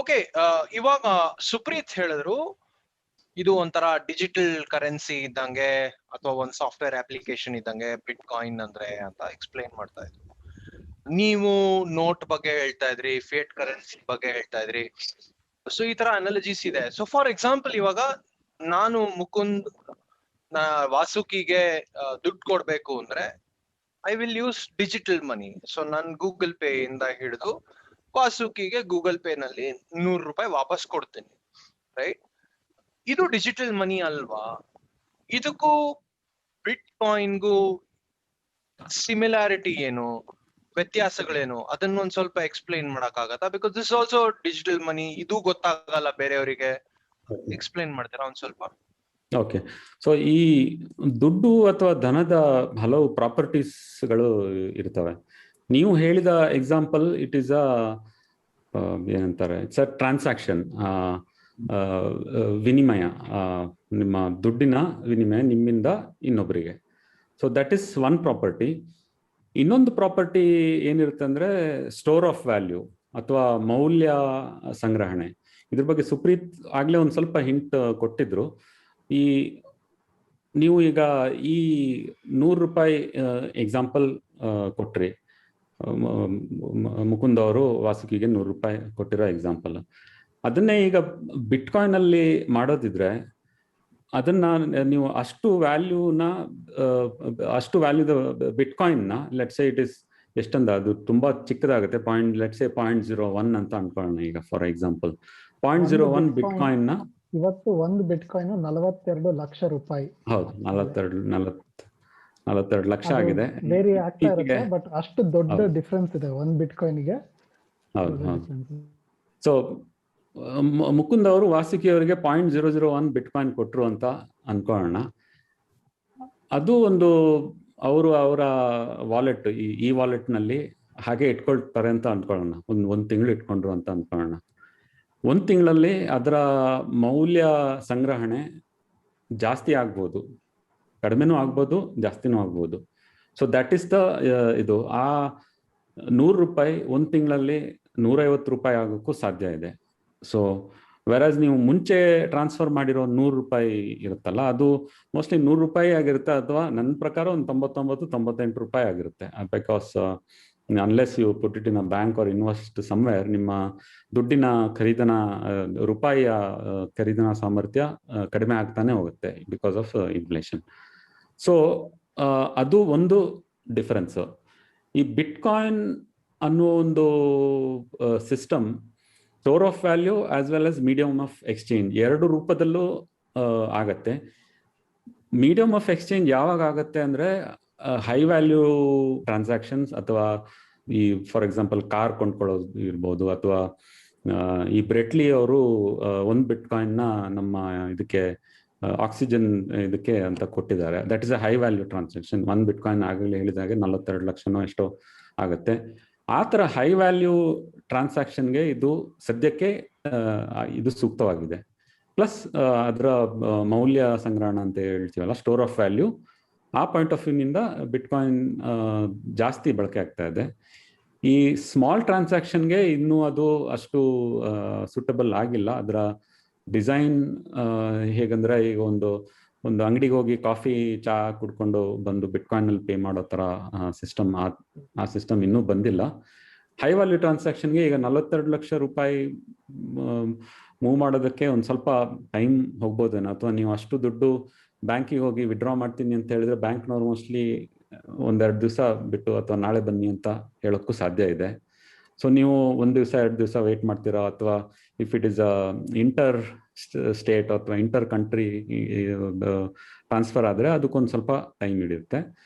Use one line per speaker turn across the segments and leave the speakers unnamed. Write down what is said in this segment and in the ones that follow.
Okay, ಇವಾಗ ಸುಪ್ರೀತ್ ಹೇಳಿದ್ರು ಇದು ಒಂಥರ ಡಿಜಿಟಲ್ ಕರೆನ್ಸಿ ಇದ್ದಂಗೆ ಅಥವಾ ಒಂದ್ ಸಾಫ್ಟ್ವೇರ್ ಅಪ್ಲಿಕೇಶನ್ ಇದ್ದಂಗೆ ಬಿಟ್ ಕಾಯಿನ್ ಅಂದ್ರೆ ಅಂತ ಎಕ್ಸ್ಪ್ಲೈನ್ ಮಾಡ್ತಾ ಇದ್ರು. ನೀವು ನೋಟ್ ಬಗ್ಗೆ ಹೇಳ್ತಾ ಇದ್ರಿ, ಫಿಯಟ್ ಕರೆನ್ಸಿ ಬಗ್ಗೆ ಹೇಳ್ತಾ ಇದ್ರಿ. ಸೊ ಈ ತರ ಅನಾಲಜೀಸ್ ಇದೆ. ಸೊ ಫಾರ್ ಎಕ್ಸಾಂಪಲ್ ಇವಾಗ ನಾನು ಮುಕುಂದ್ ವಾಸುಕಿಗೆ ದುಡ್ಡು ಕೊಡ್ಬೇಕು ಅಂದ್ರೆ I will use digital money. So ನಾನು ಗೂಗಲ್ ಪೇ ಇಂದ ಹಿಡಿದು ವಾಸುಕಿಗೆ ಗೂಗಲ್ ಪೇ ನಲ್ಲಿ 100 ರೂಪಾಯಿ ವಾಪಸ್ ಕೊಡ್ತೀನಿ, ರೈಟ್? ಇದು ಡಿಜಿಟಲ್ ಮನಿ ಅಲ್ವಾ? ಇದಕ್ಕೂ ಬಿಟ್ ಕಾಯಿನ್ಗೂ ಸಿಮಿಲಾರಿಟಿ ಏನು, ವ್ಯತ್ಯಾಸಗಳೇನು, ಅದನ್ನೊಂದ್ ಸ್ವಲ್ಪ ಎಕ್ಸ್ಪ್ಲೈನ್ ಮಾಡಕ್ಕಾಗತ್ತಾ? Because this also digital money, ಇದು ಗೊತ್ತಾಗಲ್ಲ ಬೇರೆಯವರಿಗೆ. ಎಕ್ಸ್ಪ್ಲೈನ್ ಮಾಡ್ತೀರಾ ಒಂದ್ ಸ್ವಲ್ಪ?
ಓಕೆ, ಸೊ ಈ ದುಡ್ಡು ಅಥವಾ ಧನದ ಹಲವು ಪ್ರಾಪರ್ಟೀಸ್ಗಳು ಇರ್ತವೆ. ನೀವು ಹೇಳಿದ ಎಕ್ಸಾಂಪಲ್ ಇಟ್ ಈಸ್ ಏನಂತಾರೆ, ಇಟ್ಸ್ ಅ ಟ್ರಾನ್ಸಾಕ್ಷನ್, ವಿನಿಮಯ, ನಿಮ್ಮ ದುಡ್ಡಿನ ವಿನಿಮಯ ನಿಮ್ಮಿಂದ ಇನ್ನೊಬ್ಬರಿಗೆ. So that is one property. ಇನ್ನೊಂದು ಪ್ರಾಪರ್ಟಿ ಏನಿರುತ್ತೆ ಅಂದ್ರೆ ಸ್ಟೋರ್ ಆಫ್ ವ್ಯಾಲ್ಯೂ ಅಥವಾ ಮೌಲ್ಯ ಸಂಗ್ರಹಣೆ. ಇದ್ರ ಬಗ್ಗೆ ಸುಪ್ರೀತ್ ಆಗ್ಲೇ ಒಂದು ಸ್ವಲ್ಪ ಹಿಂಟ್ ಕೊಟ್ಟಿದ್ರು. ಈ ನೀವು ಈಗ ಈ 100 ರೂಪಾಯಿ ಎಕ್ಸಾಂಪಲ್ ಕೊಟ್ರಿ, ಮುಕುಂದ್ ಅವರು ವಾಸುಕಿಗೆ 100 ರೂಪಾಯಿ ಕೊಟ್ಟಿರೋ ಎಕ್ಸಾಂಪಲ್. ಅದನ್ನೇ ಈಗ ಬಿಟ್ ಕಾಯಿನ್ ಅಲ್ಲಿ ಮಾಡೋದಿದ್ರೆ ಅದನ್ನ ನೀವು ಅಷ್ಟು ವ್ಯಾಲ್ಯೂದ ಬಿಟ್ ಕಾಯಿನ್ ನ ಲೆಟ್ಸ್ ಸೇ ಇಟ್ ಇಸ್ ಎಷ್ಟಂದ, ಅದು ತುಂಬಾ ಚಿಕ್ಕದಾಗುತ್ತೆ, ಲೆಟ್ಸ್ ಸೇ 0.01 ಅಂತ ಅನ್ಕೊಳ್ಳೋಣ ಈಗ ಫಾರ್ ಎಕ್ಸಾಂಪಲ್. 0.01 ಬಿಟ್ ಕಾಯಿನ್ ನ
ಇವತ್ತು ಒಂದು ಬಿಟ್ ಕಾಯಿನ್ 42 ಲಕ್ಷ ರೂಪಾಯಿ.
ಹೌದು, 42 ಲಕ್ಷ ಆಗಿದೆ.
ವೇರಿ ಆಗ್ತಾ ಇರುತ್ತೆ, ಬಟ್ ಅಷ್ಟು ದೊಡ್ಡ ಡಿಫರೆನ್ಸ್ ಇದೆ ಒಂದು ಬಿಟ್ ಕಾಯಿನ್ ಗೆ.
ಹೌದು. ಸೊ ಮುಕುಂದ್ ಅವರು ವಾಸುಕಿ ಅವರಿಗೆ 0.001 ಬಿಟ್ ಕಾಯಿನ್ ಕೊಟ್ರು ಅಂತ ಅನ್ಕೊಳ್ಳೋಣ. ಅದು ಒಂದು ಅವರ ವಾಲೆಟ್, ಈ ವಾಲೆಟ್ ನಲ್ಲಿ ಹಾಗೆ ಇಟ್ಕೊಳ್ತಾರೆ ಅಂತ ಅನ್ಕೊಳ್ಳೋಣ. ಒಂದ್ ತಿಂಗಳು ಇಟ್ಕೊಂಡ್ರು ಅಂತ ಅನ್ಕೊಳ್ಳೋಣ. ಒಂದ್ ತಿಂಗಳಲ್ಲಿ ಅದರ ಮೌಲ್ಯ ಸಂಗ್ರಹಣೆ ಜಾಸ್ತಿ ಆಗ್ಬೋದು, ಕಡಿಮೆನೂ ಆಗ್ಬೋದು, ಜಾಸ್ತಿನೂ ಆಗ್ಬೋದು. ಸೊ ದಟ್ ಈಸ್ ದ ಇದು. ಆ 100 ರೂಪಾಯಿ ಒಂದ್ ತಿಂಗಳಲ್ಲಿ 150 ರೂಪಾಯಿ ಆಗೋಕ್ಕೂ ಸಾಧ್ಯ ಇದೆ. ಸೊ ವೆರಾಸ್ ನೀವು ಮುಂಚೆ ಟ್ರಾನ್ಸ್ಫರ್ ಮಾಡಿರೋ 100 ರೂಪಾಯಿ ಇರುತ್ತಲ್ಲ, ಅದು ಮೋಸ್ಟ್ಲಿ 100 ರೂಪಾಯಿ ಆಗಿರುತ್ತೆ, ಅಥವಾ ನನ್ನ ಪ್ರಕಾರ ಒಂದು 99-98 ರೂಪಾಯಿ ಆಗಿರುತ್ತೆ. Because unless you put it in a bank or invest somewhere, ನಿಮ್ಮ ದುಡ್ಡಿನ ರೂಪಾಯಿಯ ಖರೀದನಾ ಸಾಮರ್ಥ್ಯ ಕಡಿಮೆ ಆಗ್ತಾನೆ ಹೋಗುತ್ತೆ ಬಿಕಾಸ್ ಆಫ್ ಇನ್ಫ್ಲೇಷನ್. ಸೊ ಅದು ಒಂದು ಡಿಫರೆನ್ಸ್. ಈ ಬಿಟ್ ಕಾಯಿನ್ ಅನ್ನೋ ಒಂದು system store of value as well as medium of exchange ಎರಡು ರೂಪದಲ್ಲೂ ಆಗತ್ತೆ. ಮೀಡಿಯಮ್ ಆಫ್ ಎಕ್ಸ್ಚೇಂಜ್ ಯಾವಾಗ ಆಗತ್ತೆ ಅಂದ್ರೆ ಹೈ ವ್ಯಾಲ್ಯೂ ಟ್ರಾನ್ಸಾಕ್ಷನ್ಸ್, ಅಥವಾ ಈ ಫಾರ್ ಎಕ್ಸಾಂಪಲ್ ಕಾರ್ ಕೊಂಡ್ಕೊಳ್ಳೋದು ಇರ್ಬೋದು, ಅಥವಾ ಈ ಬ್ರೆಟ್ಲಿ ಅವರು ಒಂದು ಬಿಟ್ ಕಾಯಿನ್ ನ ನಮ್ಮ ಇದಕ್ಕೆ ಆಕ್ಸಿಜನ್ ಇದಕ್ಕೆ ಅಂತ ಕೊಟ್ಟಿದ್ದಾರೆ. That is a high value transaction. ಒಂದು ಬಿಟ್ ಕಾಯಿನ್ ಆಗಲೇ ಹೇಳಿದಾಗೆ 42 ಲಕ್ಷನೋ ಎಷ್ಟೋ ಆಗುತ್ತೆ. ಆ ಥರ ಹೈ ವ್ಯಾಲ್ಯೂ ಟ್ರಾನ್ಸಾಕ್ಷನ್ಗೆ ಇದು ಸದ್ಯಕ್ಕೆ ಇದು ಸೂಕ್ತವಾಗಿದೆ. ಪ್ಲಸ್ ಅದರ ಮೌಲ್ಯ ಸಂಗ್ರಹಣ ಅಂತ ಹೇಳ್ತೀವಲ್ಲ, ಸ್ಟೋರ್ ಆಫ್ ವ್ಯಾಲ್ಯೂ, ಆ ಪಾಯಿಂಟ್ ಆಫ್ ವ್ಯೂನಿಂದ ಬಿಟ್ ಕಾಯಿನ್ ಜಾಸ್ತಿ ಬಳಕೆ ಆಗ್ತಾ ಇದೆ. ಈ ಸ್ಮಾಲ್ ಟ್ರಾನ್ಸಾಕ್ಷನ್ಗೆ ಇನ್ನೂ ಅದು ಅಷ್ಟು ಸೂಟಬಲ್ ಆಗಿಲ್ಲ. ಅದರ ಡಿಸೈನ್ ಹೇಗಂದ್ರೆ, ಈಗ ಒಂದು ಅಂಗಡಿಗೆ ಹೋಗಿ ಕಾಫಿ ಚಾ ಕುಡ್ಕೊಂಡು ಬಂದು ಬಿಟ್ ಕಾಯಿನ್ ಅಲ್ಲಿ ಪೇ ಮಾಡೋ ತರ ಸಿಸ್ಟಮ್, ಆ ಸಿಸ್ಟಮ್ ಇನ್ನೂ ಬಂದಿಲ್ಲ. ಹೈ ವ್ಯಾಲ್ಯೂ ಟ್ರಾನ್ಸಾಕ್ಷನ್ಗೆ ಈಗ 42 ಲಕ್ಷ ರೂಪಾಯಿ ಮೂವ್ ಮಾಡೋದಕ್ಕೆ ಒಂದು ಸ್ವಲ್ಪ ಟೈಮ್ ಹೋಗ್ಬೋದೇನೋ, ಅಥವಾ ನೀವು ಅಷ್ಟು ದುಡ್ಡು ಬ್ಯಾಂಕಿಗೆ ಹೋಗಿ ವಿಡ್ರಾ ಮಾಡ್ತೀನಿ ಅಂತ ಹೇಳಿದ್ರೆ ಬ್ಯಾಂಕ್ನವ್ರು ಮೋಸ್ಟ್ಲಿ 1-2 ದಿವಸ ಬಿಟ್ಟು ಅಥವಾ ನಾಳೆ ಬನ್ನಿ ಅಂತ ಹೇಳೋಕ್ಕೂ ಸಾಧ್ಯ ಇದೆ. ಸೊ ನೀವು 1 ದಿವಸ 2 ದಿವಸ ವೇಟ್ ಮಾಡ್ತೀರಾ, ಅಥವಾ if it is inter state ಅಥವಾ ಇಂಟರ್ ಕಂಟ್ರಿ ಟ್ರಾನ್ಸ್ಫರ್ ಆದರೆ ಅದಕ್ಕೊಂದು ಸ್ವಲ್ಪ ಟೈಮ್ ಹಿಡಿಯುತ್ತೆ.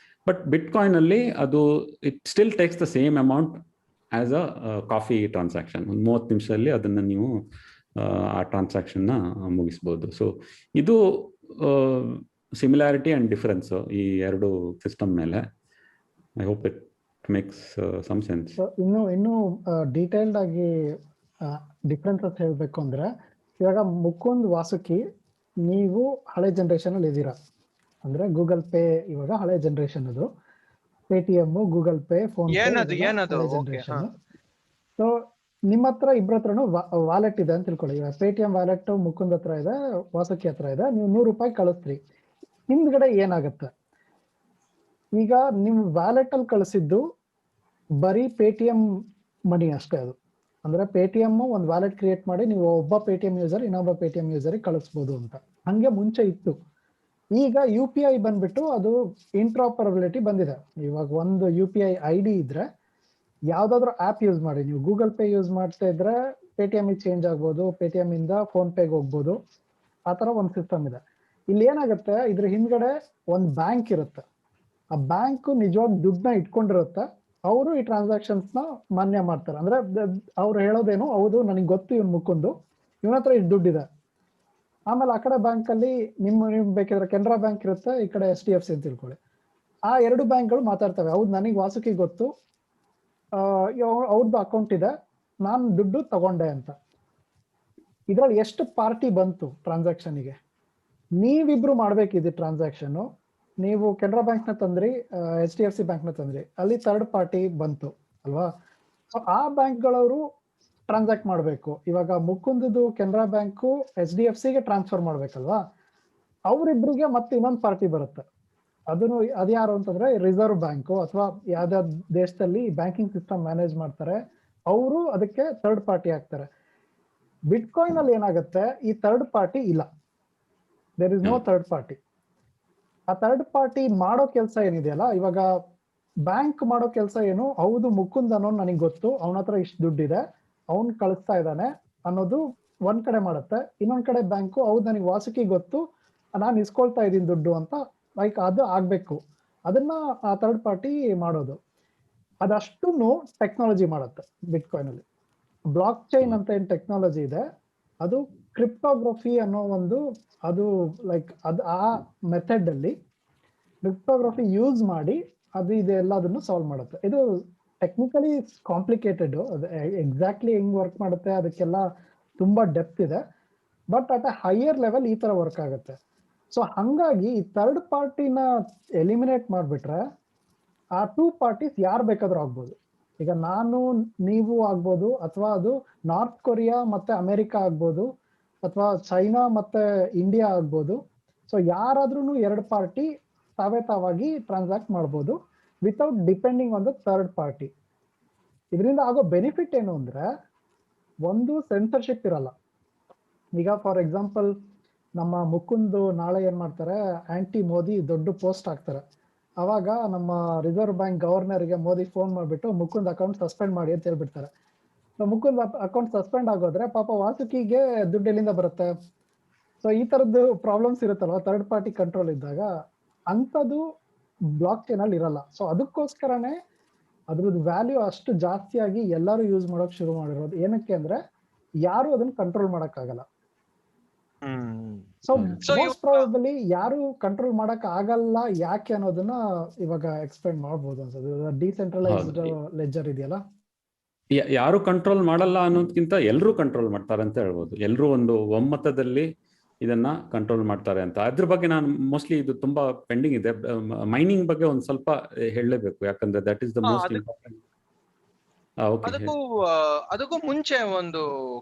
ಬಟ್ ಬಿಟ್ ಕಾಯಿನ್ ಅಲ್ಲಿ ಅದು it still takes the same amount as a coffee transaction. ಒಂದು 30 ನಿಮಿಷದಲ್ಲಿ ಅದನ್ನು ನೀವು ಆ ಟ್ರಾನ್ಸಾಕ್ಷನ್ನ ಮುಗಿಸ್ಬೋದು. ಸೊ ಇದು ಸಿಮಿಲಾರಿಟಿ ಅಂಡ್ ಡಿಫರೆನ್ಸ್ ಈ ಎರಡು ಸಿಸ್ಟಮ್ ಮೇಲೆ. I hope it makes some sense.
ಇನ್ನು ಡೀಟೇಲ್ಡ್ ಆಗಿ ಡಿಫರೆನ್ಸಸ್ ಹೇಳಬೇಕು ಅಂದ್ರೆ, ಇವಾಗ ಮುಕುಂದ್ ವಾಸುಕಿ ನೀವು ಹಳೆ ಜನರೇಷನ್ ಅಲ್ಲಿ ಇದ್ದೀರಾ. ಅಂದ್ರೆ ಗೂಗಲ್ ಪೇ ಇವಾಗ ಹಳೆ ಜನರೇಷನ್, ಅದು Paytm, Google pay, phone pay generation. So ನಿಮ್ಮ ಹತ್ರ ಇಬ್ಬರ ಹತ್ರನು ವಾಲೆಟ್ ಇದೆ ಅಂತ ತಿಳ್ಕೊಳ್ಳಿ. ಈಗ ಪೇಟಿಎಂ ವ್ಯಾಲೆಟ್ ಮುಕುಂದ್ ಹತ್ರ ಇದೆ, ವಾಸುಕಿ ಹತ್ರ ಇದೆ. ನೀವು 100 ರೂಪಾಯಿ ಕಳಿಸ್ರಿ. ಹಿಂದ್ಗಡೆ ಏನಾಗುತ್ತೆ, ಈಗ ನೀವು ವ್ಯಾಲೆಟ್ ಅಲ್ಲಿ ಕಳಿಸಿದ್ದು ಬರೀ ಪೇಟಿಎಂ ಮನಿ ಅಷ್ಟೇ. ಅದು ಅಂದ್ರೆ ಪೇಟಿಎಂ ಒಂದು ವ್ಯಾಲೆಟ್ ಕ್ರಿಯೇಟ್ ಮಾಡಿ ನೀವು ಒಬ್ಬ ಪೇಟಿಎಂ ಯೂಸರ್ ಇನ್ನೊಬ್ಬ ಪೇಟಿಎಂ ಯೂಸರ್ ಕಳಿಸ್ಬೋದು ಅಂತ. ಹಂಗೆ ಮುಂಚೆ ಇತ್ತು. ಈಗ UPI ಬಂದ್ಬಿಟ್ಟು ಅದು ಇಂಟ್ರಾಪರಬಿಲಿಟಿ ಬಂದಿದೆ. ಇವಾಗ ಒಂದು UPI ID ಇದ್ರೆ ಯಾವ್ದಾದ್ರು ಆಪ್ ಯೂಸ್ ಮಾಡಿ, ನೀವು ಗೂಗಲ್ ಪೇ ಯೂಸ್ ಮಾಡ್ತಾ ಇದ್ರೆ ಪೇಟಿಎಂ ಚೇಂಜ್ ಆಗ್ಬೋದು, ಪೇಟಿಎಂ ಇಂದ ಫೋನ್ ಪೇಗೆ ಹೋಗ್ಬೋದು. ಆ ತರ ಒಂದು ಸಿಸ್ಟಮ್ ಇದೆ. ಇಲ್ಲಿ ಏನಾಗುತ್ತೆ, ಇದ್ರ ಹಿಂದ್ಗಡೆ ಒಂದು ಬ್ಯಾಂಕ್ ಇರುತ್ತೆ. ಆ ಬ್ಯಾಂಕ್ ನಿಜವಾಗಿ ದುಡ್ಡನ್ನ ಇಟ್ಕೊಂಡಿರುತ್ತೆ. ಅವರು ಈ ಟ್ರಾನ್ಸಾಕ್ಷನ್ಸ್ ನ ಮಾನ್ಯ ಮಾಡ್ತಾರೆ. ಅಂದ್ರೆ ಅವ್ರು ಹೇಳೋದೇನು, ಹೌದು ನನಗೆ ಗೊತ್ತು ಇವ್ನು ಮುಕುಂದು, ಇವನ ಹತ್ರ ಇಷ್ಟು ದುಡ್ಡಿದೆ. ಆಮೇಲೆ ಆ ಕಡೆ ಬ್ಯಾಂಕ್ ಅಲ್ಲಿ ನಿಮ್ ಬೇಕಿದ್ರೆ ಕೆನರಾ ಬ್ಯಾಂಕ್ ಇರುತ್ತೆ, ಈ ಕಡೆ HDFC ಅಂತ ತಿಳ್ಕೊಳ್ಳಿ. ಆ 2 ಬ್ಯಾಂಕ್ಗಳು ಮಾತಾಡ್ತವೆ, ಹೌದು ನನಗೆ ವಾಸುಕಿ ಗೊತ್ತು, ಅವ್ರದ್ದು ಅಕೌಂಟ್ ಇದೆ, ನಾನು ದುಡ್ಡು ತಗೊಂಡೆ ಅಂತ. ಇದ್ರಲ್ಲಿ ಎಷ್ಟು ಪಾರ್ಟಿ ಬಂತು ಟ್ರಾನ್ಸಾಕ್ಷನ್ಗೆ? ನೀವಿಬ್ರು ಮಾಡ್ಬೇಕಿದೆ ಟ್ರಾನ್ಸಾಕ್ಷನ್. ನೀವು ಕೆನರಾ ಬ್ಯಾಂಕ್ ನ ತಂದ್ರಿ, HDFC ಬ್ಯಾಂಕ್ ನ ತಂದ್ರಿ, ಅಲ್ಲಿ ಥರ್ಡ್ ಪಾರ್ಟಿ ಬಂತು ಅಲ್ವಾ? ಸೊ ಆ ಬ್ಯಾಂಕ್ಗಳವರು ಟ್ರಾನ್ಸಾಕ್ಟ್ ಮಾಡಬೇಕು. ಇವಾಗ ಮುಕುಂದದು ಕೆನರಾ ಬ್ಯಾಂಕು HDFC ಗೆ ಟ್ರಾನ್ಸ್ಫರ್ ಮಾಡ್ಬೇಕಲ್ವಾ? ಅವರಿಬ್ರಿಗೆ ಮತ್ತೆ ಇನ್ನೊಂದು ಪಾರ್ಟಿ ಬರುತ್ತೆ. ಅದನ್ನು ಅದ್ಯಾರು ಅಂತಂದ್ರೆ ರಿಸರ್ವ್ ಬ್ಯಾಂಕು ಅಥವಾ ಯಾವ್ದಾವ್ ದೇಶದಲ್ಲಿ ಬ್ಯಾಂಕಿಂಗ್ ಸಿಸ್ಟಮ್ ಮ್ಯಾನೇಜ್ ಮಾಡ್ತಾರೆ, ಅವರು ಅದಕ್ಕೆ ಥರ್ಡ್ ಪಾರ್ಟಿ ಆಗ್ತಾರೆ. ಬಿಟ್ಕಾಯಿನ್ ಅಲ್ಲಿ ಏನಾಗುತ್ತೆ, ಈ ಥರ್ಡ್ ಪಾರ್ಟಿ ಇಲ್ಲ, there is no third party. ಆ ಥರ್ಡ್ ಪಾರ್ಟಿ ಮಾಡೋ ಕೆಲಸ ಏನಿದೆಯಲ್ಲ, ಇವಾಗ ಬ್ಯಾಂಕ್ ಮಾಡೋ ಕೆಲಸ ಏನು, ಹೌದು ಮುಕುಂದ್ ಅನ್ನೋ ನನಗೆ ಗೊತ್ತು, ಅವನ ಹತ್ರ ಇಷ್ಟು ದುಡ್ಡಿದೆ, ಅವ್ನ್ ಕಳಿಸ್ತಾ ಇದ್ದಾನೆ ಅನ್ನೋದು ಒಂದ್ ಕಡೆ ಮಾಡುತ್ತೆ. ಇನ್ನೊಂದ್ ಕಡೆ ಬ್ಯಾಂಕು, ಹೌದು ನನಗೆ ವಾಸುಕಿ ಗೊತ್ತು, ನಾನು ಇಸ್ಕೊಳ್ತಾ ಇದ್ದೀನಿ ದುಡ್ಡು ಅಂತ, ಲೈಕ್ ಅದು ಆಗ್ಬೇಕು. ಅದನ್ನ ಆ ಥರ್ಡ್ ಪಾರ್ಟಿ ಮಾಡೋದು. ಅದಷ್ಟು ಟೆಕ್ನಾಲಜಿ ಮಾಡುತ್ತೆ ಬಿಟ್ಕಾಯಿನ್ ಅಲ್ಲಿ. ಬ್ಲಾಕ್ ಚೈನ್ ಅಂತ ಏನ್ ಟೆಕ್ನಾಲಜಿ ಇದೆ, ಅದು ಕ್ರಿಪ್ಟೋಗ್ರಫಿ ಅನ್ನೋ ಒಂದು, ಅದು ಲೈಕ್ ಆ ಮೆಥಡ್ ಅಲ್ಲಿ ಕ್ರಿಪ್ಟೋಗ್ರಫಿ ಯೂಸ್ ಮಾಡಿ ಅದು ಇದೆಲ್ಲದನ್ನು ಸಾಲ್ವ್ ಮಾಡುತ್ತೆ. ಇದು ಟೆಕ್ನಿಕಲಿ ಕಾಂಪ್ಲಿಕೇಟೆಡ್, ಅದು ಎಕ್ಸಾಕ್ಟ್ಲಿ ಹೆಂಗ್ ವರ್ಕ್ ಮಾಡುತ್ತೆ ಅದಕ್ಕೆಲ್ಲ ತುಂಬಾ ಡೆಪ್ತ್ ಇದೆ. But at a higher level ಈ ತರ ವರ್ಕ್ ಆಗುತ್ತೆ. ಸೊ ಹಂಗಾಗಿ ಈ ಥರ್ಡ್ ಪಾರ್ಟಿನ ಎಲಿಮಿನೇಟ್ ಮಾಡ್ಬಿಟ್ರೆ ಆ 2 ಪಾರ್ಟೀಸ್ ಯಾರು ಬೇಕಾದ್ರೂ ಆಗ್ಬೋದು. ಈಗ ನಾನು ನೀವು ಆಗ್ಬೋದು, ಅಥವಾ ಅದು ನಾರ್ತ್ ಕೊರಿಯಾ ಮತ್ತೆ ಅಮೆರಿಕ ಆಗ್ಬೋದು, ಅಥವಾ ಚೈನಾ ಮತ್ತೆ ಇಂಡಿಯಾ ಆಗ್ಬೋದು. ಸೊ ಯಾರಾದ್ರೂ 2 ಪಾರ್ಟಿ ತಾವಾಗಿ ಟ್ರಾನ್ಸಾಕ್ಟ್ ಮಾಡ್ಬೋದು without depending on the third party. ಇದರಿಂದ ಆಗೋ ಬೆನಿಫಿಟ್ ಏನು ಅಂದ್ರೆ, ಒಂದು ಸೆನ್ಸರ್ಶಿಪ್ ಇರಲ್ಲ. ಈಗ ಫಾರ್ ಎಕ್ಸಾಂಪಲ್ ನಮ್ಮ ಮುಕುಂದ್ ನಾಳೆ ಏನ್ ಮಾಡ್ತಾರೆ, ಆಂಟಿ ಮೋದಿ ದೊಡ್ಡ ಪೋಸ್ಟ್ ಹಾಕ್ತಾರೆ. ಅವಾಗ ನಮ್ಮ ರಿಸರ್ವ್ ಬ್ಯಾಂಕ್ ಗವರ್ನರ್ಗೆ ಮೋದಿ ಫೋನ್ ಮಾಡ್ಬಿಟ್ಟು ಮುಕುಂದ್ ಅಕೌಂಟ್ ಸಸ್ಪೆಂಡ್ ಮಾಡಿ ಅಂತ ಹೇಳ್ಬಿಡ್ತಾರೆ. ಸೊ ಮುಕುಂದ್ ಅಕೌಂಟ್ ಸಸ್ಪೆಂಡ್ ಆಗೋದ್ರೆ ಪಾಪ ವಾಸುಕಿಗೆ ದುಡ್ಡು ಎಲ್ಲಿಂದ ಬರುತ್ತೆ? ಸೊ ಈ ತರದ್ದು ಪ್ರಾಬ್ಲಮ್ಸ್ ಇರುತ್ತಲ್ವ ಥರ್ಡ್ ಪಾರ್ಟಿ ಕಂಟ್ರೋಲ್ ಇದ್ದಾಗ, ಅಂಥದ್ದು ಬ್ಲಾಕ್ ಚೈನ್ ಅಲ್ಲಿ ಇರಲ್ಲ. ಸೊ ಅದಕ್ಕೋಸ್ಕರನೇ ಅದ್ರದ್ದು ವ್ಯಾಲ್ಯೂ ಅಷ್ಟು ಜಾಸ್ತಿಯಾಗಿ ಎಲ್ಲರೂ ಯೂಸ್ ಮಾಡೋಕೆ ಶುರು ಮಾಡಿರೋದು. ಏನಕ್ಕೆ ಅಂದ್ರೆ ಯಾರು ಅದನ್ನ ಕಂಟ್ರೋಲ್ ಮಾಡಕ್ಕಾಗಲ್ಲ. ಸೊ ಮೋಸ್ಟ್ ಪ್ರಾಬಬಲಿ ಯಾರು ಕಂಟ್ರೋಲ್ ಮಾಡಕ್ ಆಗಲ್ಲ, ಯಾಕೆ ಅನ್ನೋದನ್ನ ಇವಾಗ ಎಕ್ಸ್ಪ್ಲೈನ್ ಮಾಡ್ಬೋದು ಅನ್ಸುತ್ತೆ. ಡಿಸೆಂಟ್ರಲೈಸ್ಡ್ ಲೆಡ್ಜರ್ ಇದೆಯಲ್ಲ,
ಯಾರು ಕಂಟ್ರೋಲ್ ಮಾಡಲ್ಲ ಅನ್ನೋದಕ್ಕಿಂತ ಎಲ್ಲರೂ ಕಂಟ್ರೋಲ್ ಮಾಡ್ತಾರೆ ಅಂತ ಹೇಳ್ಬೋದು. ಎಲ್ಲರೂ ಒಂದು ಒಮ್ಮತದಲ್ಲಿ ಇದನ್ನ ಕಂಟ್ರೋಲ್ ಮಾಡ್ತಾರೆ ಅಂತ. ಅದ್ರ ಬಗ್ಗೆ ನಾನು ಮೋಸ್ಟ್ಲಿ ಇದು ತುಂಬಾ ಪೆಂಡಿಂಗ್ ಇದೆ. ಮೈನಿಂಗ್ ಬಗ್ಗೆ ಒಂದ್ ಸ್ವಲ್ಪ ಹೇಳಲೇಬೇಕು, ಯಾಕಂದ್ರೆ that is the most important.
ಅದಕ್ಕೂ ಮುಂಚೆ ಒಂದು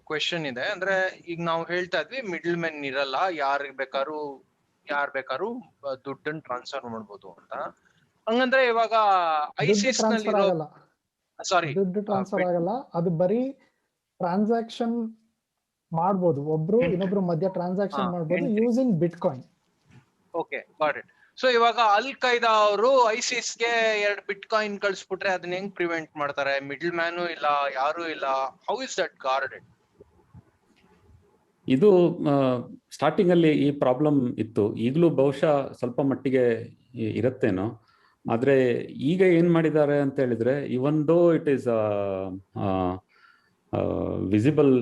ಕ್ವೆಶನ್ ಇದೆ. ಅಂದ್ರೆ ಈಗ ನಾವು ಹೇಳ್ತಾ ಇದ್ವಿ ಮಿಡಲ್ ಮೆನ್ ಇರಲ್ಲ, ಯಾರ್ ಬೇಕಾದ್ರೂ ದುಡ್ಡನ್ನು ಟ್ರಾನ್ಸ್ಫರ್ ಮಾಡ್ಬೋದು ಅಂತ. ಹಂಗಂದ್ರೆ ಇವಾಗ ಐಸಿಸ್ ನಲ್ಲಿ
ದುಡ್ಡು ಟ್ರಾನ್ಸ್ಫರ್ ಆಗಲ್ಲ, ಅದು ಬರೀ ಟ್ರಾನ್ಸಾಕ್ಷನ್ ಮಾಡ್ಬೋದು, ಒಬ್ರು ಇನ್ನೊಬ್ರು ಮಧ್ಯ ಟ್ರಾನ್ಸಾಕ್ಷನ್ ಮಾಡ್ಬೋದು using bitcoin.
Okay, got it. So ಇವಾಗ ಅಲ್ ಖೈದಾ ಅವರು ಐಸಿಸ್ಗೆ 2 ಬಿಟ್ಕಾಯಿನ್ ಕಳಿಸ್ಬಿಟ್ರೆ ಅದನ್ನ ಹೆಂಗ್ ಪ್ರಿವೆಂಟ್ ಮಾಡ್ತಾರೆ? ಮಿಡಲ್ ಮ್ಯಾನು ಇಲ್ಲ, ಯಾರು ಇಲ್ಲ. How is that guarded?
ಇದು ಸ್ಟಾರ್ಟಿಂಗ್ ಅಲ್ಲಿ ಈ ಪ್ರಾಬ್ಲಮ್ ಇತ್ತು, ಈಗಲೂ ಬಹುಶಃ ಸ್ವಲ್ಪ ಮಟ್ಟಿಗೆ ಇರತ್ತೇನೋ. ಆದ್ರೆ ಈಗ ಏನ್ ಮಾಡಿದ್ದಾರೆ ಅಂತ ಹೇಳಿದ್ರೆ, ಇವನ್ ದೋ ಇಟ್ ಈಸ್ ವಿಸಿಬಲ್,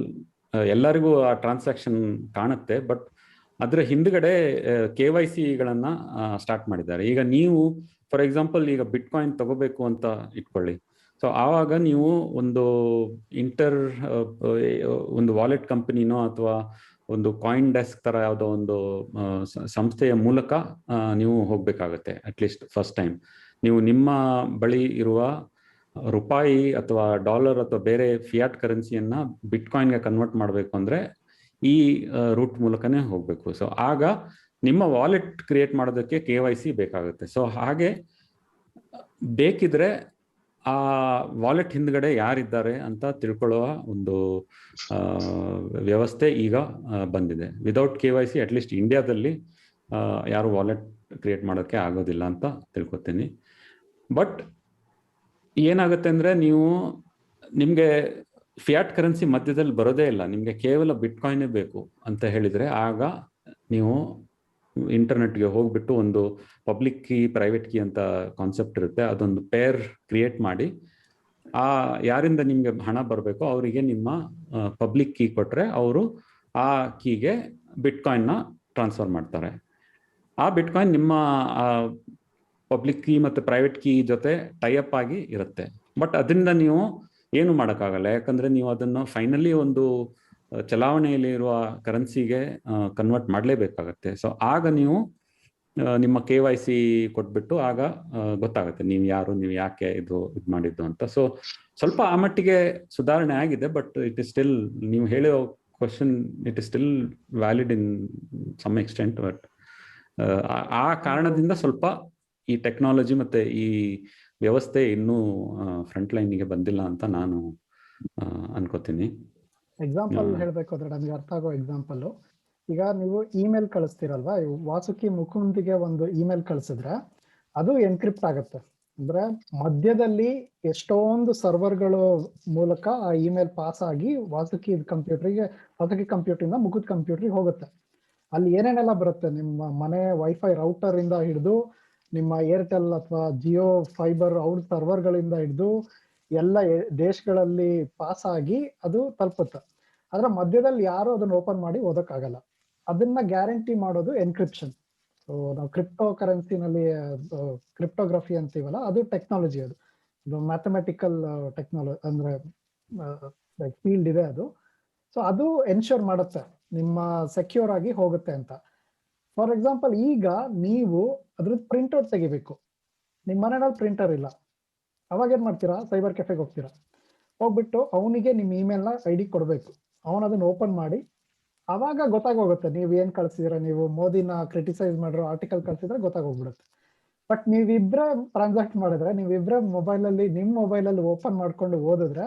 ಎಲ್ಲರಿಗೂ ಆ ಟ್ರಾನ್ಸಾಕ್ಷನ್ ಕಾಣುತ್ತೆ, ಬಟ್ ಅದರ ಹಿಂದ್ಗಡೆ KYC ಗಳನ್ನ ಸ್ಟಾರ್ಟ್ ಮಾಡಿದ್ದಾರೆ. ಈಗ ನೀವು ಫಾರ್ ಎಕ್ಸಾಂಪಲ್ ಈಗ ಬಿಟ್ಕಾಯಿನ್ ತಗೋಬೇಕು ಅಂತ ಇಟ್ಕೊಳ್ಳಿ. ಸೊ ಆವಾಗ ನೀವು ಒಂದು ವಾಲೆಟ್ ಕಂಪನಿನೋ ಅಥವಾ ಒಂದು ಕಾಯಿನ್ ಡೆಸ್ಕ್ ತರ ಯಾವುದೋ ಒಂದು ಸಂಸ್ಥೆಯ ಮೂಲಕ ನೀವು ಹೋಗ್ಬೇಕಾಗತ್ತೆ. ಅಟ್ಲೀಸ್ಟ್ ಫಸ್ಟ್ ಟೈಮ್ ನೀವು ನಿಮ್ಮ ಬಳಿ ಇರುವ ರೂಪಾಯಿ ಅಥವಾ ಡಾಲರ್ ಅಥವಾ ಬೇರೆ ಫಿಯಾಟ್ ಕರೆನ್ಸಿಯನ್ನ ಬಿಟ್ಕಾಯಿನ್ಗೆ ಕನ್ವರ್ಟ್ ಮಾಡಬೇಕು ಅಂದ್ರೆ ಈ ರೂಟ್ ಮೂಲಕನೇ ಹೋಗಬೇಕು. ಸೊ ಆಗ ನಿಮ್ಮ ವಾಲೆಟ್ ಕ್ರಿಯೇಟ್ ಮಾಡೋದಕ್ಕೆ KYC ಬೇಕಾಗುತ್ತೆ. ಸೊ ಹಾಗೆ ಬೇಕಿದ್ರೆ ಆ ವಾಲೆಟ್ ಹಿಂದ್ಗಡೆ ಯಾರಿದ್ದಾರೆ ಅಂತ ತಿಳ್ಕೊಳ್ಳುವ ಒಂದು ವ್ಯವಸ್ಥೆ ಈಗ ಬಂದಿದೆ. ವಿದೌಟ್ KYC ಅಟ್ಲೀಸ್ಟ್ ಇಂಡಿಯಾದಲ್ಲಿ ಯಾರು ವಾಲೆಟ್ ಕ್ರಿಯೇಟ್ ಮಾಡೋಕ್ಕೆ ಆಗೋದಿಲ್ಲ ಅಂತ ತಿಳ್ಕೊತೀನಿ. ಬಟ್ ಏನಾಗುತ್ತೆ ಅಂದರೆ ನಿಮಗೆ ಫಿಯಾಟ್ ಕರೆನ್ಸಿ ಮಧ್ಯದಲ್ಲಿ ಬರೋದೇ ಇಲ್ಲ, ನಿಮಗೆ ಕೇವಲ ಬಿಟ್ಕಾಯಿನೇ ಬೇಕು ಅಂತ ಹೇಳಿದರೆ ಆಗ ನೀವು ಇಂಟರ್ನೆಟ್ಗೆ ಹೋಗ್ಬಿಟ್ಟು ಒಂದು ಪಬ್ಲಿಕ್ ಕೀ ಪ್ರೈವೇಟ್ ಕೀ ಅಂತ ಕಾನ್ಸೆಪ್ಟ್ ಇರುತ್ತೆ, ಅದೊಂದು ಪೇರ್ ಕ್ರಿಯೇಟ್ ಮಾಡಿ ಯಾರಿಂದ ನಿಮಗೆ ಹಣ ಬರಬೇಕೋ ಅವರಿಗೆ ನಿಮ್ಮ ಪಬ್ಲಿಕ್ ಕೀ ಕೊಟ್ಟರೆ ಅವರು ಆ ಕೀಗೆ ಬಿಟ್ಕಾಯಿನ್ನ ಟ್ರಾನ್ಸ್ಫರ್ ಮಾಡ್ತಾರೆ. ಆ ಬಿಟ್ಕಾಯಿನ್ ನಿಮ್ಮ ಪಬ್ಲಿಕ್ ಕೀ ಮತ್ತು ಪ್ರೈವೇಟ್ ಕೀ ಜೊತೆ ಟೈಅಪ್ ಆಗಿ ಇರುತ್ತೆ. ಬಟ್ ಅದರಿಂದ ನೀವು ಏನು ಮಾಡೋಕ್ಕಾಗಲ್ಲ, ಯಾಕಂದರೆ ನೀವು ಅದನ್ನು ಫೈನಲಿ ಒಂದು ಚಲಾವಣೆಯಲ್ಲಿ ಇರುವ ಕರೆನ್ಸಿಗೆ ಕನ್ವರ್ಟ್ ಮಾಡಲೇಬೇಕಾಗತ್ತೆ. ಸೊ ಆಗ ನೀವು ನಿಮ್ಮ KYC ಕೊಟ್ಬಿಟ್ಟು ಆಗ ಗೊತ್ತಾಗುತ್ತೆ ನೀವು ಯಾರು, ನೀವು ಯಾಕೆ ಇದು ಮಾಡಿದ್ದು ಅಂತ. ಸೊ ಸ್ವಲ್ಪ ಆ ಮಟ್ಟಿಗೆ ಸುಧಾರಣೆ ಆಗಿದೆ, ಬಟ್ ಇಟ್ ಇಸ್ ಸ್ಟಿಲ್, ನೀವು ಹೇಳೋ question it is still valid in some extent. But ಆ ಕಾರಣದಿಂದ ಸ್ವಲ್ಪ ಈ ಟೆಕ್ನಾಲಜಿ ಮತ್ತೆ ಈ ವ್ಯವಸ್ಥೆ ಇನ್ನೂ ಫ್ರಂಟ್ ಲೈನ್ಗೆ ಬಂದಿಲ್ಲ ಅಂತ ನಾನು ಅನ್ಕೋತೀನಿ.
ಎಕ್ಸಾಂಪಲ್ ಹೇಳ್ಬೇಕು ಅಂದ್ರೆ ನಮ್ಗೆ ಅರ್ಥ ಆಗೋ ಎಕ್ಸಾಂಪಲ್, ಈಗ ನೀವು ಇಮೇಲ್ ಕಳಿಸ್ತೀರಲ್ವಾ, ವಾಸುಕಿ ಮುಕುಂದಿಗೆ ಒಂದು ಇಮೇಲ್ ಕಳಿಸಿದ್ರೆ ಅದು ಎನ್ಕ್ರಿಪ್ಟ್ ಆಗುತ್ತೆ. ಅಂದ್ರೆ ಮಧ್ಯದಲ್ಲಿ ಎಷ್ಟೊಂದು ಸರ್ವರ್ಗಳು ಮೂಲಕ ಆ ಇಮೇಲ್ ಪಾಸ್ ಆಗಿ ವಾಸುಕಿ ಕಂಪ್ಯೂಟರ್ ಇಂದ ಮುಕುದ್ ಕಂಪ್ಯೂಟರ್ಗೆ ಹೋಗುತ್ತೆ. ಅಲ್ಲಿ ಏನೇನೆಲ್ಲ ಬರುತ್ತೆ, ನಿಮ್ಮ ಮನೆ ವೈಫೈ ರೌಟರ್ ಇಂದ ಹಿಡಿದು ನಿಮ್ಮ ಏರ್ಟೆಲ್ ಅಥವಾ ಜಿಯೋ ಫೈಬರ್ ಅವ್ರ ಸರ್ವರ್ಗಳಿಂದ ಹಿಡಿದು ಎಲ್ಲ ದೇಶಗಳಲ್ಲಿ ಪಾಸ್ ಆಗಿ ಅದು ತಲುಪುತ್ತೆ. ಆದ್ರೆ ಮಧ್ಯದಲ್ಲಿ ಯಾರು ಅದನ್ನ ಓಪನ್ ಮಾಡಿ ಓದಕ್ಕಾಗಲ್ಲ. ಅದನ್ನ ಗ್ಯಾರಂಟಿ ಮಾಡೋದು ಎನ್ಕ್ರಿಪ್ಷನ್. ಸೊ ನಾವು ಕ್ರಿಪ್ಟೋ ಕರೆನ್ಸಿನಲ್ಲಿ ಕ್ರಿಪ್ಟೋಗ್ರಫಿ ಅಂತೀವಲ್ಲ, ಅದು ಟೆಕ್ನಾಲಜಿ, ಅದು ಮ್ಯಾಥಮೆಟಿಕಲ್ ಟೆಕ್ನಾಲಜಿ ಅಂದ್ರೆ ಫೀಲ್ಡ್ ಇದೆ ಅದು. ಸೊ ಅದು ಎನ್ಶೋರ್ ಮಾಡುತ್ತೆ ನಿಮ್ಮ ಸೆಕ್ಯೂರ್ ಆಗಿ ಹೋಗುತ್ತೆ ಅಂತ. ಫಾರ್ ಎಕ್ಸಾಂಪಲ್, ಈಗ ನೀವು ಅದ್ರದ್ದು ಪ್ರಿಂಟ್ಔಟ್ ತೆಗಿಬೇಕು, ನಿಮ್ಮ ಮನೆಯಲ್ಲಿ ಪ್ರಿಂಟರ್ ಇಲ್ಲ, ಅವಾಗ ಏನ್ ಮಾಡ್ತೀರಾ, ಸೈಬರ್ ಕೆಫೆಗೆ ಹೋಗ್ತೀರಾ, ಹೋಗ್ಬಿಟ್ಟು ಅವನಿಗೆ ನಿಮ್ಮ ಇಮೇಲ್ನ ID ಕೊಡ್ಬೇಕು, ಅವನು ಅದನ್ನ ಓಪನ್ ಮಾಡಿ ಅವಾಗ ಗೊತ್ತಾಗೋಗುತ್ತೆ ನೀವು ಏನ್ ಕಳ್ಸಿದಿರ. ನೀವು ಮೋದಿನ ಕ್ರಿಟಿಸೈಸ್ ಮಾಡಿರೋ ಆರ್ಟಿಕಲ್ ಕಳ್ಸಿದ್ರೆ ಗೊತ್ತಾಗೋಗ್ಬಿಡುತ್ತೆ. ಬಟ್ ನೀವಿಬ್ರೆ ಟ್ರಾನ್ಸಾಕ್ಟ್ ಮಾಡಿದ್ರೆ, ನೀವಿಬ್ರೆ ಮೊಬೈಲಲ್ಲಿ ನಿಮ್ಮ ಮೊಬೈಲಲ್ಲಿ ಓಪನ್ ಮಾಡ್ಕೊಂಡು ಓದಿದ್ರೆ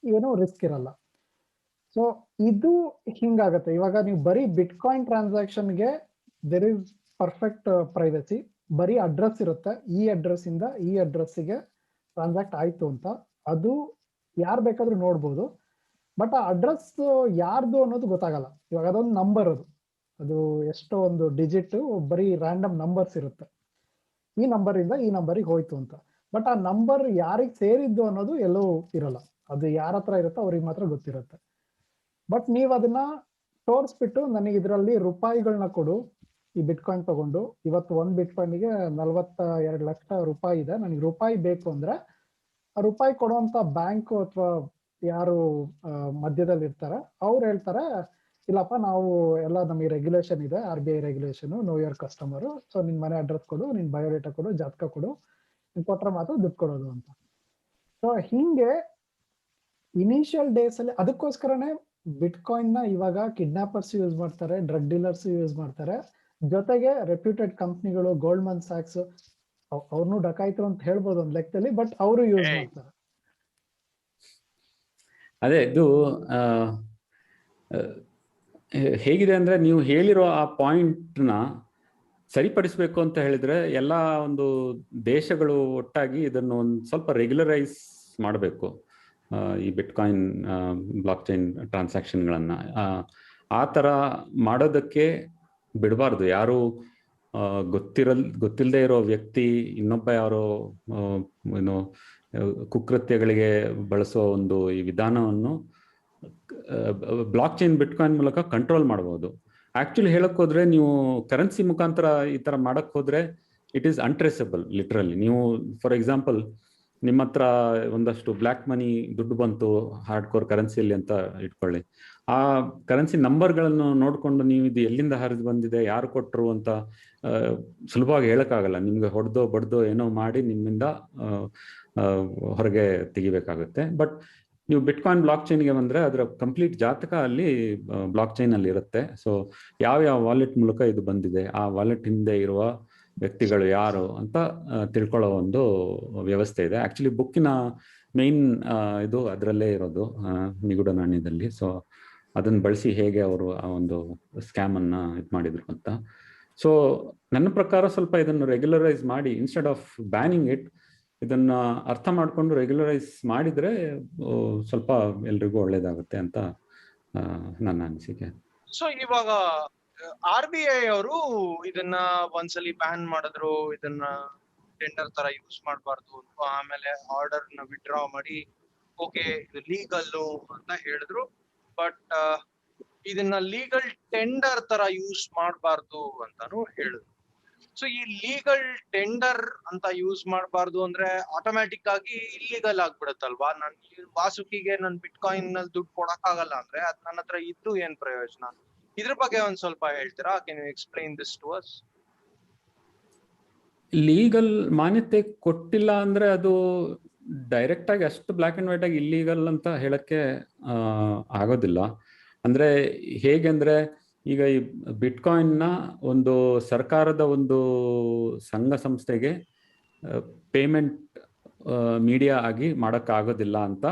ಏನೋ ರಿಸ್ಕ್ ಇರಲ್ಲ. ಸೊ ಇದು ಹಿಂಗಾಗತ್ತೆ. ಇವಾಗ ನೀವು ಬರೀ ಬಿಟ್ಕಾಯಿನ್ ಟ್ರಾನ್ಸಾಕ್ಷನ್ಗೆ ದೇರ್ ಇಸ್ ಪರ್ಫೆಕ್ಟ್ ಪ್ರೈವಸಿ. ಬರೀ ಅಡ್ರೆಸ್ ಇರುತ್ತೆ, ಈ ಅಡ್ರೆಸ್ ಇಂದ ಈ ಅಡ್ರೆಸ್ಸಿಗೆ ಟ್ರಾನ್ಸಾಕ್ಟ್ ಆಯ್ತು ಅಂತ, ಅದು ಯಾರು ಬೇಕಾದ್ರೂ ನೋಡ್ಬೋದು. ಬಟ್ ಆ ಅಡ್ರೆಸ್ ಯಾರ್ದು ಅನ್ನೋದು ಗೊತ್ತಾಗಲ್ಲ. ಇವಾಗ ಅದೊಂದು ನಂಬರ್, ಅದು ಎಷ್ಟೋ ಒಂದು ಡಿಜಿಟ್, ಬರೀ ರ್ಯಾಂಡಮ್ ನಂಬರ್ಸ್ ಇರುತ್ತೆ, ಈ ನಂಬರ್ ಇಂದ ಈ ನಂಬರಿಗೆ ಹೋಯ್ತು ಅಂತ. ಬಟ್ ಆ ನಂಬರ್ ಯಾರಿಗೆ ಸೇರಿದ್ದು ಅನ್ನೋದು ಎಲ್ಲೂ ಇರಲ್ಲ, ಅದು ಯಾರ ಹತ್ರ ಇರುತ್ತೋ ಅವ್ರಿಗೆ ಮಾತ್ರ ಗೊತ್ತಿರುತ್ತೆ. ಬಟ್ ನೀವು ಅದನ್ನ ತೋರಿಸ್ಬಿಟ್ಟು ನನಗೆ ಇದರಲ್ಲಿ ರೂಪಾಯಿಗಳನ್ನ ಕೊಡು, ಈ ಬಿಟ್ಕಾಯಿನ್ ತಗೊಂಡು ಇವತ್ತು ಒಂದು ಬಿಟ್ಕಾಯಿನ್ಗೆ 42 ಲಕ್ಷ ರೂಪಾಯಿ ಇದೆ, ನನಗೆ ರೂಪಾಯಿ ಬೇಕು ಅಂದ್ರೆ ಆ ರೂಪಾಯಿ ಕೊಡುವಂತ ಬ್ಯಾಂಕ್ ಅಥವಾ ಯಾರು ಮಧ್ಯದಲ್ಲಿ ಇರ್ತಾರೆ ಅವ್ರು ಹೇಳ್ತಾರೆ, ಇಲ್ಲಪ್ಪ ನಾವು ಎಲ್ಲ ನಮಗೆ ರೆಗ್ಯುಲೇಷನ್ ಇದೆ, RBI regulation, know your customer, so ನಿನ್ ಮನೆ ಅಡ್ರೆಸ್ ಕೊಡು, ನಿನ್ ಬಯೋಡೇಟಾ ಕೊಡು, ಜಾತಕ ಕೊಡು, ನೀನ್ ಕೊಟ್ರೆ ಮಾತ್ರ ದುಡ್ಡು ಕೊಡೋದು ಅಂತ. ಸೊ ಹಿಂಗೆ ಇನಿಷಿಯಲ್ ಡೇಸ್ ಅಲ್ಲಿ ಅದಕ್ಕೋಸ್ಕರನೇ ಬಿಟ್ಕಾಯಿನ್ ನ ಇವಾಗ ಕಿಡ್ನಾಪರ್ಸ್ ಯೂಸ್ ಮಾಡ್ತಾರೆ, ಡ್ರಗ್ ಡೀಲರ್ಸ್ ಯೂಸ್ ಮಾಡ್ತಾರೆ, ಜೊತೆಗೆ ರೆಪ್ಯೂಟೆಡ್ ಕಂಪ್ನಿಗಳು, ಗೋಲ್ಡ್ಮನ್ ಸ್ಯಾಕ್ಸ್, ಅವ್ರನ್ನು ಡಕಾಯ್ತರು ಅಂತ ಹೇಳ್ಬೋದು ಒಂದ್ ಲೆಕ್ಕದಲ್ಲಿ, ಬಟ್ ಅವರು ಯೂಸ್ ಮಾಡ್ತಾರೆ.
ಅದೇ ಇದು ಹೇಗಿದೆ ಅಂದ್ರೆ, ನೀವು ಹೇಳಿರೋ ಆ ಪಾಯಿಂಟ್ನ ಸರಿಪಡಿಸ್ಬೇಕು ಅಂತ ಹೇಳಿದ್ರೆ ಎಲ್ಲ ಒಂದು ದೇಶಗಳು ಒಟ್ಟಾಗಿ ಇದನ್ನು ಒಂದು ಸ್ವಲ್ಪ ರೆಗ್ಯುಲರೈಸ್ ಮಾಡಬೇಕು, ಈ ಬಿಟ್ಕಾಯಿನ್ ಬ್ಲಾಕ್ ಚೈನ್ ಟ್ರಾನ್ಸಾಕ್ಷನ್ಗಳನ್ನು. ಆ ಥರ ಮಾಡೋದಕ್ಕೆ ಬಿಡಬಾರ್ದು. ಯಾರು ಗೊತ್ತಿಲ್ಲದೆ ಇರೋ ವ್ಯಕ್ತಿ ಇನ್ನೊಬ್ಬ ಯಾರೋ ಏನು ಕುಕೃತ್ಯಗಳಿಗೆ ಬಳಸುವ ಒಂದು ಈ ವಿಧಾನವನ್ನು ಬ್ಲಾಕ್ ಚೈನ್ ಬಿಟ್ಕಾಯಿನ್ ಮೂಲಕ ಕಂಟ್ರೋಲ್ ಮಾಡ್ಬೋದು. ಆಕ್ಚುಲಿ ಹೇಳಕ್ ಹೋದ್ರೆ, ನೀವು ಕರೆನ್ಸಿ ಮುಖಾಂತರ ಈ ತರ ಮಾಡಕ್ ಹೋದ್ರೆ ಇಟ್ ಈಸ್ ಅನ್ಟ್ರೇಸಬಲ್ ಲಿಟ್ರಲಿ. ನೀವು ಫಾರ್ ಎಕ್ಸಾಂಪಲ್ ನಿಮ್ಮ ಹತ್ರ ಒಂದಷ್ಟು ಬ್ಲ್ಯಾಕ್ ಮನಿ ದುಡ್ಡು ಬಂತು ಹಾರ್ಡ್ ಕೋರ್ ಕರೆನ್ಸಿಯಲ್ಲಿ ಅಂತ ಇಟ್ಕೊಳ್ಳಿ, ಆ ಕರೆನ್ಸಿ ನಂಬರ್ಗಳನ್ನು ನೋಡ್ಕೊಂಡು ನೀವು ಇದು ಎಲ್ಲಿಂದ ಹರಿದು ಬಂದಿದೆ, ಯಾರು ಕೊಟ್ಟರು ಅಂತ ಸುಲಭವಾಗಿ ಹೇಳಕ್ಕಾಗಲ್ಲ. ನಿಮ್ಗೆ ಹೊಡೆದೋ ಬಡ್ದೋ ಏನೋ ಮಾಡಿ ನಿಮ್ಮಿಂದ ಹೊರಗೆ ತೆಗಿಬೇಕಾಗುತ್ತೆ. ಬಟ್ ನೀವು ಬಿಟ್ಕಾಯಿನ್ ಬ್ಲಾಕ್ ಚೈನ್ಗೆ ಬಂದರೆ ಅದರ ಕಂಪ್ಲೀಟ್ ಜಾತಕ ಅಲ್ಲಿ ಬ್ಲಾಕ್ ಚೈನ್ ಅಲ್ಲಿ ಇರುತ್ತೆ. ಸೊ ಯಾವ ವಾಲೆಟ್ ಮೂಲಕ ಇದು ಬಂದಿದೆ, ಆ ವಾಲೆಟ್ ಹಿಂದೆ ಇರುವ ವ್ಯಕ್ತಿಗಳು ಯಾರು ಅಂತ ತಿಳ್ಕೊಳ್ಳೋ ಒಂದು ವ್ಯವಸ್ಥೆ ಇದೆ. ಆಕ್ಚುಲಿ ಬುಕ್ಕಿನ ಮೇನ್ ಇದು ಅದರಲ್ಲೇ ಇರೋದು, ನಿಗೂಢ ನಾಣ್ಯದಲ್ಲಿ. ಸೊ ಅದನ್ನು ಬಳಸಿ ಹೇಗೆ ಅವರು ಆ ಒಂದು ಸ್ಕ್ಯಾಮ್ ಅನ್ನ ಇದು ಮಾಡಿದ್ರು ಅಂತ. ಸೊ ನನ್ನ ಪ್ರಕಾರ ಸ್ವಲ್ಪ ಇದನ್ನು ರೆಗ್ಯುಲರೈಸ್ ಮಾಡಿ, ಇನ್ಸ್ಟೆಡ್ ಆಫ್ ಬ್ಯಾನಿಂಗ್ ಇಟ್, ಇದನ್ನ ಅರ್ಥ ಮಾಡಿಕೊಂಡು ರೆಗ್ಯುಲರೈಸ್ ಮಾಡಿದ್ರೆ ಸ್ವಲ್ಪ ಎಲ್ರಿಗೂ ಒಳ್ಳೇದಾಗುತ್ತೆ ಅಂತ ನನ್ನ ಅನಿಸಿಕೆ.
ಸೊ ಇವಾಗ RBI ಅವರು ಇದನ್ನ ಒಂದ್ಸಲಿ ಬ್ಯಾನ್ ಮಾಡಿದ್ರು, ಇದನ್ನ ಟೆಂಡರ್ ತರ ಯೂಸ್ ಮಾಡಬಾರ್ದು, ಆಮೇಲೆ ಆರ್ಡರ್ ನ ವಿಡ್ರಾ ಮಾಡಿ ಓಕೆ ಇದು ಲೀಗಲ್ ಅಂತ ಹೇಳಿದ್ರು. ಬಟ್ ಇದನ್ನ ಲೀಗಲ್ ಟೆಂಡರ್ ತರ ಯೂಸ್ ಮಾಡಬಾರ್ದು ಅಂತಾನು ಹೇಳಿದ್ರು. ಸೊ ಈ ಲೀಗಲ್ ಟೆಂಡರ್ ಅಂತ ಯೂಸ್ ಮಾಡಬಾರ್ದು ಅಂದ್ರೆ ಆಟೋಮ್ಯಾಟಿಕ್ ಆಗಿ ಇಲ್ಲಿಗಲ್ ಆಗ್ಬಿಡುತ್ತಲ್ವಾ? ನನ್ ವಾಸುಕಿಗೆ ನನ್ ಬಿಟ್ಕಾಯಿನ್ ನಲ್ಲಿ ದುಡ್ಡು ಕೊಡಕ್ ಆಗಲ್ಲ ಅಂದ್ರೆ ಅದ್ ನನ್ನ ಹತ್ರ ಇದ್ದು ಏನ್ ಪ್ರಯೋಜನ? ಇದ್ರ ಬಗ್ಗೆ ಒಂದ್ ಸ್ವಲ್ಪ ಹೇಳ್ತೀರಾ? Can you explain this to us?
Legal ಮಾನ್ಯತೆ ಕೊಟ್ಟಿಲ್ಲ ಅಂದ್ರೆ ಅದು ಡೈರೆಕ್ಟ್ ಆಗಿ ಅಷ್ಟು ಬ್ಲಾಕ್ ಅಂಡ್ ವೈಟ್ ಆಗಿ ಇಲ್ಲೀಗಲ್ ಅಂತ ಹೇಳಕ್ಕೆ ಆಗೋದಿಲ್ಲ. ಅಂದ್ರೆ ಹೇಗೆಂದ್ರೆ ಈಗ ಈ ಬಿಟ್ಕಾಯಿನ್ ನ ಒಂದು ಸರ್ಕಾರದ ಒಂದು ಸಂಘ ಸಂಸ್ಥೆಗೆ ಪೇಮೆಂಟ್ ಮೀಡಿಯಾ ಆಗಿ ಮಾಡೋಕ್ಕಾಗೋದಿಲ್ಲ ಅಂತ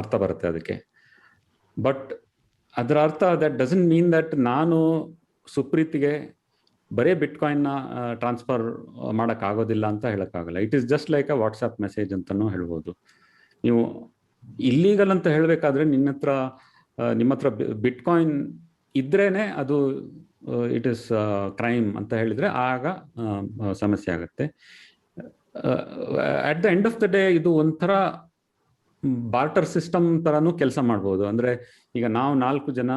ಅರ್ಥ ಬರುತ್ತೆ ಅದಕ್ಕೆ. ಬಟ್ ಅದರ ಅರ್ಥ ದಟ್ ಡಸಂಟ್ ಮೀನ್ ದಟ್ ನಾನು ಸುಪ್ರೀತಿಗೆ ಬರೀ ಬಿಟ್ಕಾಯಿನ್ನ ಟ್ರಾನ್ಸ್ಫರ್ ಮಾಡೋಕ್ಕಾಗೋದಿಲ್ಲ ಅಂತ ಹೇಳೋಕ್ಕಾಗಲ್ಲ. It is just like a WhatsApp message ಅಂತಲೂ ಹೇಳ್ಬೋದು. ನೀವು ಇಲ್ಲೀಗಲ್ ಅಂತ ಹೇಳಬೇಕಾದ್ರೆ ನಿಮ್ಮ ಹತ್ರ ಬಿಟ್ಕಾಯಿನ್ ಇದ್ರೇನೆ ಅದು ಇಟ್ ಇಸ್ ಕ್ರೈಮ್ ಅಂತ ಹೇಳಿದ್ರೆ ಆಗ ಸಮಸ್ಯೆ ಆಗುತ್ತೆ. At the end of the day ಇದು ಒಂಥರ ಬಾರ್ಟರ್ ಸಿಸ್ಟಮ್ ತರಾನು ಕೆಲಸ ಮಾಡ್ಬೋದು. ಅಂದ್ರೆ ಈಗ ನಾವು 4 ಜನ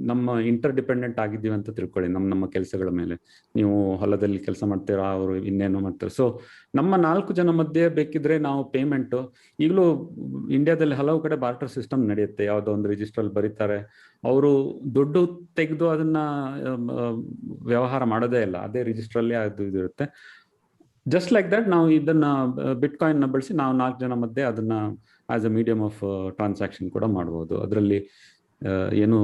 ನಮ್ಮ ಇಂಟರ್ ಡಿಪೆಂಡೆಂಟ್ ಆಗಿದ್ದೀವಿ ಅಂತ ತಿಳ್ಕೊಳ್ಳಿ, ನಮ್ಮ ಕೆಲಸಗಳ ಮೇಲೆ. ನೀವು ಹೊಲದಲ್ಲಿ ಕೆಲಸ ಮಾಡ್ತೀರಾ, ಅವರು ಇನ್ನೇನೋ ಮಾಡ್ತಾರೆ. ಸೊ ನಮ್ಮ 4 ಜನ ಮಧ್ಯೆ ಬೇಕಿದ್ರೆ ನಾವು ಪೇಮೆಂಟ್, ಈಗಲೂ ಇಂಡಿಯಾದಲ್ಲಿ ಹಲವು ಕಡೆ ಬಾರ್ಟರ್ ಸಿಸ್ಟಮ್ ನಡೆಯುತ್ತೆ. ಯಾವುದೋ ಒಂದು ರಿಜಿಸ್ಟರ್ ಬರೀತಾರೆ, ಅವರು ದುಡ್ಡು ತೆಗೆದು ಅದನ್ನ ವ್ಯವಹಾರ ಮಾಡೋದೇ ಇಲ್ಲ, ಅದೇ ರಿಜಿಸ್ಟ್ರಲ್ಲಿ ಅದು ಇದಿರುತ್ತೆ. ಜಸ್ಟ್ ಲೈಕ್ ದಟ್ ನಾವು ಇದನ್ನ ಬಿಟ್ಕಾಯಿನ್ ನ ಬಳಸಿ ನಾವು 4 ಜನ ಮಧ್ಯೆ ಅದನ್ನ as a medium of transaction ಕೂಡ ಮಾಡ್ಬೋದು. ಅದರಲ್ಲಿ ಏನು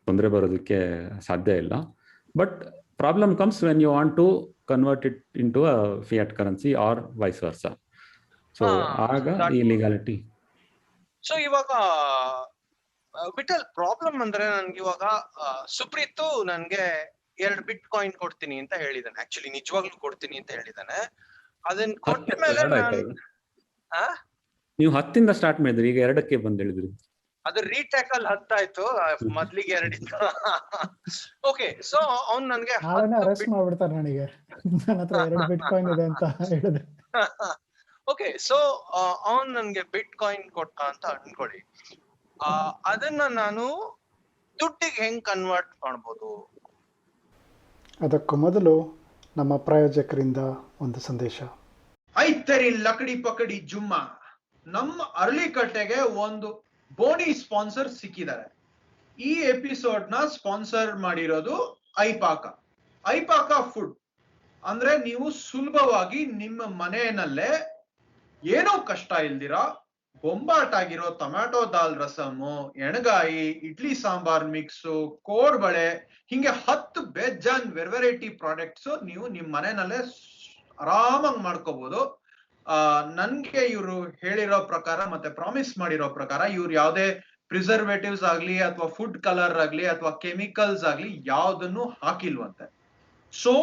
ತೊಂದರೆ ಬರೋದಕ್ಕೆ ಸಾಧ್ಯ ಇಲ್ಲ. But problem comes when you want to convert it into a fiat currency or vice versa. So ಆಗ ಈ ಲೀಗಾಲಿಟಿ.
ಸೊ ಇವಾಗ ವಿಠಲ್ ಪ್ರಾಬ್ಲಮ್ ಅಂದ್ರೆ ನನ್ಗೆ ಇವಾಗ ಸುಪ್ರೀತ್ ನನ್ಗೆ 2 ಬಿಟ್ ಕಾಯಿನ್ ಕೊಡ್ತೀನಿ ಅಂತ ಹೇಳಿದಾನೆ. ಆಕ್ಚುಲಿ ನಿಜವಾಗ್ಲೂ ಕೊಡ್ತೀನಿ ಅಂತ ಹೇಳಿದಾನೆ. ಅದನ್ನ ಕೊಟ್ಟ ಮೇಲೆ
ನೀವು 10 ಸ್ಟಾರ್ಟ್ ಮಾಡಿದ್ರಿ, ಈಗ 2ಕ್ಕೆ ಬಂದ್ ಹೇಳಿದ್ರಿ.
ಅದು ರೀಟ್ಯಾಕಲ್ 10 ಆಯ್ತು, ಮೊದ್ಲಿಗೆ 2 ಇತ್ತು. ಓಕೆ, ಸೊ ಅವ್ನ್ ನನ್ಗೆ
ಅರೆಸ್ಟ್ ಮಾಡ್ಬಿಡ್ತಾರೆ ನನಗೆ, ನನ್ನ ಹತ್ರ 2 ಬಿಟ್ ಕಾಯಿನ್ ಇದೆ ಅಂತ ಹೇಳಿದ್ರೆ.
ಓಕೆ, ಸೊ ಅವ್ನ್ ನನ್ಗೆ ಬಿಟ್ ಕಾಯಿನ್ ಕೊಟ್ಟ ಅಂತ ಅನ್ಕೊಳ್ಳಿ. ಅದನ್ನ ನಾನು ದುಡ್ಡಿಗೆ ಹೆಂಗ್ ಕನ್ವರ್ಟ್ ಮಾಡ್ಬೋದು?
ಅದಕ್ಕೂ ಮೊದಲು ನಮ್ಮ ಪ್ರಾಯೋಜಕರಿಂದ ಒಂದು ಸಂದೇಶ.
ಐತರಿ ಲಕಡಿ ಪಕಡಿ ಜುಮ್ಮ, ನಮ್ಮ ಅರಳಿಕಟ್ಟೆಗೆ ಒಂದು ಬೋನಿ ಸ್ಪಾನ್ಸರ್ ಸಿಕ್ಕಿದ್ದಾರೆ. ಈ ಎಪಿಸೋಡ್ ನ ಸ್ಪಾನ್ಸರ್ ಮಾಡಿರೋದು ಐಪಾಕ ಫುಡ್. ಅಂದ್ರೆ ನೀವು ಸುಲಭವಾಗಿ ನಿಮ್ಮ ಮನೆಯಲ್ಲೇ ಏನೋ ಕಷ್ಟ ಇಲ್ದಿರಾ ಬೊಂಬಾಟಾಗಿರೋ ಟೊಮ್ಯಾಟೊ ದಾಲ್ ರಸಮು, ಎಣಗಾಯಿ, ಇಡ್ಲಿ ಸಾಂಬಾರ್ ಮಿಕ್ಸು, ಕೋಡ್ಬಳೆ, ಹಿಂಗೆ 10 ಬೇಜಾನ್ ವೆರೈಟಿ ಪ್ರಾಡಕ್ಟ್ಸ್ ನೀವು ನಿಮ್ ಮನೆಯಲ್ಲೇ ಆರಾಮಾಗಿ ಮಾಡ್ಕೋಬಹುದು. ನನ್ಗೆ ಇವರು ಹೇಳಿರೋ ಪ್ರಕಾರ ಮತ್ತೆ ಪ್ರಾಮಿಸ್ ಮಾಡಿರೋ ಪ್ರಕಾರ ಇವ್ರು ಯಾವ್ದೇ ಪ್ರಿಸರ್ವೇಟಿವ್ಸ್ ಆಗ್ಲಿ ಅಥವಾ ಫುಡ್ ಕಲರ್ ಆಗ್ಲಿ ಅಥವಾ ಕೆಮಿಕಲ್ಸ್ ಆಗ್ಲಿ ಯಾವ್ದನ್ನು ಹಾಕಿಲ್ವಂತೆ. ಸೊ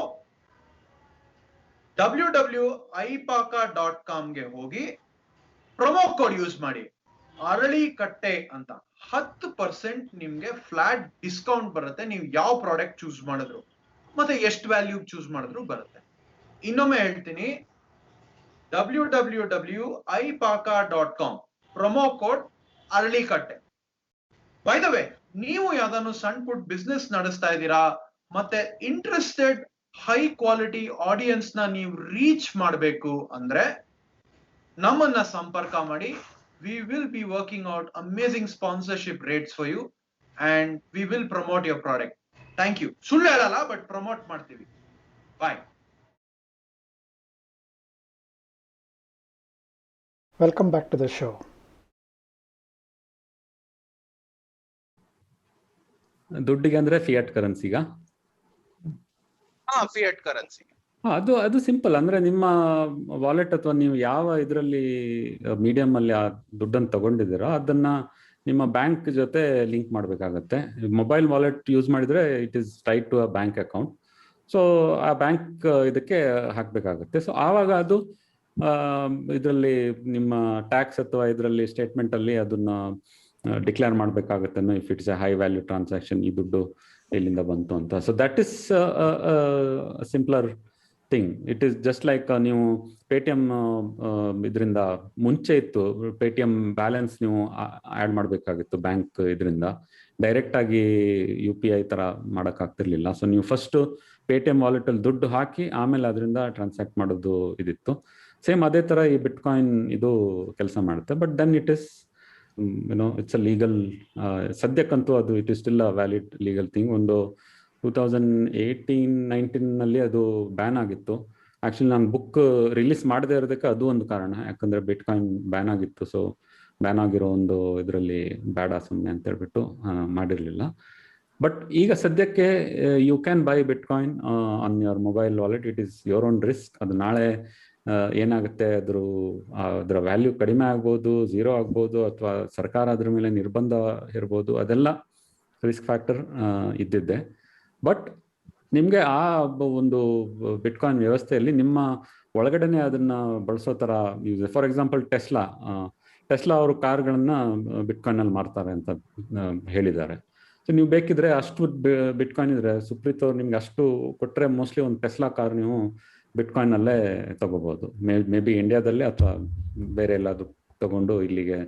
www.ipaka.com ಗೆ ಹೋಗಿ ಪ್ರೊಮೋ ಕೋಡ್ ಯೂಸ್ ಮಾಡಿ, ಅರಳಿಕಟ್ಟೆ ಅಂತ. 10% ನಿಮ್ಗೆ ಫ್ಲಾಟ್ ಡಿಸ್ಕೌಂಟ್ ಬರುತ್ತೆ. ನೀವು ಯಾವ ಪ್ರಾಡಕ್ಟ್ ಚೂಸ್ ಮಾಡಿದ್ರು ಮತ್ತೆ ಎಷ್ಟು ವ್ಯಾಲ್ಯೂ ಚೂಸ್ ಮಾಡಿದ್ರು ಬರುತ್ತೆ. ಇನ್ನೊಮ್ಮೆ ಹೇಳ್ತೀನಿ, www.ipaka.com promo code Aralikatte. By the way, ನೀವು ಯಾವ್ದಾದ್ರು ಸಣ್ಣ ಪುಟ್ ಬಿಸ್ನೆಸ್ ನಡೆಸ್ತಾ ಇದ್ದೀರಾ ಮತ್ತೆ ಇಂಟ್ರೆಸ್ಟೆಡ್ ಹೈ ಕ್ವಾಲಿಟಿ ಆಡಿಯನ್ಸ್ ನ ನೀವು ರೀಚ್ ಮಾಡಬೇಕು ಅಂದ್ರೆ ನಮ್ಮನ್ನ ಸಂಪರ್ಕ ಮಾಡಿ. We will be working out amazing sponsorship rates for you and we will promote your product. Thank you. ಸುಳ್ಳು ಹೇಳಲ್ಲ, ಬಟ್ ಪ್ರಮೋಟ್ ಮಾಡ್ತೀವಿ. ಬಾಯ್.
Welcome back to the show.
ದುಡ್ಡಿಗೆ ಅಂದ್ರೆ ಫಿಯಟ್ ಕರೆನ್ಸಿಗ?
Fiat currency.
ಅದು ಸಿಂಪಲ್. ಅಂದ್ರೆ ನಿಮ್ಮ ವಾಲೆಟ್ ಅಥವಾ ನೀವು ಯಾವ ಇದರಲ್ಲಿ ಮೀಡಿಯಂ ಅಲ್ಲಿ ಆ ದುಡ್ಡನ್ನು ತಗೊಂಡಿದ್ದೀರೋ ಅದನ್ನ ನಿಮ್ಮ ಬ್ಯಾಂಕ್ ಜೊತೆ ಲಿಂಕ್ ಮಾಡಬೇಕಾಗತ್ತೆ. ಮೊಬೈಲ್ ವಾಲೆಟ್ ಯೂಸ್ ಮಾಡಿದ್ರೆ it is tied to a bank account. So ಆ ಬ್ಯಾಂಕ್ ಇದಕ್ಕೆ ಹಾಕಬೇಕಾಗುತ್ತೆ. ಸೊ ಆವಾಗ ಅದು ಇದರಲ್ಲಿ ನಿಮ್ಮ ಟ್ಯಾಕ್ಸ್ ಅಥವಾ ಇದರಲ್ಲಿ ಸ್ಟೇಟ್ಮೆಂಟ್ ಅಲ್ಲಿ ಅದನ್ನ ಡಿಕ್ಲೇರ್ ಮಾಡಬೇಕಾಗುತ್ತೆ. If it's A high value transaction, ಈ ದುಡ್ಡು ಎಲ್ಲಿಂದ ಬಂತು ಅಂತ. So that is simpler thing. It is just like ನೀವು ಪೇಟಿಎಂ ಇದರಿಂದ ಮುಂಚೆ ಇತ್ತು, ಪೇಟಿಎಂ ಬ್ಯಾಲೆನ್ಸ್ ನೀವು ಆ್ಯಡ್ ಮಾಡಬೇಕಾಗಿತ್ತು ಬ್ಯಾಂಕ್ ಇದರಿಂದ. ಡೈರೆಕ್ಟ್ ಆಗಿ UPI ತರ ಮಾಡೋಕ್ಕಾಗ್ತಿರ್ಲಿಲ್ಲ. ಸೊ ನೀವು ಫಸ್ಟ್ ಪೇಟಿಎಂ ವಾಲೆಟಲ್ಲಿ ದುಡ್ಡು ಹಾಕಿ ಆಮೇಲೆ ಅದರಿಂದ ಟ್ರಾನ್ಸಾಕ್ಟ್ ಮಾಡೋದು ಇದಿತ್ತು. ಸೇಮ್ ಅದೇ ಥರ ಈ ಬಿಟ್ಕಾಯಿನ್ ಇದು ಕೆಲಸ ಮಾಡುತ್ತೆ. But then it is it's a legal, ಸದ್ಯಕ್ಕಂತೂ ಅದು it is still a valid legal thing. ಒಂದು 2018-19 ಅದು ಬ್ಯಾನ್ ಆಗಿತ್ತು. ಆಕ್ಚುಲಿ ನಾನು ಬುಕ್ ರಿಲೀಸ್ ಮಾಡದೇ ಇರೋದಕ್ಕೆ ಅದು ಒಂದು ಕಾರಣ. ಯಾಕಂದ್ರೆ ಬಿಟ್ಕಾಯಿನ್ ಬ್ಯಾನ್ ಆಗಿತ್ತು. ಸೊ ಬ್ಯಾನ್ ಆಗಿರೋ ಒಂದು ಇದರಲ್ಲಿ ಬೇಡ ಸುಮ್ಮನೆ ಅಂತ ಹೇಳ್ಬಿಟ್ಟು ಮಾಡಿರಲಿಲ್ಲ. ಬಟ್ ಈಗ ಸದ್ಯಕ್ಕೆ you can buy bitcoin on your mobile wallet. It is your own risk. ಅದು ನಾಳೆ ಏನಾಗುತ್ತೆ, ಅದರ ವ್ಯಾಲ್ಯೂ ಕಡಿಮೆ ಆಗ್ಬೋದು, ಝೀರೋ ಆಗ್ಬೋದು, ಅಥವಾ ಸರ್ಕಾರ ಅದ್ರ ಮೇಲೆ ನಿರ್ಬಂಧ ಇರ್ಬೋದು. ಅದೆಲ್ಲ ರಿಸ್ಕ್ ಫ್ಯಾಕ್ಟರ್ ಇದ್ದಿದ್ದೆ. ಬಟ್ ನಿಮಗೆ ಆ ಒಂದು ಬಿಟ್ಕಾಯಿನ್ ವ್ಯವಸ್ಥೆಯಲ್ಲಿ ನಿಮ್ಮ ಒಳಗಡೆನೆ ಅದನ್ನ ಬಳಸೋ ಥರ ಯೂಸ್. ಫಾರ್ ಎಕ್ಸಾಂಪಲ್ ಟೆಸ್ಲಾ ಅವರು ಕಾರ್ಗಳನ್ನ ಬಿಟ್ಕಾಯಿನ್ ಅಲ್ಲಿ ಮಾರ್ತಾರೆ ಅಂತ ಹೇಳಿದ್ದಾರೆ. ಸೊ ನೀವು ಬೇಕಿದ್ರೆ ಅಷ್ಟು ಬಿಟ್ಕಾಯಿನ್ ಇದ್ರೆ, ಸುಪ್ರೀತ್ ಅವ್ರು ನಿಮ್ಗೆ ಅಷ್ಟು ಕೊಟ್ಟರೆ ಮೋಸ್ಟ್ಲಿ ಒಂದು ಟೆಸ್ಲಾ ಕಾರ್ ನೀವು ಬಿಟ್ಕಾಯಿನ್ ಅಲ್ಲೇ ತಗೋಬಹುದು. ಮೇ ಬಿ ಇಂಡಿಯಾದಲ್ಲೇ ಅಥವಾ ಬೇರೆ ಎಲ್ಲಾದ್ರೂ ತಗೊಂಡು ಇಲ್ಲಿಗೆ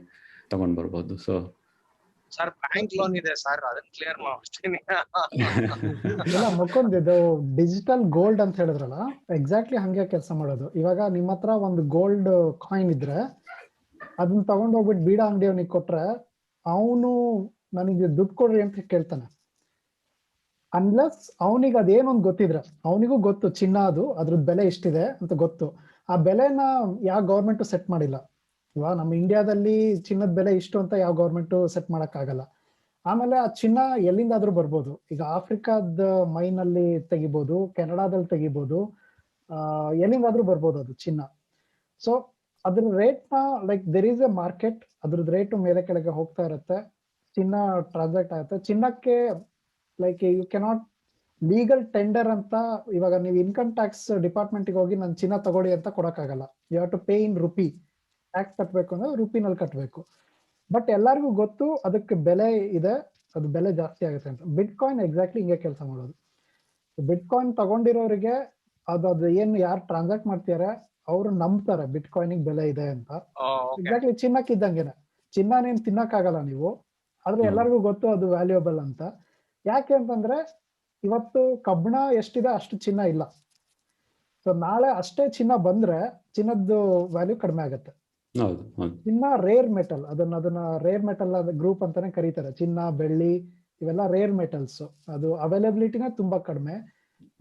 ತಗೊಂಡ್ ಬರ್ಬೋದು. ಸೊ
ಸರ್ ಬ್ಯಾಂಕ್ ಲೋನ್ ಇದೆ ಸರ್, ಅದನ್ನ ಕ್ಲಿಯರ್ ಮಾಡ್ತೀನಿ.
ಇಲ್ಲ ಮುಕುಂದ್, ಇದು ಡಿಜಿಟಲ್ ಗೋಲ್ಡ್ ಅಂತ ಹೇಳಿದ್ರಲ್ಲ, ಎಕ್ಸಾಕ್ಟ್ಲಿ ಹಂಗೆ ಕೆಲಸ ಮಾಡೋದು. ಇವಾಗ ನಿಮ್ಮ ಹತ್ರ ಒಂದು ಗೋಲ್ಡ್ ಕಾಯಿನ್ ಇದ್ರೆ ಅದನ್ನ ತಗೊಂಡ್ ಹೋಗ್ಬಿಟ್ಟು ಬೀಡಾ ಅಂಗಡಿಯವನಿಗೆ ಕೊಟ್ರೆ ಅವನು ನನಗೆ ದುಡ್ಡು ಕೊಡ್ರಿ ಅಂತ ಕೇಳ್ತಾನೆ. ಅನ್ಲೆಸ್ ಅವನಿಗೆ ಅದೇನೊಂದು ಗೊತ್ತಿದ್ರೆ, ಅವನಿಗೂ ಗೊತ್ತು ಚಿನ್ನ ಅದ್ರದ್ದು ಬೆಲೆ ಇಷ್ಟಿದೆ ಅಂತ ಗೊತ್ತು. ಆ ಬೆಲೆನ ಯಾವ ಗೌರ್ಮೆಂಟ್ ಸೆಟ್ ಮಾಡಿಲ್ಲ. ಇವಾಗ ನಮ್ಮ ಇಂಡಿಯಾದಲ್ಲಿ ಚಿನ್ನದ ಬೆಲೆ ಇಷ್ಟು ಅಂತ ಯಾವ ಗೌರ್ಮೆಂಟ್ ಸೆಟ್ ಮಾಡಕ್ ಆಗಲ್ಲ. ಆಮೇಲೆ ಆ ಚಿನ್ನ ಎಲ್ಲಿಂದಾದ್ರೂ ಬರ್ಬೋದು. ಈಗ ಆಫ್ರಿಕಾದ ಮೈನ್ ಅಲ್ಲಿ ತೆಗಿಬೋದು, ಕೆನಡಾದಲ್ಲಿ ತೆಗಿಬೋದು, ಎಲ್ಲಿಂದಾದ್ರೂ ಬರ್ಬೋದು ಅದು ಚಿನ್ನ. ಸೊ ಅದ್ರ ರೇಟ್ ನ like there is a market, ಅದ್ರದ್ದು ರೇಟು ಮೇಲೆ ಕೆಳಗೆ ಹೋಗ್ತಾ ಇರುತ್ತೆ. ಚಿನ್ನ ಟ್ರಾನ್ಸಾಕ್ಟ್ ಆಗುತ್ತೆ. ಚಿನ್ನಕ್ಕೆ like you cannot legal tender ಅಂತ ಇವಾಗ ನೀವು ಇನ್ಕಮ್ ಟ್ಯಾಕ್ಸ್ ಡಿಪಾರ್ಟ್ಮೆಂಟ್ಗೆ ಹೋಗಿ ನಾನು ಚಿನ್ನ ತಗೊಳ್ಳಿ ಅಂತ ಕೊಡಕ್ಕಾಗಲ್ಲ. You have to pay in rupee. Tax ಕಟ್ಟಬೇಕು ಅಂದ್ರೆ ರುಪಿನಲ್ಲಿ ಕಟ್ಟಬೇಕು. ಬಟ್ ಎಲ್ಲರಿಗೂ ಗೊತ್ತು ಅದಕ್ಕೆ ಬೆಲೆ ಇದೆ, ಅದು ಬೆಲೆ ಜಾಸ್ತಿ ಆಗುತ್ತೆ ಅಂತ. ಬಿಟ್ಕಾಯಿನ್ ಎಕ್ಸಾಕ್ಟ್ಲಿ ಹಿಂಗೆ ಕೆಲಸ ಮಾಡೋದು. ಬಿಟ್ಕಾಯಿನ್ ತಗೊಂಡಿರೋರಿಗೆ ಅದು ಏನು ಯಾರು ಟ್ರಾನ್ಸಾಕ್ಟ್ ಮಾಡ್ತಾರೆ ಅವರು ನಂಬ್ತಾರೆ ಬಿಟ್ಕಾಯಿನಿಗೆ ಬೆಲೆ ಇದೆ ಅಂತ. ಎಕ್ಸಾಕ್ಟ್ಲಿ ಚಿನ್ನಕ್ಕೆ ಇದ್ದಂಗೆನೆ. ಚಿನ್ನನೇನು ತಿನ್ನಕ್ಕಾಗಲ್ಲ ನೀವು, ಆದ್ರೆ ಎಲ್ಲರಿಗೂ ಗೊತ್ತು ಅದು ವ್ಯಾಲ್ಯೂಯಬಲ್ ಅಂತ. ಯಾಕೆ ಅಂತಂದ್ರೆ ಇವತ್ತು ಕಬ್ಬಣ ಎಷ್ಟಿದೆ ಅಷ್ಟು ಚಿನ್ನ ಇಲ್ಲ. ಸೊ ನಾಳೆ ಅಷ್ಟೇ ಚಿನ್ನ ಬಂದ್ರೆ ಚಿನ್ನದ ವ್ಯಾಲ್ಯೂ ಕಡಿಮೆ ಆಗುತ್ತೆ. ಚಿನ್ನ ರೇರ್ ಮೆಟಲ್, ಅದನ್ನ ರೇರ್ ಮೆಟಲ್ ಗ್ರೂಪ್ ಅಂತಾನೆ ಕರೀತಾರೆ. ಚಿನ್ನ, ಬೆಳ್ಳಿ ಇವೆಲ್ಲ ರೇರ್ ಮೆಟಲ್ಸ್. ಅದು ಅವೈಲಬಿಲಿಟಿನೇ ತುಂಬಾ ಕಡಿಮೆ.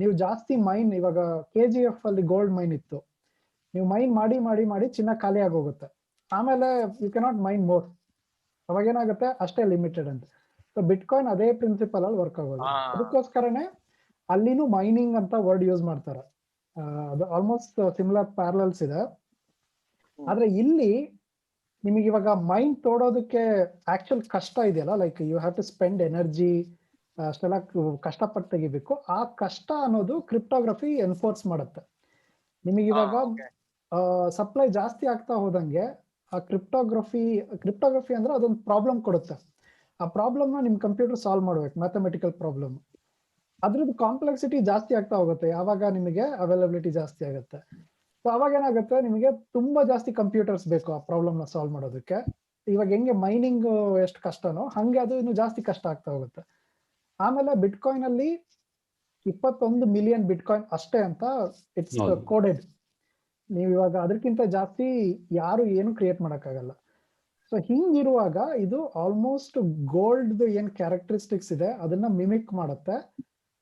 ನೀವು ಜಾಸ್ತಿ ಮೈನ್, ಇವಾಗ KGF ಅಲ್ಲಿ ಗೋಲ್ಡ್ ಮೈನ್ ಇತ್ತು, ನೀವು ಮೈನ್ ಮಾಡಿ ಮಾಡಿ ಮಾಡಿ ಚಿನ್ನ ಖಾಲಿ ಆಗೋಗುತ್ತೆ. ಆಮೇಲೆ ಯು ಕೆನಾಟ್ ಮೈನ್ ಮೋರ್. ಅವಾಗ ಏನಾಗುತ್ತೆ ಅಷ್ಟೇ ಲಿಮಿಟೆಡ್ ಅಂತ. ಸೊ ಬಿಟ್ಕಾಯಿನ್ ಅದೇ ಪ್ರಿನ್ಸಿಪಲ್ ಅಲ್ಲಿ ವರ್ಕ್ ಆಗೋದು. ಅದಕ್ಕೋಸ್ಕರನೇ ಅಲ್ಲಿನೂ ಮೈನಿಂಗ್ ಅಂತ ವರ್ಡ್ ಯೂಸ್ ಮಾಡ್ತಾರೆ. ಅದು ಆಲ್ಮೋಸ್ಟ್ ಸಿಮಿಲರ್ ಪ್ಯಾರಲಲ್ಸ್ ಇದೆ. ಆದ್ರೆ ಇಲ್ಲಿ ನಿಮಗೆ ಇವಾಗ ಮೈನ್ ತೋಡೋದಕ್ಕೆ ಆಕ್ಚುಲ್ ಕಷ್ಟ ಇದೆಯಲ್ಲ, like you have to spend energy, ಅಷ್ಟೆಲ್ಲ ಕಷ್ಟಪಟ್ಟು ತೆಗಿಬೇಕು. ಆ ಕಷ್ಟ ಅನ್ನೋದು ಕ್ರಿಪ್ಟೋಗ್ರಫಿ ಎನ್ಫೋರ್ಸ್ ಮಾಡುತ್ತೆ. ನಿಮಗೆ ಇವಾಗ ಸಪ್ಲೈ ಜಾಸ್ತಿ ಆಗ್ತಾ ಹೋದಂಗೆ ಆ ಕ್ರಿಪ್ಟೋಗ್ರಫಿ ಅಂದ್ರೆ ಅದೊಂದು ಪ್ರಾಬ್ಲಮ್ ಕೊಡುತ್ತೆ. ಆ ಪ್ರಾಬ್ಲಮ್ ನ ನಿಮ್ ಕಂಪ್ಯೂಟರ್ ಸಾಲ್ವ್ ಮಾಡ್ಬೇಕು, ಮ್ಯಾಥಮೆಟಿಕಲ್ ಪ್ರಾಬ್ಲಮ್. ಅದ್ರದ್ದು ಕಾಂಪ್ಲೆಕ್ಸಿಟಿ ಜಾಸ್ತಿ ಆಗ್ತಾ ಹೋಗುತ್ತೆ ಯಾವಾಗ ನಿಮಗೆ ಅವೈಲಬಿಲಿಟಿ ಜಾಸ್ತಿ ಆಗುತ್ತೆ. ಸೊ ಅವಾಗ ಏನಾಗುತ್ತೆ, ನಿಮಗೆ ತುಂಬಾ ಜಾಸ್ತಿ ಕಂಪ್ಯೂಟರ್ಸ್ ಬೇಕು ಆ ಪ್ರಾಬ್ಲಮ್ ನ ಸಾಲ್ವ್ ಮಾಡೋದಕ್ಕೆ. ಇವಾಗ ಹೆಂಗೆ ಮೈನಿಂಗ್ ಎಷ್ಟು ಕಷ್ಟನೋ ಹಂಗೆ ಅದು ಇನ್ನು ಜಾಸ್ತಿ ಕಷ್ಟ ಆಗ್ತಾ ಹೋಗುತ್ತೆ. ಆಮೇಲೆ ಬಿಟ್ಕಾಯಿನ್ ಅಲ್ಲಿ 21 ಮಿಲಿಯನ್ ಬಿಟ್ಕಾಯಿನ್ ಅಷ್ಟೇ ಅಂತ ಇಟ್ಸ್ ಕೋಡೆಡ್. ನೀವು ಇವಾಗ ಅದಕ್ಕಿಂತ ಜಾಸ್ತಿ ಯಾರು ಏನು ಕ್ರಿಯೇಟ್ ಮಾಡಕ್ಕಾಗಲ್ಲ. ಸೊ ಹಿಂಗಿರುವಾಗ ಇದು ಆಲ್ಮೋಸ್ಟ್ ಗೋಲ್ಡ್ ಏನ್ ಕ್ಯಾರೆಕ್ಟರಿಸ್ಟಿಕ್ಸ್ ಇದೆ ಅದನ್ನ ಮಿಮಿಕ್ ಮಾಡುತ್ತೆ.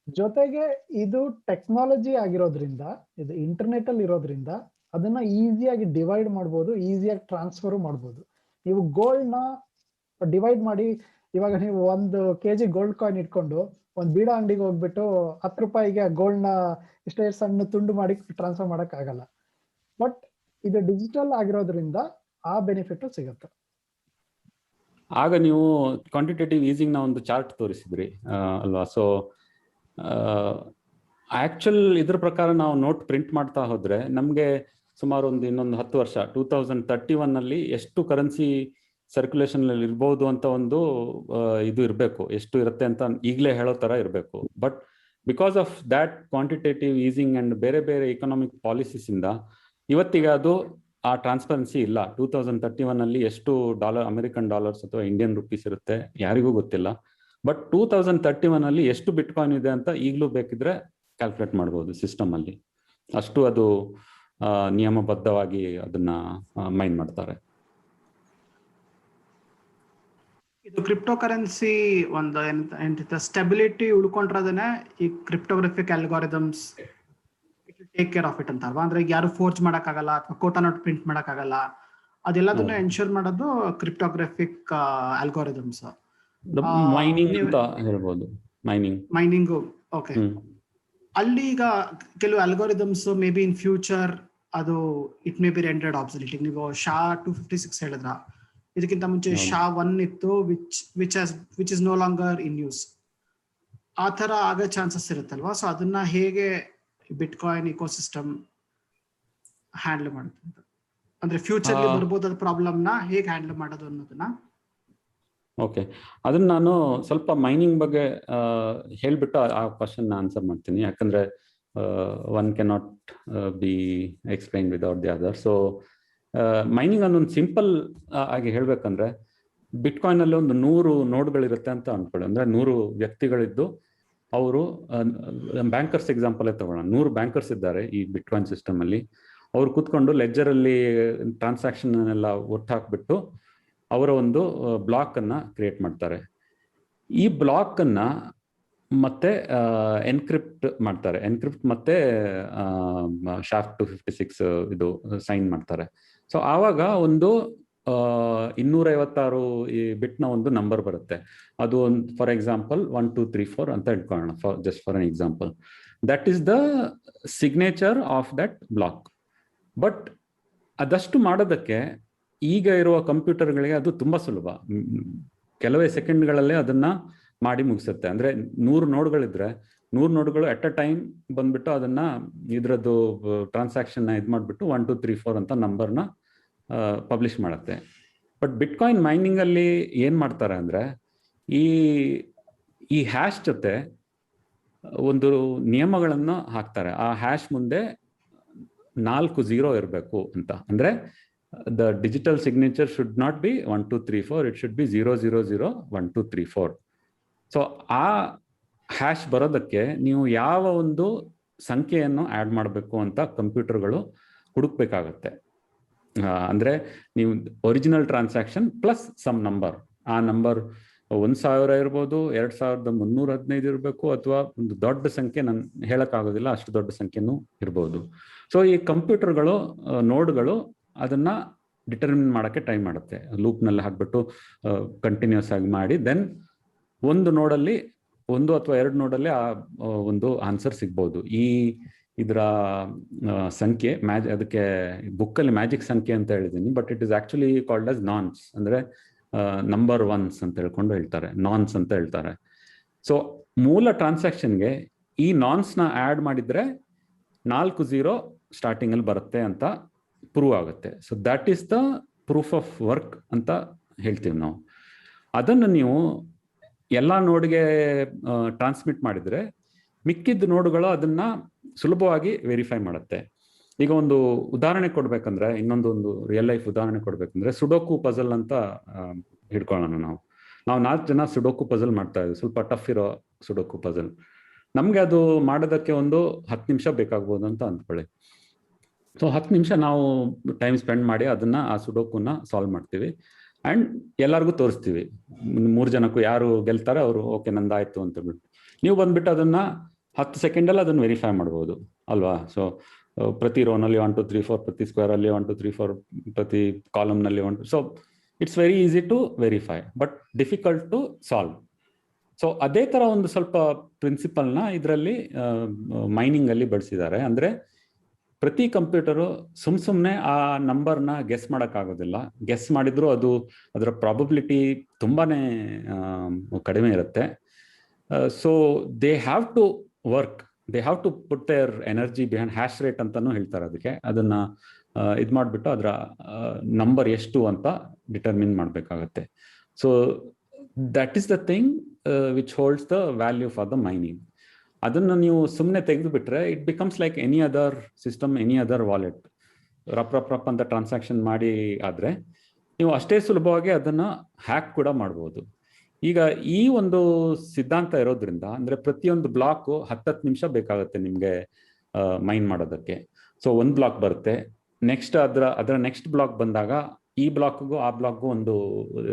ಜೊತೆಗೆ ಇದು ಟೆಕ್ನಾಲಜಿ ಆಗಿರೋದ್ರಿಂದ, ಇದು ಇಂಟರ್ನೆಟ್ ಅಲ್ಲಿ ಇರೋದ್ರಿಂದ ಅದನ್ನ ಈಸಿಯಾಗಿ ಡಿವೈಡ್ ಮಾಡ್ಬೋದು, ಈಸಿಯಾಗಿ ಟ್ರಾನ್ಸ್ಫರ್ ಮಾಡ್ಬೋದು. ನೀವು ಗೋಲ್ಡ್ನ ಡಿವೈಡ್ ಮಾಡಿ, ಇವಾಗ ನೀವು 1 kg ಗೋಲ್ಡ್ ಕಾಯಿನ್ ಇಟ್ಕೊಂಡು ಒಂದ್ ಬೀಡಾ ಅಂಗಡಿಗೆ ಹೋಗ್ಬಿಟ್ಟು 10 ರೂಪಾಯಿಗೆ ಗೋಲ್ಡ್ನ ಇಷ್ಟೇ ಸಣ್ಣ ತುಂಡು ಮಾಡಿ ಟ್ರಾನ್ಸ್ಫರ್ ಮಾಡಕ್ ಆಗಲ್ಲ. ಬಟ್ ಇದು ಡಿಜಿಟಲ್ ಆಗಿರೋದ್ರಿಂದ ಆ ಬೆನಿಫಿಟ್ ಸಿಗುತ್ತೆ.
ಆಗ ನೀವು ಕ್ವಾಂಟಿಟೇಟಿವ್ ಈಸಿಂಗ್ ನ ಒಂದು ಚಾರ್ಟ್ ತೋರಿಸಿದ್ರಿ ಅಲ್ವಾ? ಸೊ ಆಕ್ಚುಲ್ ಇದ್ರ ಪ್ರಕಾರ ನಾವು ನೋಟ್ ಪ್ರಿಂಟ್ ಮಾಡ್ತಾ ಹೋದ್ರೆ ನಮ್ಗೆ ಸುಮಾರು ಇನ್ನೊಂದು 10 ವರ್ಷ 2031 ಅಲ್ಲಿ ಎಷ್ಟು ಕರೆನ್ಸಿ ಸರ್ಕ್ಯುಲೇಷನ್ ಅಲ್ಲಿ ಇರ್ಬೋದು ಅಂತ ಒಂದು ಇದು ಇರಬೇಕು, ಎಷ್ಟು ಇರುತ್ತೆ ಅಂತ ಈಗಲೇ ಹೇಳೋ ತರ ಇರಬೇಕು. But because of that quantitative easing and ಬೇರೆ ಬೇರೆ ಎಕನಾಮಿಕ್ ಪಾಲಿಸೀಸ್ ಇಂದ ಇವತ್ತಿಗೆ ಅದು ಆ ಟ್ರಾನ್ಸ್ಪರೆನ್ಸಿ ಇಲ್ಲ. 2031 ಅಲ್ಲಿ ಎಷ್ಟು ಅಮೆರಿಕನ್ ಡಾಲರ್ಸ್ ಅಥವಾ ಇಂಡಿಯನ್ ರುಪೀಸ್ ಇರುತ್ತೆ ಯಾರಿಗೂ ಗೊತ್ತಿಲ್ಲ. ಬಟ್ 2031 ಅಲ್ಲಿ ಎಷ್ಟು ಬಿಟ್ಕಾಯಿನ್ ಇದೆ ಅಂತ ಈಗಲೂ ಬೇಕಿದ್ರೆ ಕ್ಯಾಲ್ಕುಲೇಟ್ ಮಾಡ್ಬೋದು ಸಿಸ್ಟಮ್ ಅಲ್ಲಿ. ಅಷ್ಟು ಅದು ನಿಯಮಬದ್ಧವಾಗಿ ಅದನ್ನ ಮೈನ್ ಮಾಡ್ತಾರೆ.
ಇದು ಕ್ರಿಪ್ಟೋ ಕರೆನ್ಸಿ ಒಂದು ಎಂತ ಸ್ಟೆಬಿಲಿಟಿ ಉಳ್ಕೊಂಡ್ರದನ್ನೇ ಈ cryptographic algorithms it will take care of it ಅಂತ ಅಲ್ವಾ? ಅಂದ್ರೆ ಯಾರು ಫೋರ್ಜ್ ಮಾಡಕ್ಕಾಗಲ್ಲ ಅಥವಾ ಕೋಟಾ ನೋಟ್ ಪ್ರಿಂಟ್ ಮಾಡಕ್ಕಾಗಲ್ಲ, ಅದೆಲ್ಲದನ್ನ ಎನ್ಶೂರ್ ಮಾಡೋದು ಕ್ರಿಪ್ಟೋಗ್ರಫಿಕ್ ಅಲ್ಗಾರಿದಮ್ಸ್.
ಮೈನಿಂಗ್ ಅಂತ ಹೇಳ್ಬೋದು.
Mining okay. ಅಲ್ಲಿ ಈಗ ಕೆಲವು algorithms may be in future ಅದು it may be rendered absolute. ನೀವು SHA-256 ಹೇಳಿದ್ರ, ಇದಕ್ಕಿಂತ ಮುಂಚೆ SHA-1 ಇತ್ತು which is no longer in use. ಆ ತರ ಆಗೋ ಚಾನ್ಸಸ್ ಇರುತ್ತಲ್ವಾ? ಸೊ ಅದನ್ನ ಹೇಗೆ ಬಿಟ್ಕಾಯಿನ್ ಇಕೋಸಿಸ್ಟಮ್ ಹ್ಯಾಂಡಲ್ ಮಾಡುತ್ತೆ ಅಂದ್ರೆ ಫ್ಯೂಚರ್ ಬರ್ಬೋದಾದ ಪ್ರಾಬ್ಲಮ್ ನ ಹೇಗೆ ಹ್ಯಾಂಡಲ್ ಮಾಡೋದು ಅನ್ನೋದನ್ನ.
ಓಕೆ, ಅದನ್ನ ನಾನು ಸ್ವಲ್ಪ ಮೈನಿಂಗ್ ಬಗ್ಗೆ ಹೇಳ್ಬಿಟ್ಟು ಆ ಕ್ವಶನ್ ಆನ್ಸರ್ ಮಾಡ್ತೀನಿ. ಯಾಕಂದ್ರೆ one cannot be explain without the other. So mining ಅನ್ನೊಂದು ಸಿಂಪಲ್ ಆಗಿ ಹೇಳ್ಬೇಕಂದ್ರೆ, ಬಿಟ್ಕಾಯಿನ್ ಅಲ್ಲಿ ಒಂದು 100 ನೋಡ್ಗಳಿರುತ್ತೆ ಅಂತ ಅನ್ಕೊಳ್ಳಿ. ಅಂದ್ರೆ 100 ವ್ಯಕ್ತಿಗಳಿದ್ದು ಅವರು ಬ್ಯಾಂಕರ್ಸ್ ಎಕ್ಸಾಂಪಲ್ ತಗೊಳ್ಳೋಣ. 100 ಬ್ಯಾಂಕರ್ಸ್ ಇದ್ದಾರೆ ಈ ಬಿಟ್ಕಾಯಿನ್ ಸಿಸ್ಟಮ್ ಅಲ್ಲಿ. ಅವ್ರು ಕೂತ್ಕೊಂಡು ಲೆಡ್ಜರ್ ಅಲ್ಲಿ ಟ್ರಾನ್ಸಾಕ್ಷನ್ ಎಲ್ಲ ಒಟ್ಟು ಹಾಕ್ಬಿಟ್ಟು ಅವರ ಒಂದು ಬ್ಲಾಕ್ ಅನ್ನ ಕ್ರಿಯೇಟ್ ಮಾಡ್ತಾರೆ. ಈ ಬ್ಲಾಕ್ ಅನ್ನ ಮತ್ತೆ ಎನ್ಕ್ರಿಪ್ಟ್ ಮಾಡ್ತಾರೆ. ಎನ್ಕ್ರಿಪ್ಟ್ ಮತ್ತೆ SHA-256 ಇದು ಸೈನ್ ಮಾಡ್ತಾರೆ. ಸೊ ಆವಾಗ ಒಂದು 256 ಈ ಬಿಟ್ನ ಒಂದು ನಂಬರ್ ಬರುತ್ತೆ. ಅದು ಒಂದು ಫಾರ್ ಎಕ್ಸಾಂಪಲ್ 1 2 3 4 ಅಂತ ಇಟ್ಕೊಳ್ಳೋಣ, just for an example. That is the signature of that block. But ಅದಷ್ಟು ಮಾಡೋದಕ್ಕೆ ಈಗ ಇರುವ ಕಂಪ್ಯೂಟರ್ಗಳಿಗೆ ಅದು ತುಂಬಾ ಸುಲಭ. ಕೆಲವೇ ಸೆಕೆಂಡ್ಗಳಲ್ಲೇ ಅದನ್ನ ಮಾಡಿ ಮುಗಿಸುತ್ತೆ. ಅಂದ್ರೆ 100 ನೋಡ್ಗಳಿದ್ರೆ 100 ನೋಡ್ಗಳು ಅಟ್ ಅ ಟೈಮ್ ಬಂದ್ಬಿಟ್ಟು ಅದನ್ನ ಇದ್ರದ್ದು ಟ್ರಾನ್ಸಾಕ್ಷನ್ ಇದು ಮಾಡ್ಬಿಟ್ಟು 1 2 3 4 ಅಂತ ನಂಬರ್ನ ಪಬ್ಲಿಷ್ ಮಾಡುತ್ತೆ. ಬಟ್ ಬಿಟ್ಕಾಯಿನ್ ಮೈನಿಂಗ್ ಅಲ್ಲಿ ಏನ್ ಮಾಡ್ತಾರೆ ಅಂದ್ರೆ, ಈ ಹ್ಯಾಶ್ ಜೊತೆ ಒಂದು ನಿಯಮಗಳನ್ನು ಹಾಕ್ತಾರೆ. ಆ ಹ್ಯಾಶ್ ಮುಂದೆ 4 0 ಇರಬೇಕು ಅಂತ. ಅಂದ್ರೆ the digital signature should not be 1 2 3 4, it should be 0 0 0 1 2 3 4. So ಆ ಹ್ಯಾಶ್ ಬರೋದಕ್ಕೆ ನೀವು ಯಾವ ಒಂದು ಸಂಖ್ಯೆಯನ್ನು ಆ್ಯಡ್ ಮಾಡಬೇಕು ಅಂತ ಕಂಪ್ಯೂಟರ್ಗಳು ಹುಡುಕ್ಬೇಕಾಗತ್ತೆ. ಅಂದ್ರೆ ನೀವು original transaction plus some number, ಆ ನಂಬರ್ 1000 ಇರ್ಬೋದು, 2315 ಇರಬೇಕು, ಅಥವಾ ಒಂದು ದೊಡ್ಡ ಸಂಖ್ಯೆ ನಾನು ಹೇಳಕ್ಕಾಗೋದಿಲ್ಲ, ಅಷ್ಟು ದೊಡ್ಡ ಸಂಖ್ಯೆನೂ ಇರ್ಬೋದು. ಸೊ ಈ ಕಂಪ್ಯೂಟರ್ಗಳು ನೋಡ್ಗಳು ಅದನ್ನ ಡಿಟರ್ಮಿನ್ ಮಾಡೋಕ್ಕೆ ಟ್ರೈ ಮಾಡುತ್ತೆ. ಲೂಪ್ನಲ್ಲಿ ಹಾಕ್ಬಿಟ್ಟು ಕಂಟಿನ್ಯೂಸ್ ಆಗಿ ಮಾಡಿ ದೆನ್ ಒಂದು ನೋಡಲ್ಲಿ 1 ಅಥವಾ 2 ನೋಡಲ್ಲಿ ಆ ಒಂದು ಆನ್ಸರ್ ಸಿಗ್ಬೋದು. ಇದರ ಸಂಖ್ಯೆ ಅದಕ್ಕೆ ಬುಕ್ಕಲ್ಲಿ ಮ್ಯಾಜಿಕ್ ಸಂಖ್ಯೆ ಅಂತ ಹೇಳಿದ್ದೀನಿ, but it is actually called as nonce. ಅಂದ್ರೆ ನಂಬರ್ ಒನ್ಸ್ ಅಂತ ಹೇಳ್ಕೊಂಡು ಹೇಳ್ತಾರೆ, ನಾನ್ಸ್ ಅಂತ ಹೇಳ್ತಾರೆ. ಸೊ ಮೂಲ ಟ್ರಾನ್ಸಾಕ್ಷನ್ಗೆ ಈ ನಾನ್ಸ್ನ ಆ್ಯಡ್ ಮಾಡಿದ್ರೆ 4 0 ಸ್ಟಾರ್ಟಿಂಗ್ ಅಲ್ಲಿ ಬರುತ್ತೆ ಅಂತ ಪ್ರೂವ್ ಆಗುತ್ತೆ. So that is the proof of work ಅಂತ ಹೇಳ್ತೀವಿ ನಾವು. ಅದನ್ನು ನೀವು ಎಲ್ಲ ನೋಡ್ಗೆ ಟ್ರಾನ್ಸ್ಮಿಟ್ ಮಾಡಿದ್ರೆ ಮಿಕ್ಕಿದ ನೋಡ್ಗಳು ಅದನ್ನ ಸುಲಭವಾಗಿ ವೆರಿಫೈ ಮಾಡುತ್ತೆ. ಈಗ ಒಂದು ಉದಾಹರಣೆ ಕೊಡ್ಬೇಕಂದ್ರೆ, ಇನ್ನೊಂದು ರಿಯಲ್ ಲೈಫ್ ಉದಾಹರಣೆ ಕೊಡ್ಬೇಕಂದ್ರೆ, ಸುಡೋಕು ಪಜಲ್ ಅಂತ ಹಿಡ್ಕೊಳ್ಳೋಣ. ನಾವು 4 ಜನ ಸುಡೋಕು ಪಜಲ್ ಮಾಡ್ತಾ ಇದ್ವಿ, ಸ್ವಲ್ಪ ಟಫ್ ಇರೋ ಸುಡೋಕು ಪಜಲ್. ನಮ್ಗೆ ಅದು ಮಾಡೋದಕ್ಕೆ ಒಂದು 10 ನಿಮಿಷ ಬೇಕಾಗ್ಬೋದು ಅಂತ ಅಂದ್ಕೊಳ್ಳಿ. ಸೊ 10 ನಿಮಿಷ ನಾವು ಟೈಮ್ ಸ್ಪೆಂಡ್ ಮಾಡಿ ಅದನ್ನ ಆ ಸುಡೋಕುನ ಸಾಲ್ವ್ ಮಾಡ್ತೀವಿ ಅಂಡ್ ಎಲ್ಲರಿಗೂ ತೋರಿಸ್ತೀವಿ. 3 ಜನಕ್ಕೂ ಯಾರು ಗೆಲ್ತಾರೆ ಅವರು ಓಕೆ ನಂದಾಯ್ತು ಅಂತ ಬಿಟ್ಟು, ನೀವು ಬಂದ್ಬಿಟ್ಟು ಅದನ್ನ 10 ಸೆಕೆಂಡಲ್ಲಿ ಅದನ್ನ ವೆರಿಫೈ ಮಾಡ್ಬೋದು ಅಲ್ವಾ? ಸೊ ಪ್ರತಿ ರೋನಲ್ಲಿ 1 2 3 4, ಪ್ರತಿ ಸ್ಕ್ವೇರ್ ಅಲ್ಲಿ 1 2 3 4, ಪ್ರತಿ ಕಾಲಮ್ ನಲ್ಲಿ 1. So it's very easy to verify but difficult to solve. So ಅದೇ ತರ ಒಂದು ಸ್ವಲ್ಪ ಪ್ರಿನ್ಸಿಪಲ್ನ ಇದರಲ್ಲಿ ಮೈನಿಂಗ್ ಅಲ್ಲಿ ಬಳಸಿದ್ದಾರೆ. ಅಂದ್ರೆ ಪ್ರತಿ ಕಂಪ್ಯೂಟರು ಸುಮ್ಮನೆ ಆ ನಂಬರ್ನ ಗೆಸ್ ಮಾಡೋಕ್ಕಾಗೋದಿಲ್ಲ. ಗೆಸ್ ಮಾಡಿದ್ರು ಅದರ ಪ್ರಾಬಬಿಲಿಟಿ ತುಂಬಾನೇ ಕಡಿಮೆ ಇರುತ್ತೆ. So they have to work, they have to put their energy behind hash rate ಅಂತಾನು ಹೇಳ್ತಾರೆ ಅದಕ್ಕೆ. ಅದನ್ನ ಇದು ಮಾಡಿಬಿಟ್ಟು ಅದರ ನಂಬರ್ ಎಷ್ಟು ಅಂತ ಡಿಟರ್ಮಿನ್ ಮಾಡಬೇಕಾಗತ್ತೆ. So that is the thing which holds the value for the mining. ಅದನ್ನು ನೀವು ಸುಮ್ಮನೆ ತೆಗೆದು ಬಿಟ್ರೆ it becomes like any other system, any other wallet. ರಪ್ ಅಂತ ಟ್ರಾನ್ಸಾಕ್ಷನ್ ಮಾಡಿ ಆದರೆ ನೀವು ಅಷ್ಟೇ ಸುಲಭವಾಗಿ ಅದನ್ನ ಹ್ಯಾಕ್ ಕೂಡ ಮಾಡ್ಬೋದು. ಈಗ ಈ ಒಂದು ಸಿದ್ಧಾಂತ ಇರೋದ್ರಿಂದ ಅಂದ್ರೆ ಪ್ರತಿಯೊಂದು ಬ್ಲಾಕ್ 10 ನಿಮಿಷ ಬೇಕಾಗುತ್ತೆ ನಿಮ್ಗೆ ಮೈನ್ ಮಾಡೋದಕ್ಕೆ. ಸೊ ಒಂದು ಬ್ಲಾಕ್ ಬರುತ್ತೆ, ನೆಕ್ಸ್ಟ್ ಅದರ ನೆಕ್ಸ್ಟ್ ಬ್ಲಾಕ್ ಬಂದಾಗ ಈ ಬ್ಲಾಕ್ಗೂ ಆ ಬ್ಲಾಕ್ಗೂ ಒಂದು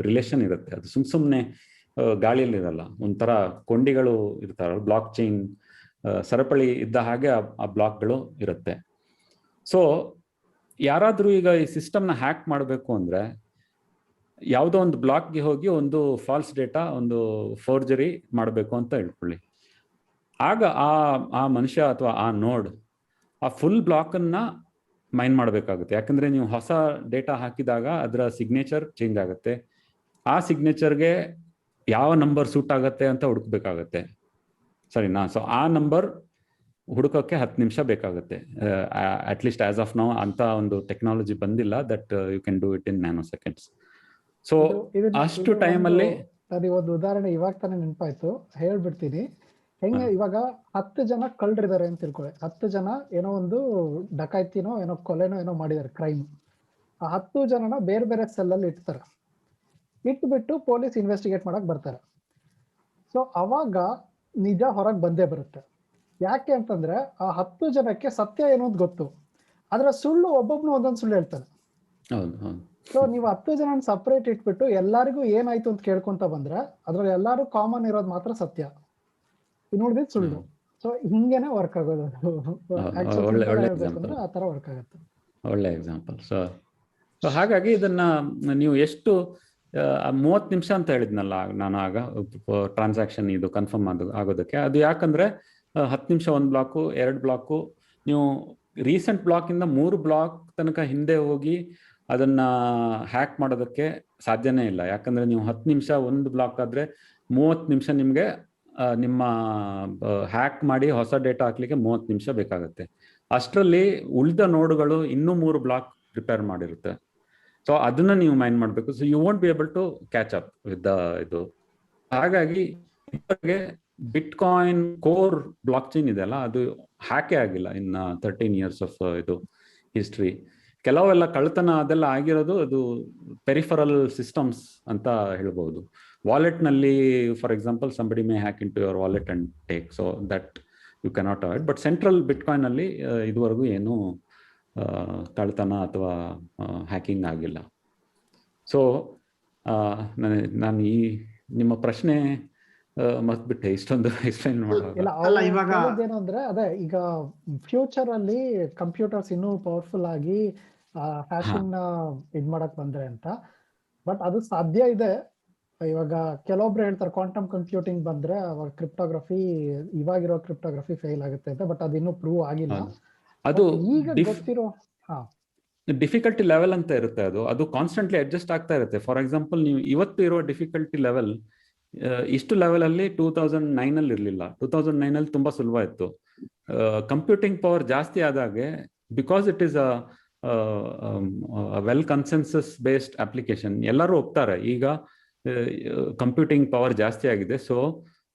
ರಿಲೇಷನ್ ಇರುತ್ತೆ. ಅದು ಸುಮ್ಮನೆ ಗಾಳಿಯಲ್ಲಿ ಇರಲ್ಲ, ಒಂಥರ ಕೊಂಡಿಗಳು ಇರ್ತಾರ, ಬ್ಲಾಕ್ ಚೈನ್ ಸರಪಳಿ ಇದ್ದ ಹಾಗೆ ಆ ಬ್ಲಾಕ್ಗಳು ಇರುತ್ತೆ. ಸೊ ಯಾರಾದ್ರೂ ಈಗ ಈ ಸಿಸ್ಟಮ್ನ ಹ್ಯಾಕ್ ಮಾಡಬೇಕು ಅಂದ್ರೆ ಯಾವುದೋ ಒಂದು ಬ್ಲಾಕ್ಗೆ ಹೋಗಿ ಒಂದು ಫಾಲ್ಸ್ ಡೇಟಾ, ಒಂದು ಫೋರ್ಜರಿ ಮಾಡಬೇಕು ಅಂತ ಹೇಳ್ಕೊಳ್ಳಿ. ಆಗ ಆ ಮನುಷ್ಯ ಅಥವಾ ಆ ನೋಡ್ ಆ ಫುಲ್ ಬ್ಲಾಕನ್ನ ಮೈನ್ ಮಾಡಬೇಕಾಗುತ್ತೆ. ಯಾಕಂದ್ರೆ ನೀವು ಹೊಸ ಡೇಟಾ ಹಾಕಿದಾಗ ಅದರ ಸಿಗ್ನೇಚರ್ ಚೇಂಜ್ ಆಗುತ್ತೆ. ಆ ಸಿಗ್ನೇಚರ್ಗೆ ಯಾವ ನಂಬರ್ ಸೂಟ್ ಆಗುತ್ತೆ ಅಂತ ಹುಡುಕ್ಬೇಕಾಗತ್ತೆ, ಸರಿನಾ? ಸೊ ಆ ನಂಬರ್ ಹುಡುಕೋಕ್ಕೆ 10 ನಿಮಿಷ ಬೇಕಾಗುತ್ತೆ. ಅಟ್ಲೀಸ್ಟ್ ಆಸ್ ಆಫ್ ನೌ ಅಂತ ಒಂದು ಟೆಕ್ನಾಲಜಿ ಬಂದಿಲ್ಲ that you can do it in nanoseconds. So ಅಷ್ಟು ಟೈಮಲ್ಲಿ
ಒಂದು ಉದಾಹರಣೆ ಇವಾಗ ತಾನೇ ನೆನಪಾಯ್ತು, ಹೇಳ್ಬಿಡ್ತೀನಿ. ಹೆಂಗೆ ಇವಾಗ 10 ಜನ ಕಳ್ಳರಿದ್ದಾರೆ ಅಂತ ತಿಳ್ಕೊಳ್ಳಿ. 10 ಜನ ಏನೋ ಒಂದು ಡಕಾಯ್ತಿನೋ ಏನೋ ಕೊಲೆನೋ ಏನೋ ಮಾಡಿದಾರೆ, ಕ್ರೈಮ್. ಆ 10 ಜನನ ಬೇರೆ ಬೇರೆ ಸೆಲ್ಲಲ್ಲಿ ಇಡ್ತಾರೆ. ಇಟ್ಬಿಟ್ಟು ಪೊಲೀಸ್ ಇನ್ವೆಸ್ಟಿಗೇಟ್ ಮಾಡಕ್ ಬರ್ತಾರೆ. ಸೊ ಅವಾಗ ನಿಜ ಹೊರಗೆ ಬಂದೇ ಬರುತ್ತೆ. ಯಾಕೆ ಅಂತಂದ್ರೆ ಆ 10 ಜನಕ್ಕೆ ಸತ್ಯ ಏನು ಅಂತ ಗೊತ್ತು, ಆದ್ರೆ ಸುಳ್ಳು ಒಬ್ಬೊಬ್ನು ಒಂದೊಂದು ಸುಳ್ಳು ಹೇಳ್ತಾನೆ. ಸೊ ನೀವು 10 ಜನ ಸಪ್ರೇಟ್ ಇಟ್ಬಿಟ್ಟು ಎಲ್ಲರಿಗೂ ಏನಾಯ್ತು ಅಂತ ಕೇಳ್ಕೊಂತ ಬಂದ್ರೆ ಅದ್ರಲ್ಲಿ ಎಲ್ಲಾರು ಕಾಮನ್ ಇರೋದು ಮಾತ್ರ ಸತ್ಯ, ಇನ್ನುಳಿದಿದ್ದು ಸುಳ್ಳು. ಸೊ ಹಿಂಗೇನೆ ವರ್ಕ್ ಆಗೋದು. ಆ ತರ ವರ್ಕ್ ಆಗುತ್ತೆ.
ಒಳ್ಳೆ ಎಕ್ಸಾಂಪಲ್. ಸೊ ಹಾಗಾಗಿ ಇದನ್ನ ನೀವು ಎಷ್ಟು 30 ನಿಮಿಷ ಅಂತ ಹೇಳಿದ್ನಲ್ಲ ನಾನು ಆಗ, ಟ್ರಾನ್ಸಾಕ್ಷನ್ ಇದು ಕನ್ಫರ್ಮ್ ಆಗೋದಕ್ಕೆ. ಅದು ಯಾಕಂದ್ರೆ 10 ನಿಮಿಷ ಒಂದು ಬ್ಲಾಕು, 2 ಬ್ಲಾಕು. ನೀವು ರೀಸೆಂಟ್ ಬ್ಲಾಕ್ ಇಂದ 3 ಬ್ಲಾಕ್ ತನಕ ಹಿಂದೆ ಹೋಗಿ ಅದನ್ನ ಹ್ಯಾಕ್ ಮಾಡೋದಕ್ಕೆ ಸಾಧ್ಯನೇ ಇಲ್ಲ. ಯಾಕಂದ್ರೆ ನೀವು 10 ನಿಮಿಷ ಒಂದು ಬ್ಲಾಕ್ ಆದ್ರೆ 30 ನಿಮಿಷ ನಿಮ್ಗೆ ನಿಮ್ಮ ಹ್ಯಾಕ್ ಮಾಡಿ ಹೊಸ ಡೇಟಾ ಹಾಕ್ಲಿಕ್ಕೆ 30 ನಿಮಿಷ ಬೇಕಾಗುತ್ತೆ. ಅಷ್ಟರಲ್ಲಿ ಉಳಿದ ನೋಡ್ಗಳು ಇನ್ನೂ 3 ಬ್ಲಾಕ್ ಪ್ರಿಪೇರ್ ಮಾಡಿರುತ್ತೆ. ಸೊ ಅದನ್ನ ನೀವು ಮೈನ್ ಮಾಡಬೇಕು. So you won't be able to catch up with ಇದು. ಹಾಗಾಗಿ bitcoin core blockchain ಇದೆಯಲ್ಲ, ಅದು ಹ್ಯಾಕೇ ಆಗಿಲ್ಲ ಇನ್ 13 years ಆಫ್ ಇದು ಹಿಸ್ಟ್ರಿ. ಕೆಲವೆಲ್ಲ ಕಳ್ತನ ಅದೆಲ್ಲ ಆಗಿರೋದು ಅದು ಪೆರಿಫರಲ್ ಸಿಸ್ಟಮ್ಸ್ ಅಂತ ಹೇಳ್ಬಹುದು. ವಾಲೆಟ್ ನಲ್ಲಿ for example somebody may hack into your wallet and take, so that you cannot avoid. But central bitcoin ಅಲ್ಲಿ ಇದುವರೆಗೂ ಏನು ಕಳ್ತನ ಅಥವಾ ಹ್ಯಾಕಿಂಗ್ ಆಗಿಲ್ಲ. ಸೊ ನಾನು ಈ ನಿಮ್ಮ ಪ್ರಶ್ನೆ ಮತ್ಬಿಟ್ಟೆ, ಇಷ್ಟೊಂದು ಎಕ್ಸ್ಪ್ಲೈನ್
ಮಾಡೋದು ಏನು ಅಂದ್ರೆ ಅದೇ ಈಗ ಫ್ಯೂಚರ್ ಅಲ್ಲಿ ಕಂಪ್ಯೂಟರ್ಸ್ ಇನ್ನೂ ಪವರ್ಫುಲ್ ಆಗಿ ಹ್ಯಾಶಿಂಗ್ ನ ಇದ್ ಮಾಡಕ್ ಬಂದ್ರೆ ಅಂತ. ಬಟ್ ಅದು ಸಾಧ್ಯ ಇದೆ. ಇವಾಗ ಕೆಲವೊಬ್ರು ಹೇಳ್ತಾರೆ ಕ್ವಾಂಟಮ್ ಕಂಪ್ಯೂಟಿಂಗ್ ಬಂದ್ರೆ ಅವಾಗ ಕ್ರಿಪ್ಟೋಗ್ರಫಿ, ಇವಾಗಿರೋ ಕ್ರಿಪ್ಟೋಗ್ರಫಿ ಫೇಲ್ ಆಗುತ್ತೆ ಅಂತ. ಬಟ್ ಅದು ಇನ್ನೂ ಪ್ರೂವ್ ಆಗಿಲ್ಲ.
ಅದು
ಈಗ ಗೊತ್ತಿರೋ
ಡಿಫಿಕಲ್ಟಿ ಲೆವೆಲ್ ಅಂತ ಇರುತ್ತೆ. ಅದು ಕಾನ್ಸ್ಟೆಂಟ್ಲಿ ಅಡ್ಜಸ್ಟ್ ಆಗ್ತಾ ಇರುತ್ತೆ. ಫಾರ್ ಎಕ್ಸಾಂಪಲ್ ನೀವು ಇವತ್ತು ಇರೋ ಡಿಫಿಕಲ್ಟಿ ಲೆವೆಲ್ ಇಷ್ಟು ಲೆವೆಲ್ ಅಲ್ಲಿ 2009 ಅಲ್ಲಿ ಇರ್ಲಿಲ್ಲ. 2009 ಅಲ್ಲಿ ತುಂಬಾ ಸುಲಭ ಇತ್ತು. ಕಂಪ್ಯೂಟಿಂಗ್ ಪವರ್ ಜಾಸ್ತಿ ಆದಾಗೆ, because it is well consensus based application, ಎಲ್ಲರೂ ಒಪ್ತಾರೆ ಈಗ ಕಂಪ್ಯೂಟಿಂಗ್ ಪವರ್ ಜಾಸ್ತಿ ಆಗಿದೆ. ಸೊ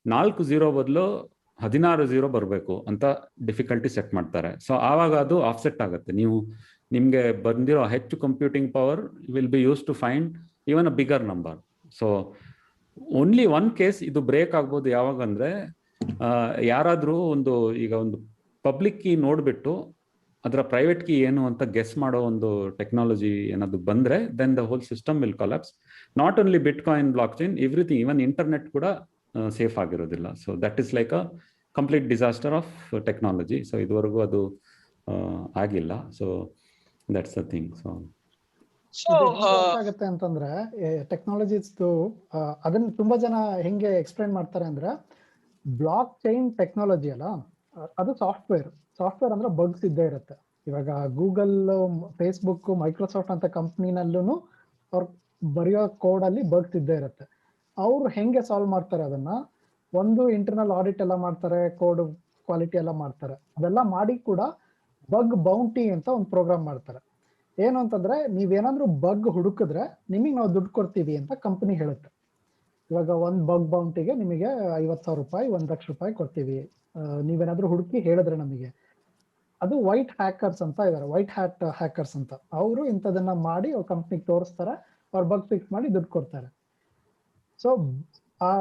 4 0 ಬದಲು 16 0 ಬರಬೇಕು ಅಂತ ಡಿಫಿಕಲ್ಟಿ ಸೆಟ್ ಮಾಡ್ತಾರೆ. ಸೊ ಆವಾಗ ಅದು ಆಫ್ಸೆಟ್ ಆಗುತ್ತೆ. ನಿಮ್ಗೆ ಬಂದಿರೋ ಹೆಚ್ಚು computing power will be use to find even a bigger number. So only one case ಇದು ಬ್ರೇಕ್ ಆಗ್ಬೋದು ಯಾವಾಗ ಅಂದ್ರೆ, ಯಾರಾದ್ರೂ ಈಗ ಒಂದು ಪಬ್ಲಿಕ್ ಕೀ ನೋಡ್ಬಿಟ್ಟು ಅದರ ಪ್ರೈವೇಟ್ ಕೀ ಏನು ಅಂತ ಗೆಸ್ ಮಾಡೋ ಒಂದು ಟೆಕ್ನಾಲಜಿ ಏನಾದ್ರು ಬಂದ್ರೆ then the whole system will collapse. Not only bitcoin, blockchain, everything, even internet ಕೂಡ ಸೇಫ್ ಆಗಿರೋದಿಲ್ಲ. So that is like a complete disaster of technology. So ಇದುವರೆಗೂ ಅದು ಆಗಿಲ್ಲ. So that's the thing.
So
ಆಗುತ್ತೆ ಅಂತಂದ್ರೆ technologies ಅದನ್ನ ತುಂಬಾ ಜನ ಹೆಂಗೆ ಎಕ್ಸ್ಪ್ಲೈನ್ ಮಾಡ್ತಾರೆ ಅಂದ್ರೆ, ಬ್ಲಾಕ್ ಚೈನ್ ಟೆಕ್ನಾಲಜಿ ಅಲ್ಲ, ಅದು ಸಾಫ್ಟ್ವೇರ್ ಅಂದ್ರೆ ಬಗ್ಸ್ ಇದ್ದೇ ಇರುತ್ತೆ. ಇವಾಗ ಗೂಗಲ್, ಫೇಸ್ಬುಕ್, ಮೈಕ್ರೋಸಾಫ್ಟ್ ಅಂತ ಕಂಪ್ನಿನಲ್ಲೂ ಅವ್ರು ಬರೆಯೋ ಕೋಡ್ ಅಲ್ಲಿ ಬಗ್ಸ್ ಇದ್ದೇ ಇರುತ್ತೆ. ಅವ್ರು ಹೆಂಗೆ ಸಾಲ್ವ್ ಮಾಡ್ತಾರೆ ಅದನ್ನ, ಒಂದು ಇಂಟರ್ನಲ್ ಆಡಿಟ್ ಎಲ್ಲ ಮಾಡ್ತಾರೆ, ಕೋಡ್ ಕ್ವಾಲಿಟಿ ಎಲ್ಲ ಮಾಡ್ತಾರೆ. ಅದೆಲ್ಲ ಮಾಡಿ ಕೂಡ ಬಗ್ ಬೌಂಟಿ ಅಂತ ಒಂದು ಪ್ರೋಗ್ರಾಮ್ ಮಾಡ್ತಾರೆ. ಏನು ಅಂತಂದ್ರೆ, ನೀವೇನಾದ್ರೂ ಬಗ್ ಹುಡುಕಿದ್ರೆ ನಿಮಗೆ ನಾವು ದುಡ್ಡು ಕೊಡ್ತೀವಿ ಅಂತ ಕಂಪನಿ ಹೇಳುತ್ತೆ. ಇವಾಗ ಒಂದು ಬಗ್ ಬೌಂಟಿಗೆ ನಿಮಗೆ 50,000 ರೂಪಾಯಿ, 1 ಲಕ್ಷ ರೂಪಾಯಿ ಕೊಡ್ತೀವಿ ನೀವೇನಾದ್ರೂ ಹುಡುಕಿ ಹೇಳಿದ್ರೆ ನಮಗೆ. ಅದು ವೈಟ್ ಹ್ಯಾಕರ್ಸ್ ಅಂತ ಇದಾರೆ, ವೈಟ್ ಹ್ಯಾಟ್ ಹ್ಯಾಕರ್ಸ್ ಅಂತ. ಅವರು ಇಂಥದನ್ನ ಮಾಡಿ ಅವ್ರ ಕಂಪ್ನಿಗೆ ತೋರಿಸ್ತಾರೆ, ಅವ್ರ ಬಗ್ ಫಿಕ್ಸ್ ಮಾಡಿ ದುಡ್ಡು ಕೊಡ್ತಾರೆ. ಸೊ ಆ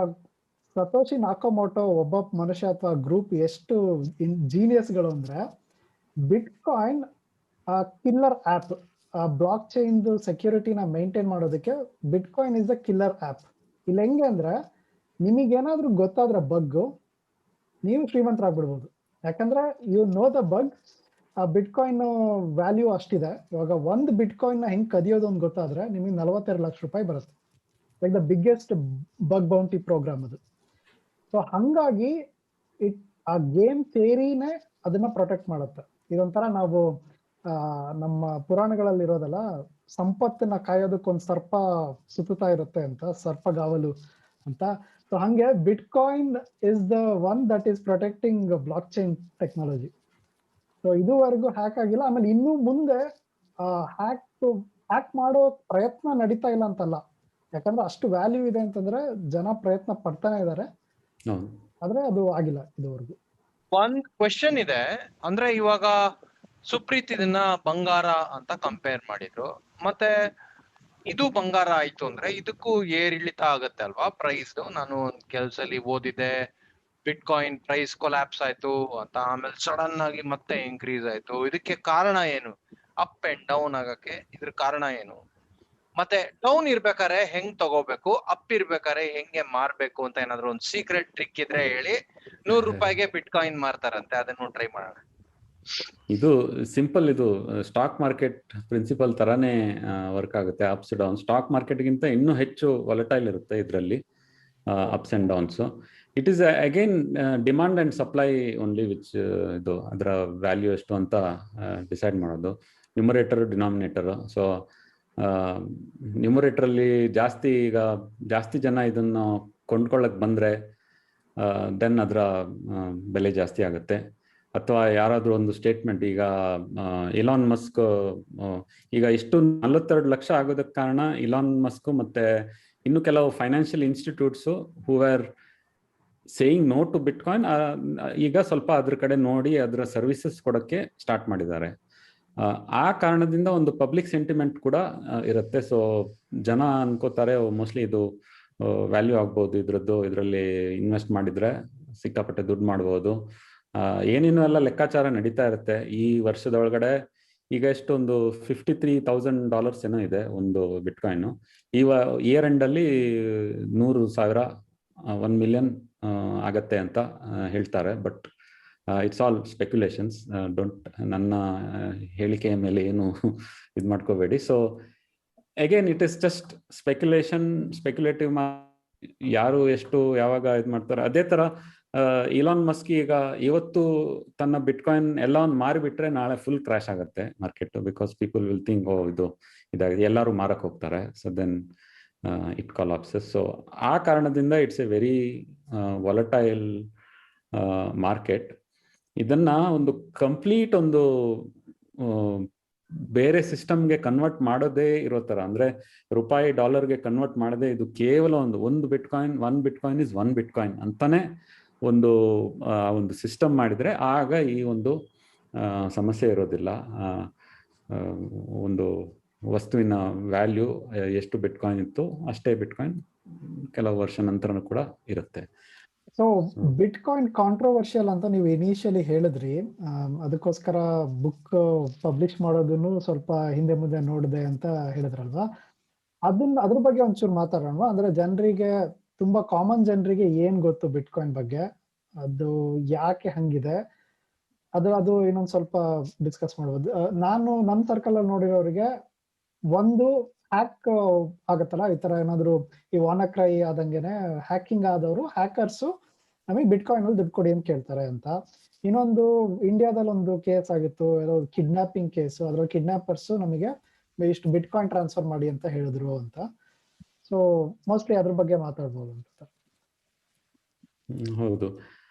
ಸತೋಶಿ ನಾಕಮೋಟೋ ಒಬ್ಬ ಮನುಷ್ಯ ಅಥವಾ ಗ್ರೂಪ್ ಎಷ್ಟು ಜೀನಿಯಸ್ಗಳು ಅಂದ್ರೆ, bitcoin killer app, blockchain ಸೆಕ್ಯೂರಿಟಿನ ಮೇಂಟೈನ್ ಮಾಡೋದಕ್ಕೆ bitcoin is the killer app. ಇಲ್ಲಿ ಹೆಂಗೆ ಅಂದ್ರೆ, ನಿಮಗೇನಾದ್ರೂ ಗೊತ್ತಾದ್ರೆ ಬಗ್, ನೀವು ಶ್ರೀಮಂತರಾಗ್ಬಿಡ್ಬೋದು. ಯಾಕಂದ್ರೆ ಯು ನೋ ದ ಬಗ್. ಆ ಬಿಟ್ಕಾಯಿನ್ ವ್ಯಾಲ್ಯೂ ಅಷ್ಟಿದೆ. ಇವಾಗ ಒಂದು ಬಿಟ್ಕಾಯಿನ್ ಹೆಂಗ್ ಕದಿಯೋದು ಅಂತ ಗೊತ್ತಾದ್ರೆ ನಿಮಗೆ 42 ಲಕ್ಷ ರೂಪಾಯಿ ಬರುತ್ತೆ. Like the biggest bug bounty program ಅದು. ಸೊ ಹಂಗಾಗಿ ಆ ಗೇಮ್ ಥಿಯರಿನೇ ಅದನ್ನ ಪ್ರೊಟೆಕ್ಟ್ ಮಾಡುತ್ತೆ. ಇದೊಂಥರ ನಾವು ನಮ್ಮ ಪುರಾಣಗಳಲ್ಲಿ ಇರೋದಲ್ಲ, ಸಂಪತ್ತನ್ನ ಕಾಯೋದಕ್ಕೊಂದು ಸರ್ಪ ಸುತ್ತುತ್ತಾ ಇರುತ್ತೆ ಅಂತ, ಸರ್ಪಗಾವಲು ಅಂತ. ಸೊ ಹಂಗೆ bitcoin is the one that is protecting blockchain technology. So ಇದುವರೆಗೂ ಹ್ಯಾಕ್ ಆಗಿಲ್ಲ. ಆಮೇಲೆ ಇನ್ನು ಮುಂದೆ ಹ್ಯಾಕ್ ಮಾಡೋ ಪ್ರಯತ್ನ ನಡೀತಾ ಇಲ್ಲ ಅಂತಲ್ಲ, ಯಾಕಂದ್ರೆ ಅಷ್ಟು ವ್ಯಾಲ್ಯೂ ಇದೆ ಅಂತಂದ್ರೆ ಜನ ಪ್ರಯತ್ನ ಪಡ್ತಾನೆ ಇದ್ದಾರೆ, ಆದ್ರೆ ಅದು ಆಗಿಲ್ಲ ಇದುವರೆಗೂ.
ಒಂದ್ ಕ್ವೆಶನ್ ಇದೆ, ಅಂದ್ರೆ ಇವಾಗ ಸುಪ್ರೀತ್ ಇದನ್ನ ಬಂಗಾರ ಅಂತ ಕಂಪೇರ್ ಮಾಡಿದ್ರು, ಮತ್ತೆ ಇದು ಬಂಗಾರ ಆಯ್ತು ಅಂದ್ರೆ ಇದಕ್ಕೂ ಏರಿಳಿತ ಆಗತ್ತೆ ಅಲ್ವಾ ಪ್ರೈಸ್? ನಾನು ಕೆಲ್ಸಲ್ಲಿ ಓದಿದೆ, ಬಿಟ್ಕಾಯಿನ್ ಪ್ರೈಸ್ ಕೊಲ್ಯಾಪ್ಸ್ ಆಯ್ತು ಅಂತ, ಆಮೇಲೆ ಸಡನ್ ಆಗಿ ಮತ್ತೆ ಇನ್ಕ್ರೀಸ್ ಆಯ್ತು. ಇದಕ್ಕೆ ಕಾರಣ ಏನು? ಅಪ್ ಅಂಡ್ ಡೌನ್ ಆಗಕ್ಕೆ ಇದ್ರ ಕಾರಣ ಏನು? ಮತ್ತೆ ಡೌನ್ ಇರ್ಬೇಕಾರೆ ಹೆಂಗ್ ತಗೋಬೇಕು, ಅಪ್ ಇರ್ಬೇಕಾರೆ ಹೆಂಗೆ ಮಾರ್ಬೇಕು ಅಂತ ಏನಾದ್ರು ಒಂದು ಸೀಕ್ರೆಟ್ ಟ್ರಿಕ್ ಇದ್ರೆ ಹೇಳಿ. 100 ರೂಪಾಯಿಗೆ ಬಿಟ್ಕಾಯಿನ್ ಮಾರ್ತಾರಂತೆ, ಅದನ್ನು ಟ್ರೈ ಮಾಡೋಣ.
ಇದು ಸಿಂಪಲ್, ಇದು ಸ್ಟಾಕ್ ಮಾರ್ಕೆಟ್ ಪ್ರಿನ್ಸಿಪಲ್ ತರಾನೇ ವರ್ಕ್ ಆಗುತ್ತೆ. ಅಪ್ಸ್ ಡೌನ್, ಸ್ಟಾಕ್ ಮಾರ್ಕೆಟ್ಗಿಂತ ಇನ್ನೂ ಹೆಚ್ಚು ವಾಲಟೈಲ್ ಇರುತ್ತೆ ಇದರಲ್ಲಿ, ups and downs. It is again demand and supply only which ಇದು ಅದರ ವ್ಯಾಲ್ಯೂ ಎಷ್ಟು ಅಂತ ಡಿಸೈಡ್ ಮಾಡೋದು, ನ್ಯೂಮರೇಟರ್ ಡಿನಾಮಿನೇಟರ್. ಸೊ ನ್ಯೂಮರೇಟರಲ್ಲಿ ಜಾಸ್ತಿ ಜನ ಇದನ್ನು ಕೊಂಡ್ಕೊಳ್ಳಕ್ ಬಂದ್ರೆ ದೆನ್ ಅದರ ಬೆಲೆ ಜಾಸ್ತಿ ಆಗುತ್ತೆ. ಅಥವಾ ಯಾರಾದ್ರೂ ಒಂದು ಸ್ಟೇಟ್ಮೆಂಟ್, ಈಗ ಇಲಾನ್ ಮಸ್ಕ್ ಈಗ ಇಷ್ಟು 42 ಲಕ್ಷ ಆಗೋದಕ್ಕೆ ಕಾರಣ ಇಲಾನ್ ಮಸ್ಕ್ ಮತ್ತೆ ಇನ್ನು ಕೆಲವು financial institutes who are saying no to bitcoin ಈಗ ಸ್ವಲ್ಪ ಅದ್ರ ಕಡೆ ನೋಡಿ ಅದರ ಸರ್ವಿಸಸ್ ಕೊಡಕ್ಕೆ ಸ್ಟಾರ್ಟ್ ಮಾಡಿದ್ದಾರೆ. ಆ ಕಾರಣದಿಂದ ಒಂದು ಪಬ್ಲಿಕ್ ಸೆಂಟಿಮೆಂಟ್ ಕೂಡ ಇರುತ್ತೆ. ಸೊ ಜನ ಅನ್ಕೋತಾರೆ ಮೋಸ್ಟ್ಲಿ ಇದು ವ್ಯಾಲ್ಯೂ ಆಗ್ಬೋದು ಇದ್ರದ್ದು, ಇದರಲ್ಲಿ ಇನ್ವೆಸ್ಟ್ ಮಾಡಿದ್ರೆ ಸಿಕ್ಕಾಪಟ್ಟೆ ದುಡ್ಡು ಮಾಡ್ಬೋದು, ಏನೇನು ಎಲ್ಲ ಲೆಕ್ಕಾಚಾರ ನಡೀತಾ ಇರುತ್ತೆ. ಈ ವರ್ಷದೊಳಗಡೆ ಈಗ ಎಷ್ಟೊಂದು $53,000 ಏನೋ ಇದೆ ಒಂದು ಬಿಟ್ಕಾಯಿನ್. ಇಯರ್ ಎಂಡ್ ಅಲ್ಲಿ 100,000 1 ಮಿಲಿಯನ್ ಆಗತ್ತೆ ಅಂತ ಹೇಳ್ತಾರೆ. But it's all speculations, don't ನನ್ನ ಹೇಳಿಕೆಯ ಮೇಲೆ ಏನು ಇದು ಮಾಡ್ಕೋಬೇಡಿ. So again it is just speculative. ಯಾರು ಎಷ್ಟು ಯಾವಾಗ ಇದು ಮಾಡ್ತಾರೆ. ಅದೇ ತರ ಇಲಾನ್ ಮಸ್ಕ್ ಈಗ ಇವತ್ತು ತನ್ನ ಬಿಟ್ಕಾಯಿನ್ ಎಲ್ಲ ಮಾರಿಬಿಟ್ರೆ ನಾಳೆ ಫುಲ್ ಕ್ರಾಶ್ ಆಗುತ್ತೆ market, because people will think ಇದು ಇದಾಗಿದೆ, ಎಲ್ಲರೂ ಮಾರಕ್ ಹೋಗ್ತಾರೆ. So then it collapses. So ಆ ಕಾರಣದಿಂದ it's a very volatile market. ಇದನ್ನ ಒಂದು ಕಂಪ್ಲೀಟ್ ಒಂದು ಬೇರೆ ಸಿಸ್ಟಮ್ಗೆ ಕನ್ವರ್ಟ್ ಮಾಡೋದೇ ಇರೋ ತರ, ಅಂದ್ರೆ ರೂಪಾಯಿ ಡಾಲರ್ಗೆ ಕನ್ವರ್ಟ್ ಮಾಡದೆ ಇದು ಕೇವಲ ಒಂದು ಬಿಟ್ಕಾಯಿನ್, 1 ಬಿಟ್ಕಾಯಿನ್ ಇಸ್ 1 ಬಿಟ್ಕಾಯಿನ್ ಅಂತಾನೆ ಒಂದು ಸಿಸ್ಟಮ್ ಮಾಡಿದ್ರೆ ಆಗ ಈ ಒಂದು ಸಮಸ್ಯೆ ಇರೋದಿಲ್ಲ. ಒಂದು ವಸ್ತುವಿನ ವ್ಯಾಲ್ಯೂ ಎಷ್ಟು ಬಿಟ್ಕಾಯಿನ್ ಇತ್ತು ಅಷ್ಟೇ ಬಿಟ್ಕಾಯಿನ್ ಕೆಲವು ವರ್ಷ ನಂತರ ಕೂಡ ಇರುತ್ತೆ.
ಸೊ ಬಿಟ್ಕಾಯಿನ್ ಕಾಂಟ್ರವರ್ಷಿಯಲ್ ಅಂತ ನೀವು ಇನಿಷಿಯಲಿ ಹೇಳಿದ್ರಿ, ಅದಕ್ಕೋಸ್ಕರ ಬುಕ್ ಪಬ್ಲಿಷ್ ಮಾಡೋದನ್ನು ಸ್ವಲ್ಪ ಹಿಂದೆ ಮುಂದೆ ನೋಡಿದೆ ಅಂತ ಹೇಳಿದ್ರಲ್ವಾ, ಅದ್ರ ಬಗ್ಗೆ ಒಂಚೂರು ಮಾತಾಡೋಣ. ಅಂದ್ರೆ ಜನರಿಗೆ, ತುಂಬಾ ಕಾಮನ್ ಜನರಿಗೆ ಏನ್ ಗೊತ್ತು ಬಿಟ್ಕಾಯಿನ್ ಬಗ್ಗೆ, ಅದು ಯಾಕೆ ಹಂಗಿದೆ, ಅದು ಇನ್ನೊಂದ್ ಸ್ವಲ್ಪ ಡಿಸ್ಕಸ್ ಮಾಡ್ಬೋದು. ನಾನು ನನ್ನ ಸರ್ಕಲ್ ಅಲ್ಲಿ ನೋಡಿರೋರಿಗೆ ಒಂದು ಹ್ಯಾಕ್ ಆಗತ್ತಲ್ಲ, ಈ ತರ ಏನಾದ್ರು ಈ ವಾನಕ್ರೈ ಆದಂಗೆನೆ ಹ್ಯಾಕಿಂಗ್ ಆದವರು ಹ್ಯಾಕರ್ಸ್ ನಮಗೆ ಬಿಟ್ಕಾಯಿನ್ ಅಲ್ಲಿ ದುಡ್ಡು ಕೊಡಿ ಅಂತ ಕೇಳ್ತಾರೆ ಅಂತ. ಇನ್ನೊಂದು ಇಂಡಿಯಾದಲ್ಲಿ ಒಂದು ಕೇಸ್ ಆಗಿತ್ತು, ಏನೋ ಕಿಡ್ನಾಪಿಂಗ್ ಕೇಸ್, ಅದ್ರಲ್ಲಿ ಕಿಡ್ನಾಪರ್ಸ್ ನಮಗೆ ಇಷ್ಟು ಬಿಟ್ಕಾಯಿನ್ ಟ್ರಾನ್ಸ್ಫರ್ ಮಾಡಿ ಅಂತ ಹೇಳಿದ್ರು ಅಂತ. ಸೊ ಮೋಸ್ಟ್ಲಿ ಅದ್ರ ಬಗ್ಗೆ ಮಾತಾಡ್ಬೋದು ಅಂತ.
ಹೌದು.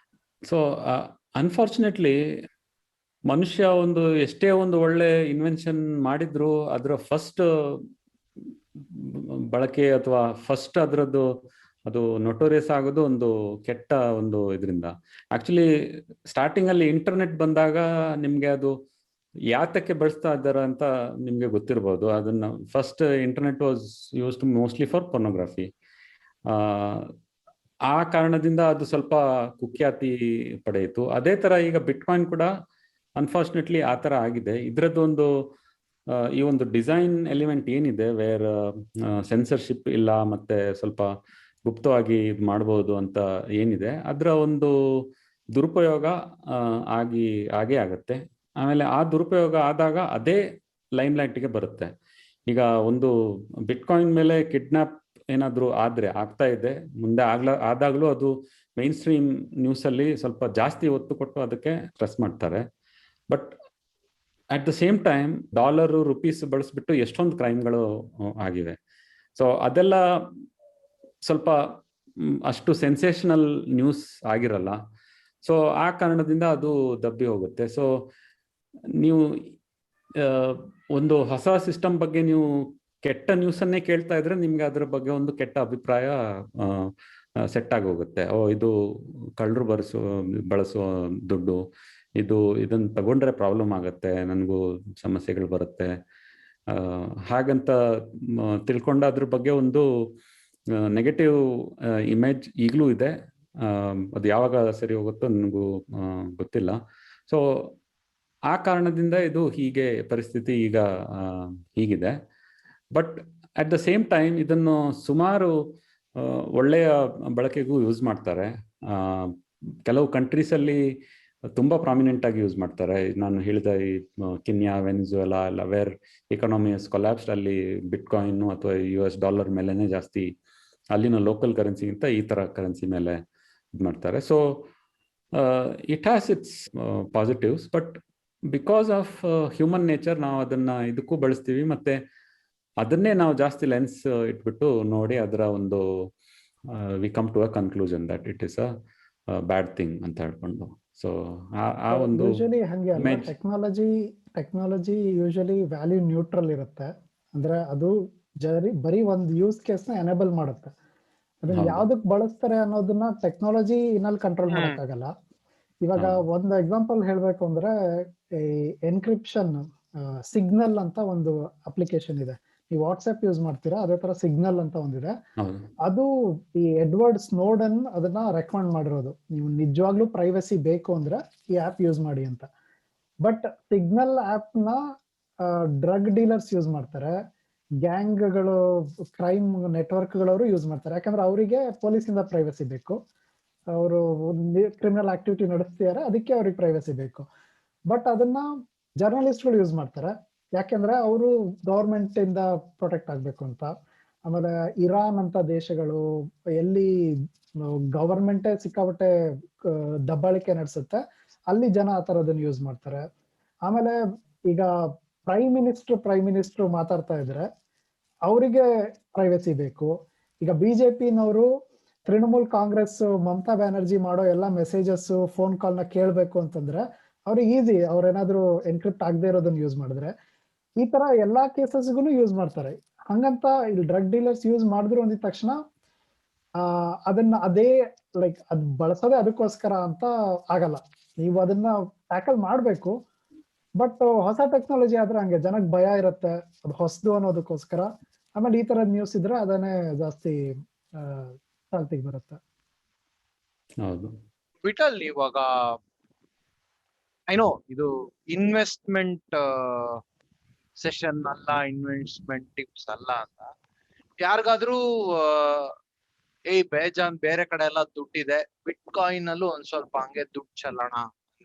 ಸೊ ಅನ್ಫಾರ್ಚುನೇಟ್ಲಿ ಮನುಷ್ಯ ಒಂದು ಎಷ್ಟೇ ಒಂದು ಒಳ್ಳೆ ಇನ್ವೆನ್ಷನ್ ಮಾಡಿದ್ರು ಅದರ ಫಸ್ಟ್ ಬಳಕೆ ಅಥವಾ ಫಸ್ಟ್ ಅದರದ್ದು ಅದು ನೊಟೋರಿಯಸ್ ಆಗೋದು ಒಂದು ಕೆಟ್ಟ ಒಂದು ಇದರಿಂದ. ಆಕ್ಚುಲಿ ಸ್ಟಾರ್ಟಿಂಗ್ ಅಲ್ಲಿ ಇಂಟರ್ನೆಟ್ ಬಂದಾಗ ನಿಮ್ಗೆ ಅದು ಯಾತಕ್ಕೆ ಬಳಸ್ತಾ ಇದ್ದಾರೆ ಅಂತ ನಿಮ್ಗೆ ಗೊತ್ತಿರ್ಬೋದು. ಅದನ್ನ first internet was used mostly for pornography. ಆ ಕಾರಣದಿಂದ ಅದು ಸ್ವಲ್ಪ ಕುಖ್ಯಾತಿ ಪಡೆಯಿತು. ಅದೇ ತರ ಈಗ ಬಿಟ್ಕಾಯಿನ್ ಕೂಡ ಅನ್ಫಾರ್ಚುನೇಟ್ಲಿ ಆ ತರ ಆಗಿದೆ. ಇದರದ್ದೊಂದು ಈ ಒಂದು ಡಿಸೈನ್ ಎಲಿಮೆಂಟ್ ಏನಿದೆ, ವೇರ್ ಸೆನ್ಸರ್ಶಿಪ್ ಇಲ್ಲ ಮತ್ತೆ ಸ್ವಲ್ಪ ಗುಪ್ತವಾಗಿ ಇದು ಮಾಡ್ಬೋದು ಅಂತ ಏನಿದೆ, ಅದರ ಒಂದು ದುರುಪಯೋಗ ಆಗೇ ಆಗತ್ತೆ. ಆಮೇಲೆ ಆ ದುರುಪಯೋಗ ಆದಾಗ ಅದೇ ಲೈಮ್ ಲೈಟ್ಗೆ ಬರುತ್ತೆ. ಈಗ ಒಂದು ಬಿಟ್ಕಾಯಿನ್ ಮೇಲೆ ಕಿಡ್ನಾಪ್ ಏನಾದರೂ ಆಗ್ತಾ ಇದೆ, ಮುಂದೆ ಆದಾಗಲೂ ಅದು ಮೈನ್ ಸ್ಟ್ರೀಮ್ ನ್ಯೂಸ್ ಅಲ್ಲಿ ಸ್ವಲ್ಪ ಜಾಸ್ತಿ ಒತ್ತು ಕೊಟ್ಟು ಅದಕ್ಕೆ ಪ್ರೆಸ್ ಮಾಡ್ತಾರೆ. But at the same time dollar rupees ಬಳಸ್ಬಿಟ್ಟು ಎಷ್ಟೊಂದು ಕ್ರೈಮ್ಗಳು ಆಗಿವೆ. ಸೊ ಅದೆಲ್ಲ ಸ್ವಲ್ಪ ಅಷ್ಟು ಸೆನ್ಸೇಷನಲ್ ನ್ಯೂಸ್ ಆಗಿರಲ್ಲ. ಸೊ ಆ ಕಾರಣದಿಂದ ಅದು ದಬ್ಬಿ ಹೋಗುತ್ತೆ. ಸೊ ನೀವು ಒಂದು ಹೊಸ ಸಿಸ್ಟಮ್ ಬಗ್ಗೆ ನೀವು ಕೆಟ್ಟ ನ್ಯೂಸನ್ನೇ ಕೇಳ್ತಾ ಇದ್ರೆ ನಿಮ್ಗೆ ಅದರ ಬಗ್ಗೆ ಒಂದು ಕೆಟ್ಟ ಅಭಿಪ್ರಾಯ ಸೆಟ್ ಆಗಿ ಹೋಗುತ್ತೆ. ಇದು ಕಳ್ಳರು ಬಳಸೋ ದುಡ್ಡು, ಇದನ್ನ ತಗೊಂಡ್ರೆ ಪ್ರಾಬ್ಲಮ್ ಆಗತ್ತೆ, ನನಗೂ ಸಮಸ್ಯೆಗಳು ಬರುತ್ತೆ ಹಾಗಂತ ತಿಳ್ಕೊಂಡ ಅದ್ರ ಬಗ್ಗೆ ಒಂದು ನೆಗೆಟಿವ್ ಇಮೇಜ್ ಈಗಲೂ ಇದೆ. ಅದು ಯಾವಾಗ ಸರಿ ಹೋಗುತ್ತೋ ನನಗೂ ಗೊತ್ತಿಲ್ಲ. ಸೊ ಆ ಕಾರಣದಿಂದ ಇದು ಹೀಗೆ ಪರಿಸ್ಥಿತಿ ಈಗ ಹೀಗಿದೆ. But at the same time ಇದನ್ನು ಸುಮಾರು ಒಳ್ಳೆಯ ಬಳಕೆಗೂ ಯೂಸ್ ಮಾಡ್ತಾರೆ. ಕೆಲವು ಕಂಟ್ರೀಸಲ್ಲಿ ತುಂಬಾ ಪ್ರಾಮಿನೆಂಟ್ ಆಗಿ ಯೂಸ್ ಮಾಡ್ತಾರೆ. ನಾನು ಹೇಳಿದ ಈ ಕೆನ್ಯಾ, ವೆನಿಜುವೆಲಾ ಎಲ್ಲ ವೇರ್ ಎಕಾನಮೀಸ್ ಕೊಲ್ಯಾಪ್ಸ್ಡ್, ಅಲ್ಲಿ ಬಿಟ್ಕಾಯಿನ್ ಅಥವಾ US$ ಮೇಲೆನೆ ಜಾಸ್ತಿ, ಅಲ್ಲಿನ ಲೋಕಲ್ ಕರೆನ್ಸಿಗಿಂತ ಈ ತರ ಕರೆನ್ಸಿ ಮೇಲೆ ಇದು ಮಾಡ್ತಾರೆ. So it has its positives, but because of human nature ನಾವು ಅದನ್ನ ಇದಕ್ಕೂ ಬಳಸ್ತೀವಿ, ಮತ್ತೆ ಅದನ್ನೇ ನಾವು ಜಾಸ್ತಿ ಲೆನ್ಸ್ ಇಟ್ಬಿಟ್ಟು ನೋಡಿ ಅದರ ಒಂದು we come to a conclusion that it is a bad thing ಅಂತ ಹೇಳ್ಕೊಂಡು. ಸೊ ಆ ಒಂದು
ಯೂಶಲಿ ಹಂಗೆ ಅಲ್ಲ, ಟೆಕ್ನಾಲಜಿ ಯೂಶಲಿ ವ್ಯಾಲ್ಯೂ ನ್ಯೂಟ್ರಲ್ ಇರುತ್ತೆ. ಅಂದ್ರೆ ಅದು ಬರೀ ಒಂದು ಯೂಸ್ ಕೇಸ್ ನ ಎನೇಬಲ್ ಮಾಡುತ್ತೆ. ಅದನ್ನ ಯಾವ್ದಕ್ ಬಳಸ್ತಾರೆ ಅನ್ನೋದನ್ನ ಟೆಕ್ನಾಲಜಿ ಇನ್ನಲ್ಲಿ ಕಂಟ್ರೋಲ್ ಮಾಡಕ್ಕಾಗಲ್ಲ. ಇವಾಗ ಒಂದು ಎಕ್ಸಾಂಪಲ್ ಹೇಳ್ಬೇಕು ಅಂದ್ರೆ, ಈ ಎನ್ಕ್ರಿಪ್ಷನ್ ಸಿಗ್ನಲ್ ಅಂತ ಒಂದು ಅಪ್ಲಿಕೇಶನ್ ಇದೆ. ನೀವು ವಾಟ್ಸ್ಆಪ್ ಯೂಸ್ ಮಾಡ್ತೀರಾ, ಅದೇ ತರ ಸಿಗ್ನಲ್ ಅಂತ ಒಂದಿದೆ. ಅದು ಈ ಎಡ್ವರ್ಡ್ ಸ್ನೋಡನ್ ಅದನ್ನ ರೆಕಮೆಂಡ್ ಮಾಡಿರೋದು, ನೀವು ನಿಜವಾಗ್ಲೂ ಪ್ರೈವಸಿ ಬೇಕು ಅಂದ್ರೆ ಈ ಆಪ್ ಯೂಸ್ ಮಾಡಿ ಅಂತ. ಬಟ್ ಸಿಗ್ನಲ್ ಆಪ್ ನ ಡ್ರಗ್ ಡೀಲರ್ಸ್ ಯೂಸ್ ಮಾಡ್ತಾರೆ, ಗ್ಯಾಂಗ್ಗಳು, ಕ್ರೈಮ್ ನೆಟ್ವರ್ಕ್ಗಳವರು ಯೂಸ್ ಮಾಡ್ತಾರೆ. ಯಾಕಂದ್ರೆ ಅವರಿಗೆ ಪೊಲೀಸಿಂದ ಪ್ರೈವಸಿ ಬೇಕು, ಅವರು ಕ್ರಿಮಿನಲ್ ಆಕ್ಟಿವಿಟಿ ನಡೆಸ್ತಿದ್ದಾರೆ, ಅದಕ್ಕೆ ಅವ್ರಿಗೆ ಪ್ರೈವಸಿ ಬೇಕು. ಬಟ್ ಅದನ್ನ ಜರ್ನಲಿಸ್ಟ್ಗಳು ಯೂಸ್ ಮಾಡ್ತಾರೆ, ಯಾಕೆಂದ್ರೆ ಅವರು ಗವರ್ಮೆಂಟ್ ಇಂದ ಪ್ರೊಟೆಕ್ಟ್ ಆಗ್ಬೇಕು ಅಂತ. ಆಮೇಲೆ ಇರಾನ್ ಅಂತ ದೇಶಗಳು ಎಲ್ಲಿ ಗವರ್ಮೆಂಟೇ ಸಿಕ್ಕಾಪಟ್ಟೆ ದಬ್ಬಾಳಿಕೆ ನಡೆಸುತ್ತೆ, ಅಲ್ಲಿ ಜನ ಆ ಥರದನ್ನ ಯೂಸ್ ಮಾಡ್ತಾರೆ. ಆಮೇಲೆ ಈಗ ಪ್ರೈಮ್ ಮಿನಿಸ್ಟರ್ ಮಾತಾಡ್ತಾ ಇದ್ರೆ ಅವರಿಗೆ ಪ್ರೈವಸಿ ಬೇಕು. ಈಗ ಬಿಜೆಪಿನವರು ತೃಣಮೂಲ್ ಕಾಂಗ್ರೆಸ್ ಮಮತಾ ಬ್ಯಾನರ್ಜಿ ಮಾಡೋ ಎಲ್ಲ ಮೆಸೇಜಸ್, ಫೋನ್ ಕಾಲ್ ನ ಕೇಳ್ಬೇಕು ಅಂತಂದ್ರೆ ಅವ್ರಿಗೆ ಈಸಿ, ಅವ್ರೇನಾದ್ರು ಎನ್ಕ್ರಿಪ್ಟ್ ಆಗದೆ ಇರೋದನ್ನ ಯೂಸ್ ಮಾಡಿದ್ರೆ. ಈ ತರ ಎಲ್ಲಾ ಕೇಸಸ್ಗೂ ಯೂಸ್ ಮಾಡ್ತಾರೆ. ಹಂಗಂತ ಇಲ್ಲಿ ಡ್ರಗ್ ಡೀಲರ್ಸ್ ಯೂಸ್ ಮಾಡಿದ್ರು ಅಂದಿದ ತಕ್ಷಣ ಅದನ್ನ ಅದೇ ಲೈಕ್ ಅದ್ ಬಳಸೋದೇ ಅದಕ್ಕೋಸ್ಕರ ಅಂತ ಆಗಲ್ಲ. ನೀವು ಅದನ್ನ ಟ್ಯಾಕಲ್ ಮಾಡ್ಬೇಕು. ಬಟ್ ಹೊಸ ಟೆಕ್ನಾಲಜಿ ಆದ್ರೆ ಹಂಗೆ ಜನಕ್ಕೆ ಭಯ ಇರುತ್ತೆ, ಅದು ಹೊಸದು ಅನ್ನೋದಕ್ಕೋಸ್ಕರ. ಆಮೇಲೆ ಈ ತರದ ನ್ಯೂಸ್ ಇದ್ರೆ ಅದನ್ನೇ ಜಾಸ್ತಿ ಚಾಲ್ತಿಗೆ ಬರುತ್ತೆ.
ಹೌದು.
ವಿಠಲ್, ಇವಾಗ ಐನೋ ಇದು ಇನ್ವೆಸ್ಟ್ಮೆಂಟ್ ಸೆಷನ್ ಅಲ್ಲ, ಇನ್ವೆಸ್ಟ್ಮೆಂಟ್ ಟಿಪ್ಸ್ ಅಲ್ಲ ಅಂತ ಯಾರಿಗಾದ್ರೂ ಬೇಜಾನ್ ಬೇರೆ ಕಡೆ ಎಲ್ಲ ದುಡ್ಡಿದೆ, ಬಿಟ್ ಕಾಯಿನ್ ಅಲ್ಲೂ ಒಂದ್ ಸ್ವಲ್ಪ ಹಂಗೆ ದುಡ್ಡು ಚೆಲ್ಲೋಣ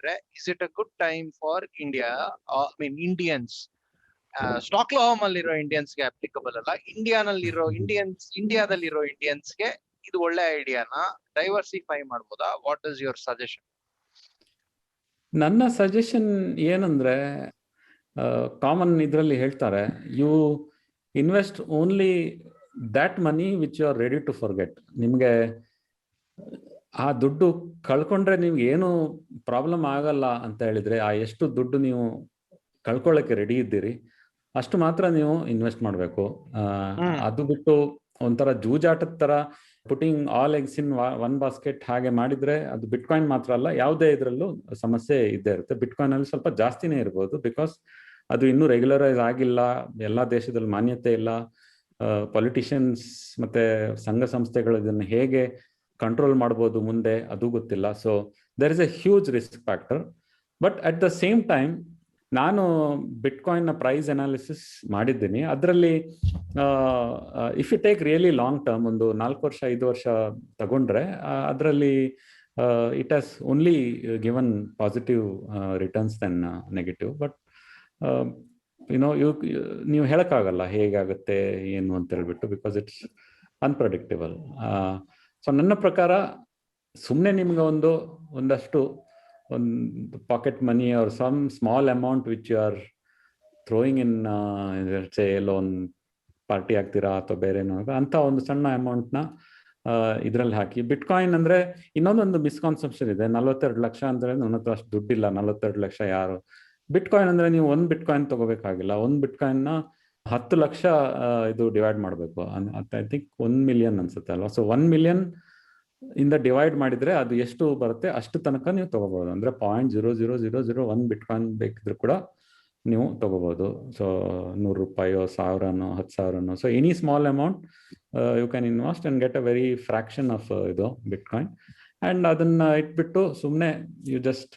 ಅಂದ್ರೆ is it a good time for India, I mean Indians, Stockholm ಅಲ್ಲಿರೋ ಇಂಡಿಯನ್ಸ್ಗೆ ಅಪ್ಲಿಕಬಲ್ ಅಲ್ಲ, ಇಂಡಿಯಾದಲ್ಲಿರೋ ಇಂಡಿಯನ್ಸ್ಗೆ ಇದು ಒಳ್ಳೆ ಐಡಿಯಾನ ಡೈವರ್ಸಿಫೈ ಮಾಡ್ಬೋದಾ? What is your suggestion?
ನನ್ನ ಸಜೆಷನ್ ಏನಂದ್ರೆ, ಕಾಮನ್ ಇದರಲ್ಲಿ ಹೇಳ್ತಾರೆ, you invest only that money which you are ready to forget. ನಿಮಗೆ ಆ ದುಡ್ಡು ಕಳ್ಕೊಂಡ್ರೆ ನಿಮ್ಗೆ ಏನು ಪ್ರಾಬ್ಲಮ್ ಆಗಲ್ಲ ಅಂತ ಹೇಳಿದ್ರೆ, ಆ ಎಷ್ಟು ದುಡ್ಡು ನೀವು ಕಳ್ಕೊಳ್ಳೋಕೆ ರೆಡಿ ಇದ್ದೀರಿ ಅಷ್ಟು ಮಾತ್ರ ನೀವು ಇನ್ವೆಸ್ಟ್ ಮಾಡಬೇಕು. ಅದು ಬಿಟ್ಟು ಒಂಥರ ಜೂಜಾಟದ ತರ putting all eggs in one basket ಹಾಗೆ ಮಾಡಿದ್ರೆ ಅದು ಬಿಟ್ಕಾಯಿನ್ ಮಾತ್ರ ಅಲ್ಲ, ಯಾವುದೇ ಇದರಲ್ಲೂ ಸಮಸ್ಯೆ ಇದ್ದೇ ಇರುತ್ತೆ. ಬಿಟ್ಕಾಯಿನ್ ಅಲ್ಲಿ ಸ್ವಲ್ಪ ಜಾಸ್ತಿನೇ ಇರ್ಬೋದು, ಬಿಕಾಸ್ ಅದು ಇನ್ನೂ ರೆಗ್ಯುಲರೈಸ್ ಆಗಿಲ್ಲ, ಎಲ್ಲಾ ದೇಶದಲ್ಲಿ ಮಾನ್ಯತೆ ಇಲ್ಲ, ಪೊಲಿಟಿಷಿಯನ್ಸ್ ಮತ್ತೆ ಸಂಘ ಸಂಸ್ಥೆಗಳು ಇದನ್ನು ಹೇಗೆ ಕಂಟ್ರೋಲ್ ಮಾಡ್ಬೋದು ಮುಂದೆ ಅದು ಗೊತ್ತಿಲ್ಲ. So there is a huge risk factor. But at the same time ನಾನು ಬಿಟ್ಕಾಯಿನ್ ನ ಪ್ರೈಸ್ ಅನಾಲಿಸಿಸ್ ಮಾಡಿದ್ದೀನಿ. ಅದರಲ್ಲಿ if you take really long term, ಒಂದು 4 ವರ್ಷ 5 ವರ್ಷ ತಗೊಂಡ್ರೆ ಅದರಲ್ಲಿ it has only given positive returns then negative. But ನೀವು ಹೇಳಕ್ಕಾಗಲ್ಲ ಹೇಗಾಗುತ್ತೆ ಏನು ಅಂತ ಹೇಳ್ಬಿಟ್ಟು, ಬಿಕಾಸ್ ಇಟ್ಸ್ ಅನ್ಪ್ರೆಡಿಕ್ಟಬಲ್. ಸೊ ನನ್ನ ಪ್ರಕಾರ ಸುಮ್ಮನೆ ನಿಮ್ಗೆ ಒಂದಷ್ಟು ಒಂದು pocket money or some small amount which you are throwing in, ಎಲ್ಲೋ ಒಂದು ಪಾರ್ಟಿ ಆಗ್ತೀರಾ ಅಥವಾ ಬೇರೆ ಅಂತ ಒಂದು ಸಣ್ಣ ಅಮೌಂಟ್ನ ಇದರಲ್ಲಿ ಹಾಕಿ. ಬಿಟ್ಕಾಯಿನ್ ಅಂದ್ರೆ ಇನ್ನೊಂದೊಂದು ಮಿಸ್ಕಾನ್ಸೆಪ್ಷನ್ ಇದೆ, 42 ಲಕ್ಷ ಅಂದ್ರೆ ನನ್ನ ಹತ್ರ ಅಷ್ಟು ದುಡ್ಡಿಲ್ಲ, 42 ಲಕ್ಷ ಯಾರು. ಬಿಟ್ಕಾಯಿನ್ ಅಂದ್ರೆ ನೀವು ಒಂದು ಬಿಟ್ಕಾಯಿನ್ ತಗೋಬೇಕಾಗಿಲ್ಲ, ಒಂದು ಬಿಟ್ಕಾಯಿನ್ನ 10 ಲಕ್ಷ ಇದು ಡಿವೈಡ್ ಮಾಡಬೇಕು. ಐ ಥಿಂಕ್ 1 ಮಿಲಿಯನ್ ಅನ್ಸುತ್ತೆ ಅಲ್ವಾ. ಸೊ 1 ಮಿಲಿಯನ್ ಇಂದ ಡಿವೈಡ್ ಮಾಡಿದ್ರೆ ಅದು ಎಷ್ಟು ಬರುತ್ತೆ ಅಷ್ಟು ತನಕ ನೀವು ತಗೋಬಹುದು. ಅಂದ್ರೆ 0.00001 ಬಿಟ್ಕಾಯಿನ್ ಬೇಕಿದ್ರು ಕೂಡ ನೀವು ತಗೋಬಹುದು. ಸೊ 100 ರೂಪಾಯೋ 1000ನೋ 10,000ನೋ, so any small amount you can invest and get a very fraction of ಇದು ಬಿಟ್ಕಾಯಿನ್. ಅಂಡ್ ಅದನ್ನ ಇಟ್ಬಿಟ್ಟು ಸುಮ್ಮನೆ you just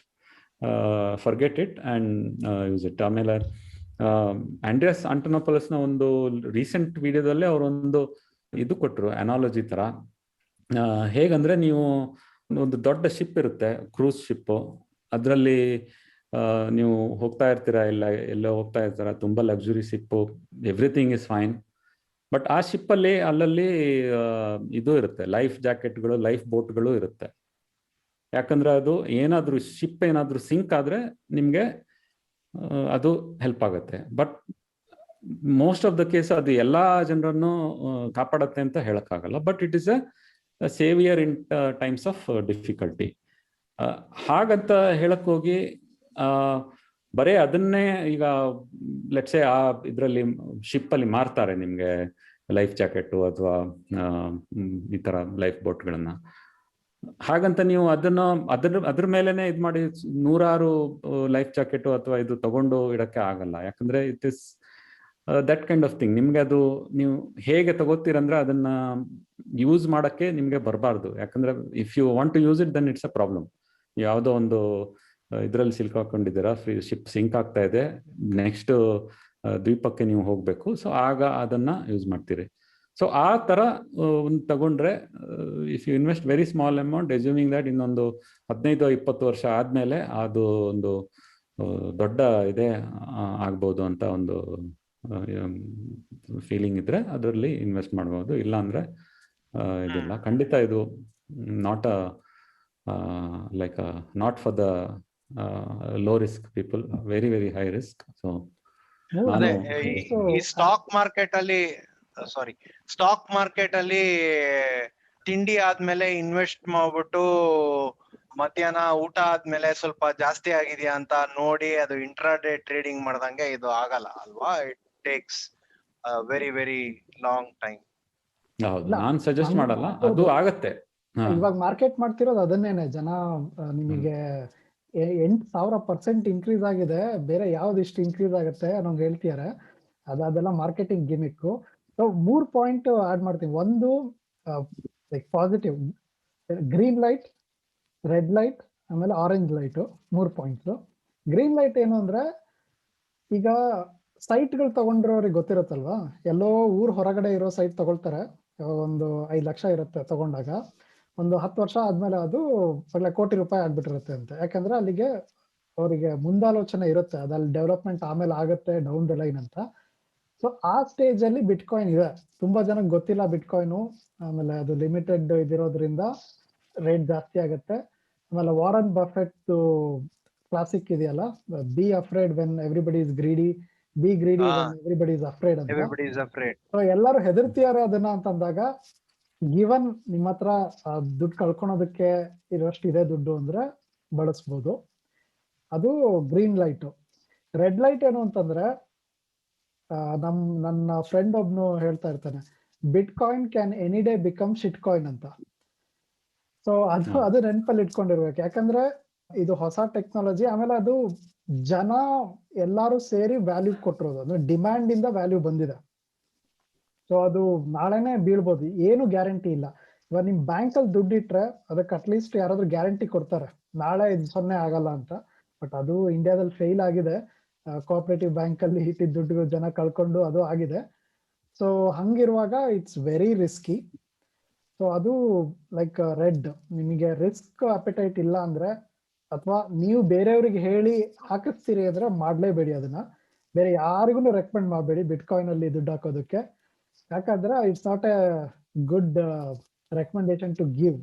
forget it and use it. ಆಮೇಲೆ ಆಂಡ್ರಿಯಾಸ್ ಆಂಟೋನೋಪೌಲಸ್ನ ಒಂದು ರೀಸೆಂಟ್ ವಿಡಿಯೋದಲ್ಲಿ ಅವರೊಂದು ಇದು ಕೊಟ್ಟರು, ಅನಾಲಜಿ ತರ. ಹೇಗಂದ್ರೆ, ನೀವು ಒಂದು ದೊಡ್ಡ ಶಿಪ್ ಇರುತ್ತೆ, ಕ್ರೂಸ್ ಶಿಪ್, ಅದರಲ್ಲಿ ನೀವು ಹೋಗ್ತಾ ಇರ್ತೀರಾ, ಎಲ್ಲೋ ಹೋಗ್ತಾ ಇರ್ತೀರಾ, ತುಂಬಾ luxury ship, everything is fine. But ಆ ಶಿಪ್ ಅಲ್ಲಿ ಅಲ್ಲಲ್ಲಿ ಇದು ಇರುತ್ತೆ, ಲೈಫ್ ಜಾಕೆಟ್ಗಳು, ಲೈಫ್ ಬೋಟ್ಗಳು ಇರುತ್ತೆ. ಯಾಕಂದ್ರೆ ಅದು ಏನಾದ್ರೂ ಶಿಪ್ ಏನಾದ್ರೂ ಸಿಂಕ್ ಆದ್ರೆ ನಿಮ್ಗೆ ಅದು ಹೆಲ್ಪ್ ಆಗುತ್ತೆ. But most of the case ಅದು ಎಲ್ಲಾ ಜನರನ್ನು ಕಾಪಾಡತ್ತೆ ಅಂತ ಹೇಳಕ್ಕಾಗಲ್ಲ. But it is A saviour in times of difficulty. ಹಾಗಂತ ಹೇಳಕ್ ಹೋಗಿ ಬರೇ ಅದನ್ನೇ ಈಗ ಲೆಟ್ಸೆ ಆ ಇದರಲ್ಲಿ ಶಿಪ್ ಅಲ್ಲಿ ಮಾರ್ತಾರೆ ನಿಮ್ಗೆ ಲೈಫ್ ಜಾಕೆಟ್ ಅಥವಾ ಈ ತರ ಲೈಫ್ ಬೋಟ್ಗಳನ್ನ. ಹಾಗಂತ ನೀವು ಅದ್ರ ಮೇಲೆನೆ ಇದ್ ಮಾಡಿ 100 ಲೈಫ್ ಜಾಕೆಟ್ ಅಥವಾ ಇದು ತಗೊಂಡು ಇಡಕ್ಕೆ ಆಗಲ್ಲ. ಯಾಕಂದ್ರೆ it is that kind of thing. ನಿಮ್ಗೆ ಅದು ನೀವು ಹೇಗೆ ತಗೋತೀರಂದ್ರೆ ಅದನ್ನ ಯೂಸ್ ಮಾಡಕ್ಕೆ ನಿಮ್ಗೆ ಬರಬಾರ್ದು. ಯಾಕಂದ್ರೆ if you want to use it then it's a problem. ಯಾವುದೋ ಒಂದು ಇದ್ರಲ್ಲಿ ಸಿಲ್ಕಾಕೊಂಡಿದ್ದೀರಾ, ಶಿಪ್ ಸಿಂಕ್ ಆಗ್ತಾ ಇದೆ, ನೆಕ್ಸ್ಟ್ ದ್ವೀಪಕ್ಕೆ ನೀವು ಹೋಗ್ಬೇಕು, ಸೊ ಆಗ ಅದನ್ನ ಯೂಸ್ ಮಾಡ್ತೀರಿ. ಸೊ ಆ ತರ ಒಂದು ತಗೊಂಡ್ರೆ, if you invest very small amount, assuming that ಇನ್ನೊಂದು 15-20 ವರ್ಷ ಆದ್ಮೇಲೆ ಅದು ಒಂದು ದೊಡ್ಡ ಇದೇ ಆಗ್ಬೋದು ಅಂತ ಒಂದು ಫೀಲಿಂಗ್ ಇದ್ರೆ ಅದರಲ್ಲಿ ಇನ್ವೆಸ್ಟ್ ಮಾಡ್ಬೋದು. ಇಲ್ಲ ಅಂದ್ರೆ ಇದಿಲ್ಲ. ಖಂಡಿತ ಇದು not like not for the low risk people, very very high risk. So
ಈ ಸ್ಟಾಕ್ ಮಾರ್ಕೆಟ್ ಅಲ್ಲಿ ತಿಂಡಿ ಆದ್ಮೇಲೆ ಇನ್ವೆಸ್ಟ್ ಮಾಡ್ಬಿಟ್ಟು ಮಧ್ಯಾಹ್ನ ಊಟ ಆದ್ಮೇಲೆ ಸ್ವಲ್ಪ ಜಾಸ್ತಿ ಆಗಿದೆಯಾ ಅಂತ ನೋಡಿ ಅದು ಇಂಟ್ರಾಡೇ ಟ್ರೇಡಿಂಗ್ ಮಾಡ್ದಂಗೆ ಇದು ಆಗಲ್ಲ ಅಲ್ವಾ? It takes very very long time.
ಹೌದು, ನಾನು ಸಜೆಸ್ಟ್ ಮಾಡಲ್ಲ, ಅದು ಆಗತ್ತೆ.
ಇವಾಗ ಮಾರ್ಕೆಟ್ ಮಾಡ್ತಿರೋದು ಅದನ್ನೇನೆ. ಜನ ನಿಮಗೆ 8,000% ಇನ್ಕ್ರೀಸ್ ಆಗಿದೆ, ಬೇರೆ ಯಾವ್ದು ಇಷ್ಟು ಇನ್ಕ್ರೀಸ್ ಆಗುತ್ತೆ ಅನ್ನೋಂಗೆ ಹೇಳ್ತಿದ್ದಾರೆ. ಅದೆಲ್ಲ marketing gimmick. So 3 point add ಮಾಡ್ತೀವಿ. ಒಂದು like positive, green light, red light, ಆಮೇಲೆ orange light, 3 points. Green light ಏನು ಅಂದ್ರೆ, ಈಗ ಸೈಟ್ಗಳು ತಗೊಂಡಿರೋರಿಗೆ ಗೊತ್ತಿರುತ್ತಲ್ವಾ, ಎಲ್ಲೋ ಊರ್ ಹೊರಗಡೆ ಇರೋ ಸೈಟ್ ತಗೊಳ್ತಾರೆ, ಒಂದು 5 ಲಕ್ಷ ಇರುತ್ತೆ ತಗೊಂಡಾಗ. ಒಂದು 10 ವರ್ಷ ಆದ್ಮೇಲೆ ಅದು ಒಳ್ಳೆ ಕೋಟಿ ರೂಪಾಯಿ ಆಗ್ಬಿಟ್ಟಿರುತ್ತೆ ಅಂತ. ಯಾಕಂದ್ರೆ ಅಲ್ಲಿಗೆ ಅವರಿಗೆ ಮುಂದಾಲೋಚನೆ ಇರುತ್ತೆ, ಅದಲ್ಲಿ ಡೆವಲಪ್ಮೆಂಟ್ ಆಮೇಲೆ ಆಗುತ್ತೆ ಡೌನ್ ದ ಲೈನ್ ಅಂತ. ಸೊ ಆ ಸ್ಟೇಜ್ ಅಲ್ಲಿ ಬಿಟ್ಕಾಯಿನ್ ಇದೆ. ತುಂಬಾ ಜನಕ್ಕೆ ಗೊತ್ತಿಲ್ಲ ಬಿಟ್ಕಾಯಿನ್. ಆಮೇಲೆ ಅದು ಲಿಮಿಟೆಡ್ ಇದಿರೋದ್ರಿಂದ ರೇಟ್ ಜಾಸ್ತಿ ಆಗುತ್ತೆ. ಆಮೇಲೆ ವಾರನ್ ಬಫೆಟ್ ಕ್ಲಾಸಿಕ್ ಇದೆಯಲ್ಲ, B afraid when everybody is greedy, B greedy when everybody is afraid ಅಂತ.
Everybody is afraid.
ಸೊ ಎಲ್ಲರೂ ಹೆದರ್ತಿದ್ದಾರೆ ಅದನ್ನ ಅಂತಂದಾಗ, ಗಿವನ್ ನಿಮ್ಮ ಹತ್ರ ದುಡ್ಡು ಕಳ್ಕೊಳೋದಕ್ಕೆ ಇರೋಷ್ಟು ಇದೆ ದುಡ್ಡು ಅಂದ್ರೆ ಬಳಸ್ಬೋದು. ಅದು ಗ್ರೀನ್ ಲೈಟ್. ರೆಡ್ ಲೈಟ್ ಏನು ಅಂತಂದ್ರೆ, ನನ್ನ ಫ್ರೆಂಡ್ ಒಬ್ನು ಹೇಳ್ತಾ ಇರ್ತಾನೆ, bitcoin can any day become shitcoin ಅಂತ. ಸೊ ಅದು ನೆನಪಲ್ಲಿ ಇಟ್ಕೊಂಡಿರ್ಬೇಕು. ಯಾಕಂದ್ರೆ ಇದು ಹೊಸ ಟೆಕ್ನಾಲಜಿ. ಆಮೇಲೆ ಅದು ಜನ ಎಲ್ಲಾರು ಸೇರಿ ವ್ಯಾಲ್ಯೂ ಕೊಟ್ಟಿರೋದು, ಅಂದ್ರೆ ಡಿಮ್ಯಾಂಡ್ ಇಂದ ವ್ಯಾಲ್ಯೂ ಬಂದಿದೆ. ಸೊ ಅದು ನಾಳೆನೆ ಬೀಳ್ಬೋದು, ಏನು ಗ್ಯಾರಂಟಿ ಇಲ್ಲ. ಇವಾಗ ನಿಮ್ ಬ್ಯಾಂಕ್ ಅಲ್ಲಿ ದುಡ್ಡು ಇಟ್ರೆ ಅದಕ್ಕೆ ಅಟ್ಲೀಸ್ಟ್ ಯಾರಾದ್ರೂ ಗ್ಯಾರಂಟಿ ಕೊಡ್ತಾರೆ ನಾಳೆ ಇದು 0 ಆಗಲ್ಲ ಅಂತ. ಬಟ್ ಅದು ಇಂಡಿಯಾದಲ್ಲಿ ಫೇಲ್ ಆಗಿದೆ. ಕೋಆಪರೇಟಿವ್ ಬ್ಯಾಂಕ್ ಅಲ್ಲಿ ಇಟ್ಟಿದ್ದ ದುಡ್ಡು ಜನ ಕಳ್ಕೊಂಡು ಅದು ಆಗಿದೆ. ಸೊ ಹಂಗಿರುವಾಗ ಇಟ್ಸ್ ವೆರಿ ರಿಸ್ಕಿ. ಸೊ ಅದು ಲೈಕ್ ರೆಡ್. ನಿಮಗೆ ರಿಸ್ಕ್ ಅಪೆಟೈಟ್ ಇಲ್ಲ ಅಂದ್ರೆ, ಅಥವಾ ನೀವು ಬೇರೆಯವ್ರಿಗೆ ಹೇಳಿ ಹಾಕಿಸ್ತೀರಿ ಅಂದ್ರೆ ಮಾಡ್ಲೇಬೇಡಿ ಅದನ್ನ. ಬೇರೆ ಯಾರಿಗೂ ರೆಕಮೆಂಡ್ ಮಾಡಬೇಡಿ ಬಿಟ್ಕಾಯಿನ್ ಅಲ್ಲಿ ದುಡ್ಡು ಹಾಕೋದಕ್ಕೆ. ಯಾಕಂದ್ರೆ it's not a good recommendation to give.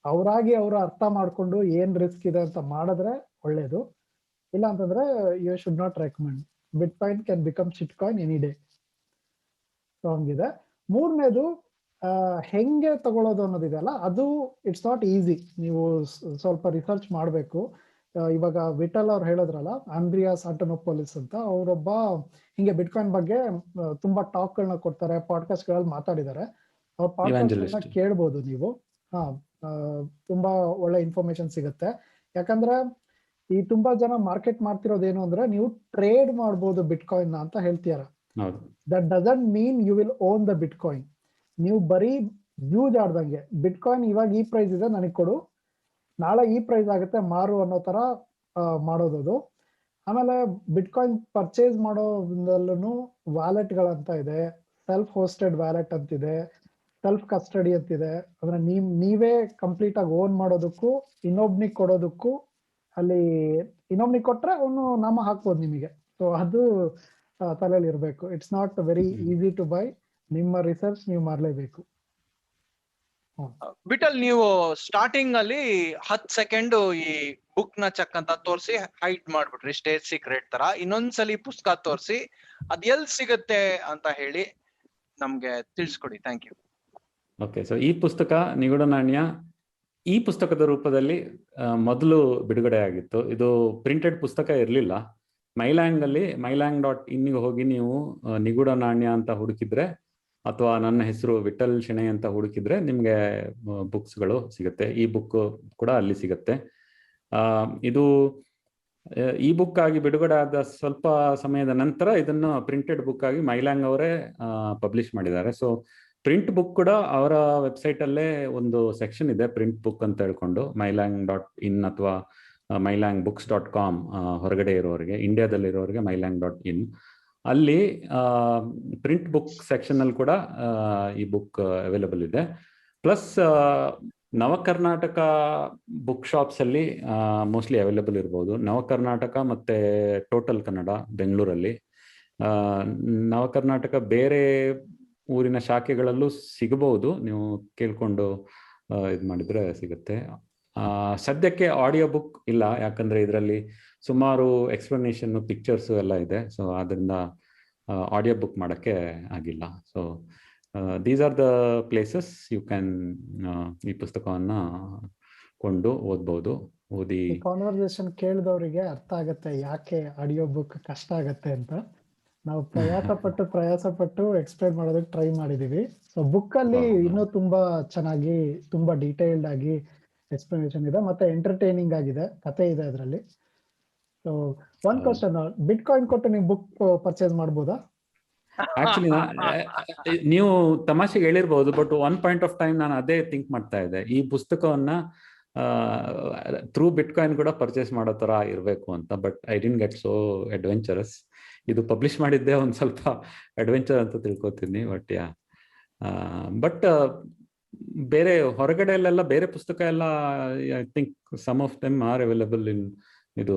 ಅವರಾಗಿ ಅವರು ಅರ್ಥ ಮಾಡ್ಕೊಂಡು ಏನ್ ರಿಸ್ಕ್ ಇದೆ ಅಂತ ಮಾಡಿದ್ರೆ ಒಳ್ಳೇದು. ಇಲ್ಲ ಅಂತಂದ್ರೆ you should not recommend. Bitcoin can become shitcoin any day. So ಹಂಗಿದೆ. ಮೂರನೇದು ಹೆಂಗೆ ತಗೊಳ್ಳೋದು ಅನ್ನೋದಿದೆಯಲ್ಲ, ಅದು ಇಟ್ಸ್ ನಾಟ್ ಈಸಿ. ನೀವು ಸ್ವಲ್ಪ ರಿಸರ್ಚ್ ಮಾಡಬೇಕು. ಇವಾಗ ವಿಠಲ್ ಅವ್ರು ಹೇಳಿದ್ರಲ್ಲ, ಆಂಡ್ರಿಯಾಸ್ ಆಂಟೋನೋಪೋಲಿಸ್ ಅಂತ, ಅವರೊಬ್ಬ ಹಿಂಗೆ ಬಿಟ್ಕಾಯಿನ್ ಬಗ್ಗೆ ತುಂಬಾ ಟಾಕ್ ಗಳನ್ನ ಕೊಡ್ತಾರೆ, ಪಾಡ್ಕಾಸ್ಟ್ ಗಳಲ್ಲಿ ಮಾತಾಡಿದ್ದಾರೆ. ಅವ್ರ ಪಾಡ್ಕಾಸ್ಟ್ ಕೇಳ್ಬೋದು ನೀವು. ತುಂಬಾ ಒಳ್ಳೆ ಇನ್ಫಾರ್ಮೇಶನ್ ಸಿಗುತ್ತೆ. ಯಾಕಂದ್ರೆ ಈ ತುಂಬಾ ಜನ ಮಾರ್ಕೆಟ್ ಮಾಡ್ತಿರೋದೇನು ಅಂದ್ರೆ, ನೀವು ಟ್ರೇಡ್ ಮಾಡ್ಬೋದು ಬಿಟ್ಕಾಯಿನ್ ಅಂತ ಹೇಳ್ತೀರ. That doesn't mean you will own the bitcoin. ನೀವು ಬರೀ ಯೂಸ್ ಆಡ್ದಂಗೆ, ಬಿಟ್ಕಾಯಿನ್ ಇವಾಗ ಈ ಪ್ರೈಸ್ ಇದೆ ನನಗೆ ಕೊಡು, ನಾಳೆ ಈ ಪ್ರೈಸ್ ಆಗುತ್ತೆ ಮಾರು ಅನ್ನೋ ತರ ಮಾಡೋದು. ಆಮೇಲೆ ಬಿಟ್ಕಾಯಿನ್ ಪರ್ಚೇಸ್ ಮಾಡೋದ್ರಲ್ಲೂ ವ್ಯಾಲೆಟ್ ಗಳಂತ ಇದೆ, ಸೆಲ್ಫ್ ಹೋಸ್ಟೆಡ್ ವ್ಯಾಲೆಟ್ ಅಂತಿದೆ, ಸೆಲ್ಫ್ ಕಸ್ಟಡಿ ಅಂತಿದೆ. ಅಂದ್ರೆ ನೀವೇ ಕಂಪ್ಲೀಟ್ ಆಗಿ ಓನ್ ಮಾಡೋದಕ್ಕೂ ಇನ್ನೊಬ್ನಿಗೆ ಕೊಡೋದಕ್ಕೂ, ಅಲ್ಲಿ ಇನ್ನೊಬ್ನಿಗೆ ಕೊಟ್ರೆ ಅವನು ನಾಮ ಹಾಕ್ಬೋದು ನಿಮಗೆ. ಸೊ ಅದು ತಲೆಯಲ್ಲಿ ಇರಬೇಕು. It's not very easy to buy. ನಿಮ್ಮ ರಿಸರ್ಚ್ ನೀವು ಮಾಡ್ಲೇಬೇಕು.
ವಿಠಲ್, ನೀವು ಸ್ಟಾರ್ಟಿಂಗ್ ಅಲ್ಲಿ 10 ಸೆಕೆಂಡ್ ಈ ಬುಕ್ ನ ಚೆಕ್ ಅಂತ ತೋರಿಸಿ ಹೈಡ್ ಮಾಡ್ಬಿಟ್ರಿ, ಸ್ಟೇಜ್ ಸೀಕ್ರೆಟ್ ತರ. ಇನ್ನೊಂದ್ಸಲಿ ಪುಸ್ತಕ ತೋರಿಸಿ ಅದ್ ಎಲ್ ಸಿಗುತ್ತೆ ಅಂತ ಹೇಳಿ ನಮ್ಗೆ ತಿಳಿಸ್ಕೊಡಿ. Thank you.
ಓಕೆ, ಸೊ ಈ ಪುಸ್ತಕ ನಿಗೂಢ ನಾಣ್ಯ ಈ ಪುಸ್ತಕದ ರೂಪದಲ್ಲಿ ಮೊದಲು ಬಿಡುಗಡೆ ಆಗಿತ್ತು. ಇದು ಪ್ರಿಂಟೆಡ್ ಪುಸ್ತಕ ಇರಲಿಲ್ಲ. ಮೈಲ್ಯಾಂಗ್ ಅಲ್ಲಿ mylang.in ಹೋಗಿ ನೀವು ನಿಗೂಢ ನಾಣ್ಯ ಅಂತ ಹುಡುಕಿದ್ರೆ, ಅಥವಾ ನನ್ನ ಹೆಸರು ವಿಠಲ್ ಶೆಣೈ ಅಂತ ಹುಡುಕಿದ್ರೆ ನಿಮಗೆ ಬುಕ್ಸ್ಗಳು ಸಿಗುತ್ತೆ. ಈ ಬುಕ್ ಕೂಡ ಅಲ್ಲಿ ಸಿಗುತ್ತೆ. ಇದು ಈ ಬುಕ್ ಆಗಿ ಬಿಡುಗಡೆ ಆದ ಸ್ವಲ್ಪ ಸಮಯದ ನಂತರ ಇದನ್ನು ಪ್ರಿಂಟೆಡ್ ಬುಕ್ ಆಗಿ ಮೈಲ್ಯಾಂಗ್ ಅವರೇ ಪಬ್ಲಿಷ್ ಮಾಡಿದ್ದಾರೆ. ಸೊ ಪ್ರಿಂಟ್ ಬುಕ್ ಕೂಡ ಅವರ ವೆಬ್ಸೈಟ್ ಅಲ್ಲೇ ಒಂದು ಸೆಕ್ಷನ್ ಇದೆ, ಪ್ರಿಂಟ್ ಬುಕ್ ಅಂತ ಹೇಳ್ಕೊಂಡು. mylang.in ಅಥವಾ mylangbooks.com ಹೊರಗಡೆ ಇರೋರಿಗೆ, ಇಂಡಿಯಾದಲ್ಲಿ ಇರೋರಿಗೆ mylang.in. ಅಲ್ಲಿ ಪ್ರಿಂಟ್ ಬುಕ್ ಸೆಕ್ಷನ್ ಅಲ್ಲಿ ಕೂಡ ಈ ಬುಕ್ ಅವೈಲಬಲ್ ಇದೆ. ಪ್ಲಸ್ ನವಕರ್ನಾಟಕ ಬುಕ್ ಶಾಪ್ಸ್ ಅಲ್ಲಿ ಮೋಸ್ಟ್ಲಿ ಅವೈಲಬಲ್ ಇರ್ಬೋದು. ನವಕರ್ನಾಟಕ ಮತ್ತೆ ಟೋಟಲ್ ಕನ್ನಡ ಬೆಂಗಳೂರಲ್ಲಿ. ನವಕರ್ನಾಟಕ ಬೇರೆ ಊರಿನ ಶಾಖೆಗಳಲ್ಲೂ ಸಿಗಬಹುದು, ನೀವು ಕೇಳ್ಕೊಂಡು ಇದು ಮಾಡಿದ್ರೆ ಸಿಗುತ್ತೆ. ಸದ್ಯಕ್ಕೆ ಆಡಿಯೋ ಬುಕ್ ಇಲ್ಲ, ಯಾಕಂದ್ರೆ ಇದರಲ್ಲಿ ಸುಮಾರು ಎಕ್ಸ್ಪ್ಲನೇಷನ್, ಪಿಕ್ಚರ್ಸ್ ಎಲ್ಲ ಇದೆ. ಸೊ ಅದರಿಂದ ಆಡಿಯೋ ಬುಕ್ ಮಾಡೋಕ್ಕೆ ಆಗಿಲ್ಲ. So these are the places you can ಈ ಪುಸ್ತಕವನ್ನ ಕೊಂಡು ಓದ್ಬೋದು. ಓದಿ
ಕಾನ್ವರ್ಸೇಷನ್ ಕೇಳಿದವರಿಗೆ ಅರ್ಥ ಆಗತ್ತೆ ಯಾಕೆ ಆಡಿಯೋ ಬುಕ್ ಕಷ್ಟ ಆಗತ್ತೆ ಅಂತ. ನಾವು ಪ್ರಯಾಸ ಪಟ್ಟು ಎಕ್ಸ್ಪ್ಲೈನ್ ಮಾಡೋದಕ್ಕೆ ಟ್ರೈ ಮಾಡಿದೀವಿ. ಸೊ ಬುಕ್ ಅಲ್ಲಿ ಇನ್ನೂ ತುಂಬಾ ಚೆನ್ನಾಗಿ, ತುಂಬಾ ಡೀಟೇಲ್ಡ್ ಆಗಿ ಎಕ್ಸ್ಪ್ಲನೇಷನ್ ಇದೆ, ಮತ್ತೆ ಎಂಟರ್ಟೈನಿಂಗ್ ಆಗಿದೆ, ಕತೆ ಇದೆ ಅದರಲ್ಲಿ. ಸೊ ಒಂದ್ ಕ್ವಶನ್, ಬಿಟ್ ಕಾಯಿನ್ ಕೊಟ್ಟು ನೀವು ಬುಕ್ ಪರ್ಚೇಸ್ ಮಾಡ್ಬೋದಾ?
ಆಕ್ಚುಲಿ ನೀವು ತಮಾಷೆಗೆ ಹೇಳಿರ್ಬೋದು, but one point of time ನಾನು ಅದೇ ಥಿಂಕ್ ಮಾಡ್ತಾ ಇದ್ದೆ, ಈ ಪುಸ್ತಕವನ್ನ ಥ್ರೂ ಬಿಟ್ ಕಾಯಿನ್ ಕೂಡ ಪರ್ಚೇಸ್ ಮಾಡೋ ತರ ಇರಬೇಕು ಅಂತ. But I didn't get so adventurous. ಇದು ಪಬ್ಲಿಷ್ ಮಾಡಿದ್ದೆ ಒಂದ್ ಸ್ವಲ್ಪ ಅಡ್ವೆಂಚರ್ ಅಂತ ತಿಳ್ಕೊತೀನಿ. ಬಟ್ ಬೇರೆ ಹೊರಗಡೆಯಲ್ಲೆಲ್ಲ ಬೇರೆ ಪುಸ್ತಕ ಎಲ್ಲ I think some of them are available in ಇದು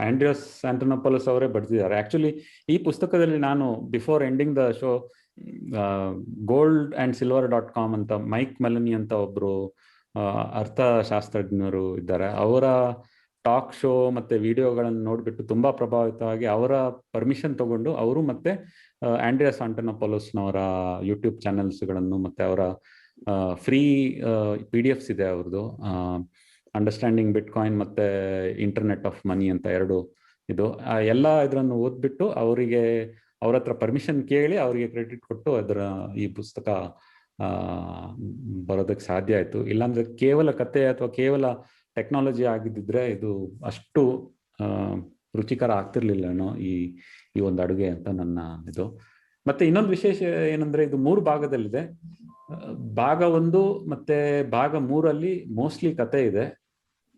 ಆಂಡ್ರಿಯಸ್ ಆಂಟೋನೋಪೌಲಸ್ ಅವರೇ ಬರೆದಿದ್ದಾರೆ. ಆಕ್ಚುಲಿ ಈ ಪುಸ್ತಕದಲ್ಲಿ ನಾನು before ending the show goldandsilver.com ಅಂತ ಮೈಕ್ ಮೆಲನಿ ಅಂತ ಒಬ್ರು ಅರ್ಥಶಾಸ್ತ್ರಜ್ಞರು ಇದ್ದಾರೆ. ಅವರ ಟಾಕ್ ಶೋ ಮತ್ತೆ ವಿಡಿಯೋಗಳನ್ನು ನೋಡ್ಬಿಟ್ಟು ತುಂಬಾ ಪ್ರಭಾವಿತವಾಗಿ ಅವರ ಪರ್ಮಿಷನ್ ತಗೊಂಡು ಅವರು ಮತ್ತೆ ಆಂಡ್ರಿಯಸ್ ಆಂಟೋನೋಪೌಲಸ್ನವರ ಯೂಟ್ಯೂಬ್ ಚಾನೆಲ್ಸ್ಗಳನ್ನು ಮತ್ತೆ ಅವರ ಫ್ರೀ PDFs ಇದೆ ಅವ್ರದ್ದು, ಅಂಡರ್ಸ್ಟ್ಯಾಂಡಿಂಗ್ ಬಿಟ್ಕಾಯಿನ್ ಮತ್ತೆ ಇಂಟರ್ನೆಟ್ ಆಫ್ ಮನಿ ಅಂತ ಎರಡು ಇದು ಎಲ್ಲ ಇದನ್ನು ಓದ್ಬಿಟ್ಟು ಅವರಿಗೆ ಅವ್ರ ಹತ್ರ ಪರ್ಮಿಷನ್ ಕೇಳಿ ಅವರಿಗೆ ಕ್ರೆಡಿಟ್ ಕೊಟ್ಟು ಅದರ ಈ ಪುಸ್ತಕ ಬರೋದಕ್ಕೆ ಸಾಧ್ಯ ಆಯ್ತು. ಇಲ್ಲಾಂದ್ರೆ ಕೇವಲ ಕತೆ ಅಥವಾ ಕೇವಲ ಟೆಕ್ನಾಲಜಿ ಆಗಿದ್ದಿದ್ರೆ ಇದು ಅಷ್ಟು ರುಚಿಕರ ಆಗ್ತಿರ್ಲಿಲ್ಲನೋ ಈ ಒಂದು ಅಡುಗೆ ಅಂತ ನನ್ನ ಇದು. ಮತ್ತೆ ಇನ್ನೊಂದು ವಿಶೇಷ ಏನಂದ್ರೆ ಇದು 3 ಭಾಗದಲ್ಲಿದೆ. ಭಾಗ 1 ಮತ್ತೆ ಭಾಗ 3 ಮೋಸ್ಟ್ಲಿ ಕತೆ ಇದೆ.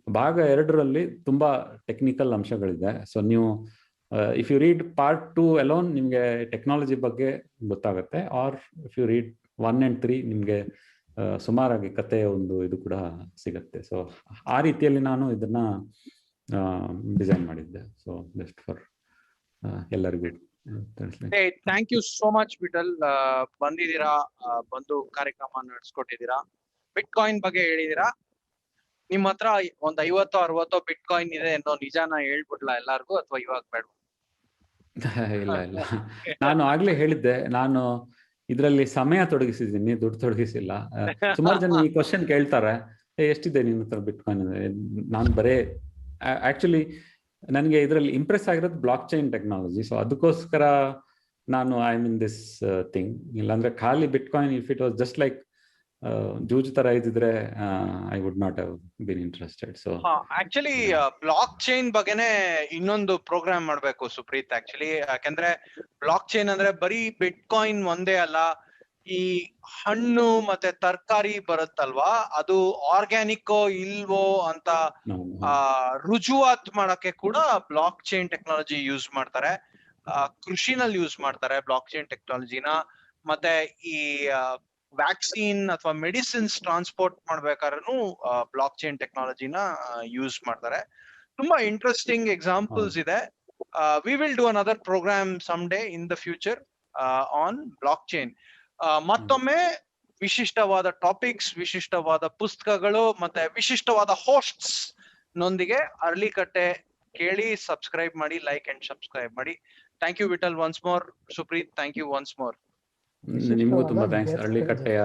ಭಾಗ 2 ತುಂಬಾ ಟೆಕ್ನಿಕಲ್ ಅಂಶಗಳಿದೆ. ಸೊ ನೀವು if you read part 2 alone ನಿಮ್ಗೆ ಟೆಕ್ನಾಲಜಿ ಬಗ್ಗೆ ಗೊತ್ತಾಗುತ್ತೆ, or if you read 1 and 3 ನಿಮ್ಗೆ ಸುಮಾರಾಗಿ ಕಥೆಯ ಒಂದು ಇದು ಕೂಡ ಸಿಗತ್ತೆ. ಸೊ ಆ ರೀತಿಯಲ್ಲಿ ನಾನು ಇದನ್ನ ಡಿಸೈನ್ ಮಾಡಿದ್ದೆ. ಸೊ ಬೆಸ್ಟ್ ಫಾರ್ ಎಲ್ಲರಿಗೂ.
Thank you so much Vittal, ಬಂದಿದ್ದೀರಾ, ಬಂದು ಕಾರ್ಯಕ್ರಮ ನಡೆಸ್ಕೊಟ್ಟಿದ್ದೀರಾ, ಬಿಟ್ಕಾಯಿನ್ ಬಗ್ಗೆ ಹೇಳಿದೀರಾ. ನಿಮ್ ಹತ್ರ ಒಂದ್ 50-60 ಬಿಟ್ಕಾಯಿನ್ ಇದೆ ಅನ್ನೋ ನಿಜಾನ ಹೇಳ್ಬಿಡ್ಲಾ ಎಲ್ಲಾರ್ಗು, ಅಥವಾ ಇವಾಗ ಬೇಡ?
ಇಲ್ಲ, ನಾನು ಆಗ್ಲೇ ಹೇಳಿದ್ದೆ, ನಾನು ಇದ್ರಲ್ಲಿ ಸಮಯ ತೊಡಗಿಸಿದ್ದೀನಿ, ದುಡ್ಡು ತೊಡಗಿಸಿಲ್ಲ. ಸುಮಾರು ಜನ ಈ ಕ್ವಶನ್ ಕೇಳ್ತಾರೆ, ಎಷ್ಟಿದೆ ನಿನ್ನ ಹತ್ರ ಬಿಟ್ಕಾಯಿನ್? ನಾನು ಬರೇ ಆಕ್ಚುಲಿ ನನಗೆ ಇದರಲ್ಲಿ ಇಂಪ್ರೆಸ್ ಆಗಿರೋದು ಬ್ಲಾಕ್ ಚೈನ್ ಟೆಕ್ನಾಲಜಿ. ಸೊ ಅದಕ್ಕೋಸ್ಕರ ನಾನು ಐ ಮೀನ್ ದಿಸ್ ಥಿಂಗ್. ಇಲ್ಲಾಂದ್ರೆ ಖಾಲಿ bitcoin if it was just like ಜೂಜ್ ತರ ಇದ್ದಿದ್ರೆ I would not have been interested. So
actually blockchain ಬಗ್ಗೆನೇ ಇನ್ನೊಂದು ಪ್ರೋಗ್ರಾಮ್ ಮಾಡ್ಬೇಕು ಸುಪ್ರೀತ್. ಆಕ್ಚುಲಿ ಯಾಕಂದ್ರೆ ಬ್ಲಾಕ್ ಚೈನ್ ಅಂದ್ರೆ ಬರೀ ಬಿಟ್ಕಾಯಿನ್ ಒಂದೇ ಅಲ್ಲ, ಈ ಹಣ್ಣು ಮತ್ತೆ ತರಕಾರಿ ಬರುತ್ತಲ್ವಾ, ಅದು ಆರ್ಗ್ಯಾನಿಕ್ಕೋ ಇಲ್ವೋ ಅಂತ ರುಜುವಾತ್ ಮಾಡಕ್ಕೆ ಕೂಡ ಬ್ಲಾಕ್ ಚೈನ್ ಟೆಕ್ನಾಲಜಿ ಯೂಸ್ ಮಾಡ್ತಾರೆ. ಕೃಷಿನಲ್ಲಿ ಯೂಸ್ ಮಾಡ್ತಾರೆ ಬ್ಲಾಕ್ ಚೈನ್ ಟೆಕ್ನಾಲಜಿನ. ಮತ್ತೆ ಈ ವ್ಯಾಕ್ಸಿನ್ ಅಥವಾ ಮೆಡಿಸಿನ್ಸ್ ಟ್ರಾನ್ಸ್ಪೋರ್ಟ್ ಮಾಡ್ಬೇಕಾದ್ರೂ ಬ್ಲಾಕ್ ಚೈನ್ ಟೆಕ್ನಾಲಜಿನ ಯೂಸ್ ಮಾಡ್ತಾರೆ. ತುಂಬಾ ಇಂಟ್ರೆಸ್ಟಿಂಗ್ ಎಕ್ಸಾಂಪಲ್ಸ್ ಇದೆ. We will do another program some day in the future on blockchain. ಮತ್ತೊಮ್ಮೆ ವಿಶಿಷ್ಟವಾದ ಟಾಪಿಕ್ಸ್, ವಿಶಿಷ್ಟವಾದ ಪುಸ್ತಕಗಳು ಮತ್ತೆ ವಿಶಿಷ್ಟವಾದ ಹೋಸ್ಟ್ಸ್ ನೊಂದಿಗೆ ಅರಳಿಕಟ್ಟೆ ಕೇಳಿ, ಸಬ್ಸ್ಕ್ರೈಬ್ ಮಾಡಿ, ಲೈಕ್ ಅಂಡ್ ಸಬ್ಸ್ಕ್ರೈಬ್ ಮಾಡಿ. Thank you Vittal once more. Supreeth, thank you once more.
ನಿಮಗೂ ತುಂಬಾ ಥ್ಯಾಂಕ್ಸ್. ಅರಳಿಕಟ್ಟೆಯ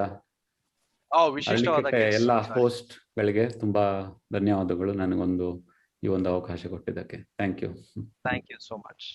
ಎಲ್ಲ ಹೋಸ್ಟ್ ಗಳಿಗೆ ತುಂಬಾ ಧನ್ಯವಾದಗಳು, ನನಗೊಂದು ಈ ಒಂದು ಅವಕಾಶ ಕೊಟ್ಟಿದ್ದಕ್ಕೆ. Thank you.
Thank you so much.